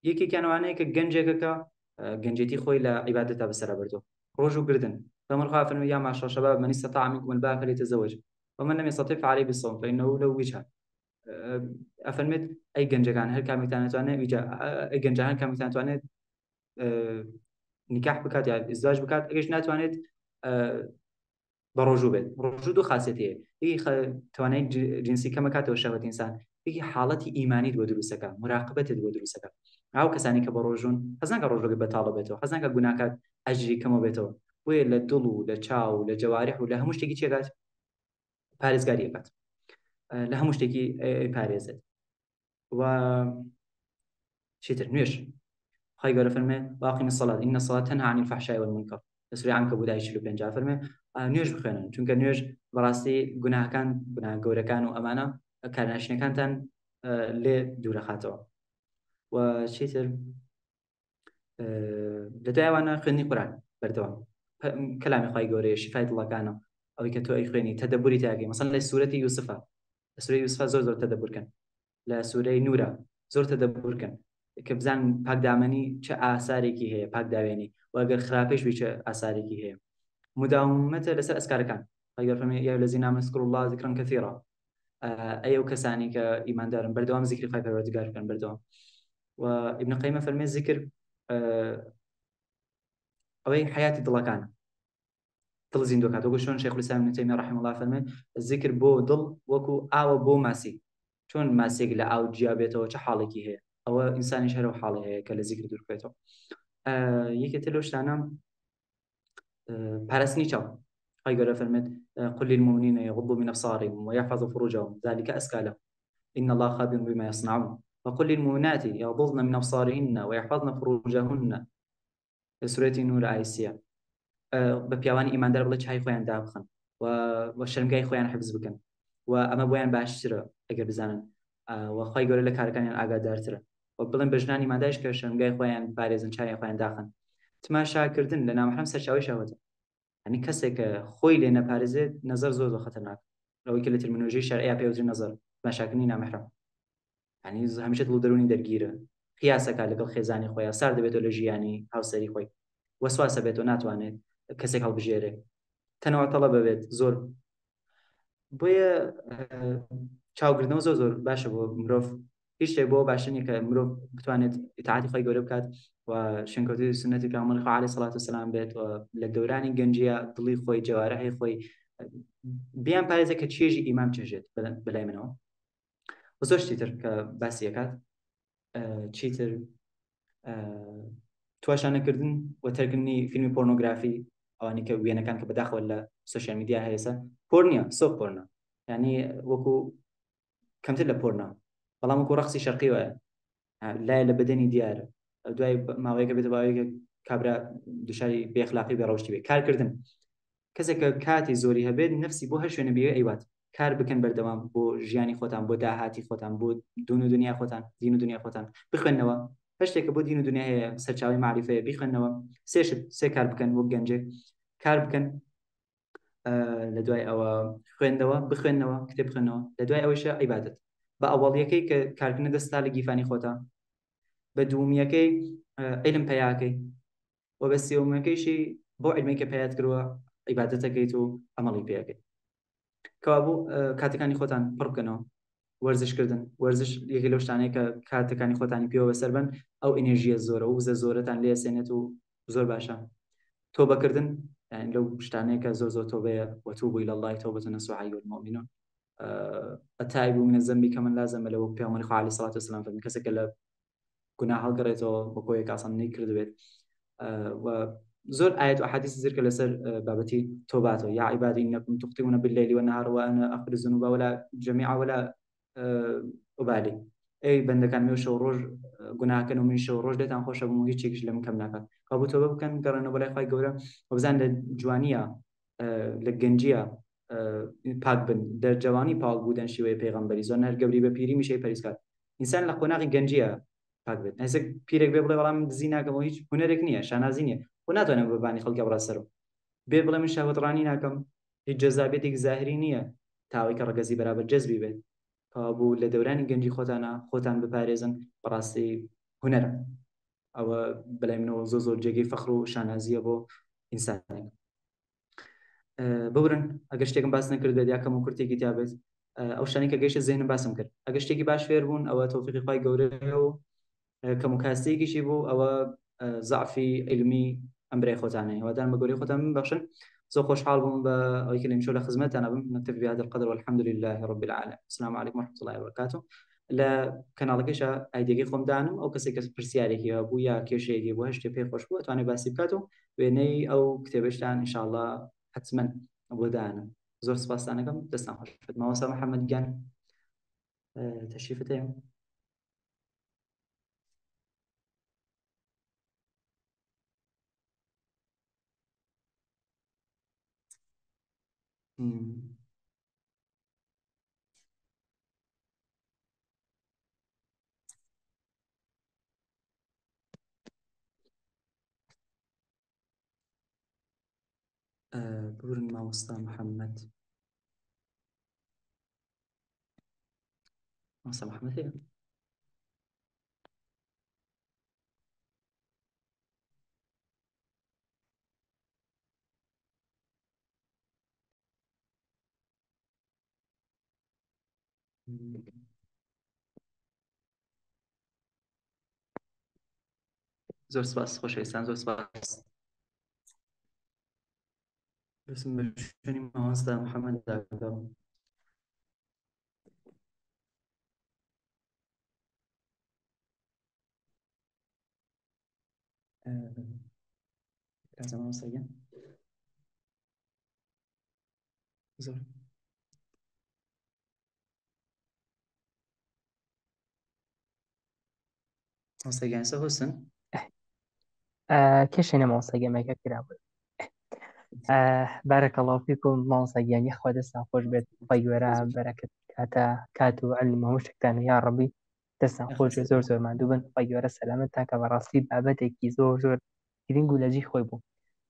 S2: یەکی کانوانەیە کە گەنجێکەکە گەنجێتی خۆی لە عیبادەتا بەسەرا بردو ڕۆژ و گردن فمن خاف يا معشر الشباب من استطاع منكم الباء فليتزوج ومن لم يستطع فعليه بالصوم فإنه له وجهة أفرمت أي گەنجەکان هەر کامێکتان ناتوانێت ئەی گەنجان هەر کامێکتان توانێت نکاح بکات یا ازدواج بکات ئەگەش ناتوانێت بە ڕۆژوو بێت ڕۆژوو دوو خاصێتی هەیە توانای جنسی کەمەکاتەوە شەهوەت ئینسان یەکی حاڵەتی ئیمانیت بۆ دروستەکە مراقبەتت بۆ دروستەکە ئەو کەسانی کە بە ڕۆژون حەزان کە ڕۆژۆکە بەتاڵە بێتەوە حەزان کە گوناکات ئەجری کەمەوە بێتەوە بۆیە لە دڵ و لە چاو و لە جەوارح و لە هەموو شتێکی چێکات پارێزگاریەکات لە هەموو شتێکی پارێزێت و چیتر نوێش خی گەورە فەرمێ واقیم الصلاة إن الصلاة تنهى عن الفحشاء والمنكر لسورة عنكبوت آية 45 فەرمێ نوێژ بخوێنن چونکە نوێژ بەڕاستی گوناهەکان گوناه گەورەکان و ئەمانە کارناشینەکانتان لێ دوورەخاتەوە و چیتر لە دوایوانە خوێندنی قورئان بەردەوام کەلامی خی گەورەیە شیفای دڵەکانە ئەوەی کە تۆ ئەی خوێنی تەدەبوری تاگەی مەسەڵەن لە سوورەتی یوسفە لە سوورەی یوسفە زۆر تەدەبورکەن لە سوورەی نورە زۆر تەدەبورکەن کە بزان پاکدامنی چه ئاسارێکی هەیە پاکداوێنی و ئەگەر خراپەش بی چه ئاسارێکی هەیە مداومەتە لەسەر ئەسکارەکان خی گەورە فەرمێ یا الذین آمنوا اذكروا الله ذكرا كثيرا ئەو کەسانی کە ئیماندارن بەردەوام زیکری خی پەروەردگار بکەن بەردەوام و ابن قەیمە فەرمێ زیکر ئەوەی حیاتی دڵەکانە دڵ زیندوو کات وەکو چۆن شێخ الاسلام ابن تەیمیە رحمه الله فەرمێ زیکر بۆ دڵ وەکو ئاوە بۆ ماسی چۆن ماسێک لە ئاو جیا بێتەوە چه حاڵێکی هەیە ئەوە ئینسانی شەرە و حاڵی هەیە کە لە زیکر دوور بێتەوە. یەکێتر لەو شتانە پاراستنی چاو. خی گەورە فەرمێت قل للمؤمنين يغضوا من أبصارهم ويحفظوا فروجهم ذلك أزكى لهم إن الله خبير بما يصنعون وقل للمؤمنات يغضضن من أبصارهن ويحفظن فروجهن سورة نور آيسيا. بە پیاوانی ئیماندار بڵێ چای خۆیان دابخن و شەرمگای خۆیان حفظ بکەن و ئەمە بۆیان باشترە ئەگەر بزانن و خی گەورە لە کارەکانیان ئاگادارترە و بڵێن بە ژنانی ماداش کە شەرمگای خۆیان پارێزن چای خۆیان داخن. تماشاکردن لە نامەحرەم سەرچاوی شەهوەتە، هەنی کەسێک کە خۆی لێ نەپارێزێت نەزەر زۆر خەتەرناک ئەوەی کە لە ترمینۆلۆژی شەرعیە پێوتری نەزەر تماشاکردنی نامەحرەم، هەنی هەمیشە دڵ دەرونی دەرگیرە، قیاسەکە لەگەڵ خێزانی خۆیان سار دەبێتەوە لە ژیانی هاوسەری خۆی، وەسواسە بێتەوە ناتوانێت کەسێک هەڵبژێرێ، تەنەوە تەڵە ببێت زۆر. بۆیە چاوگرتنەوە زۆر زۆر باشە بۆ مرۆڤ، هیچ شتێک بۆ باشە نیە کە مرۆڤ بتوانێت ئیتاعاتی خۆی گەورە بکات و شوێنکەوتوی سنەتی پێغەمبەری خوا عەلەیهی سەڵات وسەلام بێت و لە دەورانی گەنجیە دڵی خۆی جەوارەحی خۆی بیان پارێزە کە چێژی ئیمام چێژێت بەلای منەوە. و زۆر شتی تر کە باسی دەکات چیتر تواشانەکردن و تەرکردنی فیلمی پۆرنۆگرافی، ئەوانی کە وێنەکان کە بەداخەوە لە سوشیال میدیا هەیەسە پۆر نییە، سۆف پۆرنە، یعنی وەکو کەمتر لە پۆرنە بەڵام وەکو ڕەقسی شەرقی وایە لایە لە بەدەنی دیارە، دوای ماوەیەکە بێتە باوەیەکە کابرا دوشاری بێخلاقی بێڕەوشتی بێت. کارکردن کەسێک کە کاتی زۆری هەبێت نفسی بۆ هەر شوێنە بێ ئەیوات کار بکەن بەردەوام بۆ ژیانی خۆتان، بۆ داهاتی خۆتان، بۆ دون و دنیا خۆتان، دین و دنیا خۆتان بخوێنەوە، هەر شتێکە بۆ دین و دنیا هەیە سەرچاوی معریفەیە بیخوێنەوە، سێ کار بکەن وەک گەنجێک، کار بکەن، لە دوای ئەوە خوێندەوە بخوێنەوە کتێب بخوێنەوە، لە دوای ئەوەیشە عیبادەت بە ئەوەڵیەکەی کە کارکردنە دەستا لە گیفانی خۆتە، بە دوومیەکەی عیلم پەیاکەی و بە سێومەکەیشی بۆ عیلمەی کە پەیات کردووە عیبادەتەکەیت و ئەمەڵی پێەکەیت. کەوابوو کاتەکانی خۆتان پڕ بکەنەوە، وەرزشکردن، وەرزش یەکێک لەو شتانەیە کە کاتەکانی خۆتانی پێوە بەسەر بن، ئەو ئێنێژیە زۆرە و وزە زۆرەتان لێ سێنێت و زۆر باشە. تۆبەکردن يعني لو شتانەیە کە زۆر زۆر تۆبەیە وتوبوا إلى الله توبة نصوحا أيها المؤمنون التائب من الذنب كمن لا ذنب له پێغەمبەری خوا عەلەیهی سەڵات وسەلام فەرمی کەسێک کە لە گوناه هەڵگەڕێتەوە بە کۆیەک ئاسان نەیکرد بێت و زۆر ئاەت و ئەحادیث زیرکە لەسەر بابەتی تۆباتەوە یا عیبادی إنکم تخطئون بالليل والنهار وأنا أغفر الذنوب ولا جميعا ولا أبالي ئەی بەندەکان مێ شەو ڕۆژ گوناهکەن و من شەو ڕۆژ دێتان خۆشە بووم و هیچێکیش لە من کەم ناکات، کابوو تۆبە بکەن گەڕێنەوە بەلای خوای گەورە و بزان لە جوانیە لە گەنجیە پاک بن، دەرجەوانی پاک بوودن شێوەیە پێغەمبەری زۆر هەر گەوری بە پیری میشەی پەریسکات، ئینسان لە قۆناغی گەنجیە پاک بێت، هەسێک پیرێک بێ بڵێ بەڵام دزی ناکەمەوە هیچ هونەرێک نییە شانازی نییە و ناتوانێت بەبانی خەڵکی بڕاسەرەوە بێ بڵێ من شاوەتڕانی ناکەم هیچ جەزابێتێک زاهری نییە تاوەی کە ڕەگەزی بەرابەر جەزبی بێت، کابوو لە دەورانی گەنجی خۆتان بپارێزن بەڕاستی هونەرە، ئەوە بەلای منەوە زۆر زۆر جێگەی فەخر و شانازیە بۆ ئینسانێک. بورن ئەگەر شتێکم باس نەکرد بێت یاکەم و کورتێکی تیابێت ئەو شتانەی کە گەیشتە ذهنم باسم کرد، ئەگەر شتێکی باش فێر بوون ئەوە تەوفیقی خوای گەورەیە و کەم و کاستەیەکیشی بوو ئەوە زەعفی علمی ئەمبرای خۆتانەیە، هیوادارم بە گەورەی خۆتان ببەخشن. زۆر خۆشحاڵ بووم بە ئەوەی کە لەمشەو لە خزمەتتانە بم. نەکتەفی بهذا القدر والحمد لله رب العالمين. السلام عليكم ورحمة الله وبركاته. لە کەناڵەکەیشە ئایدیەکەی خۆم دانم، ئەو کەسێک کە پرسیارێکی هەبوو یا کێشەیەکی بۆ هەر شتێ پێی خۆش بوو ئەتوانێت باسی بکات و وێنەی ئەو کتێبەشتان ئینشاءالله حتماً بۆ دانم. زۆر سپاستان دەکەم، دەستان خۆش بێت. مامۆستا محەممەد گیان تەشریفت هەیە؟ بورن مامۆستا محەممەد، مامۆستا محەممەد هەیە؟ زۆر سپاس خۆشەویستان، زۆر سپاس. بسم بە مامۆستا محەممەد داگەڕم. لازم مامۆستاگیان زۆر مامۆستاگیان سە حوسن
S1: کێشێنە مامۆستاگەمێکە کرابوو. بارەکە الله فیکم مامۆستاگیان یەخوا دەستان خۆش بێت خی گوێرە بەرەکەت کات و علم هەموو شتێکتان یا ڕەبی دەستان خۆش بێت زۆر ماندوو بن خی گوێرە سەلامەتتان کە بەڕاستی بابەتێکی زۆر گرنگ و لەجی خۆی بوو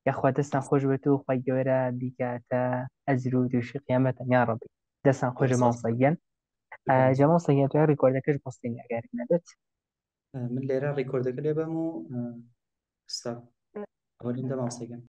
S1: یاخوا دەستان خۆش بێت و خی گەورە بیکاتە ئەزر و دووشی قیامەتەن یا ڕەبی دەستان خۆشە مامۆستاگیان جا مامۆستاگیان توی ڕیکۆردەکەش بەستنی ئەگەرێک نەبێت
S2: من لێرە ڕیکۆردەکە لێ بەم و ستا ئەوە لێندە مامۆستاگیان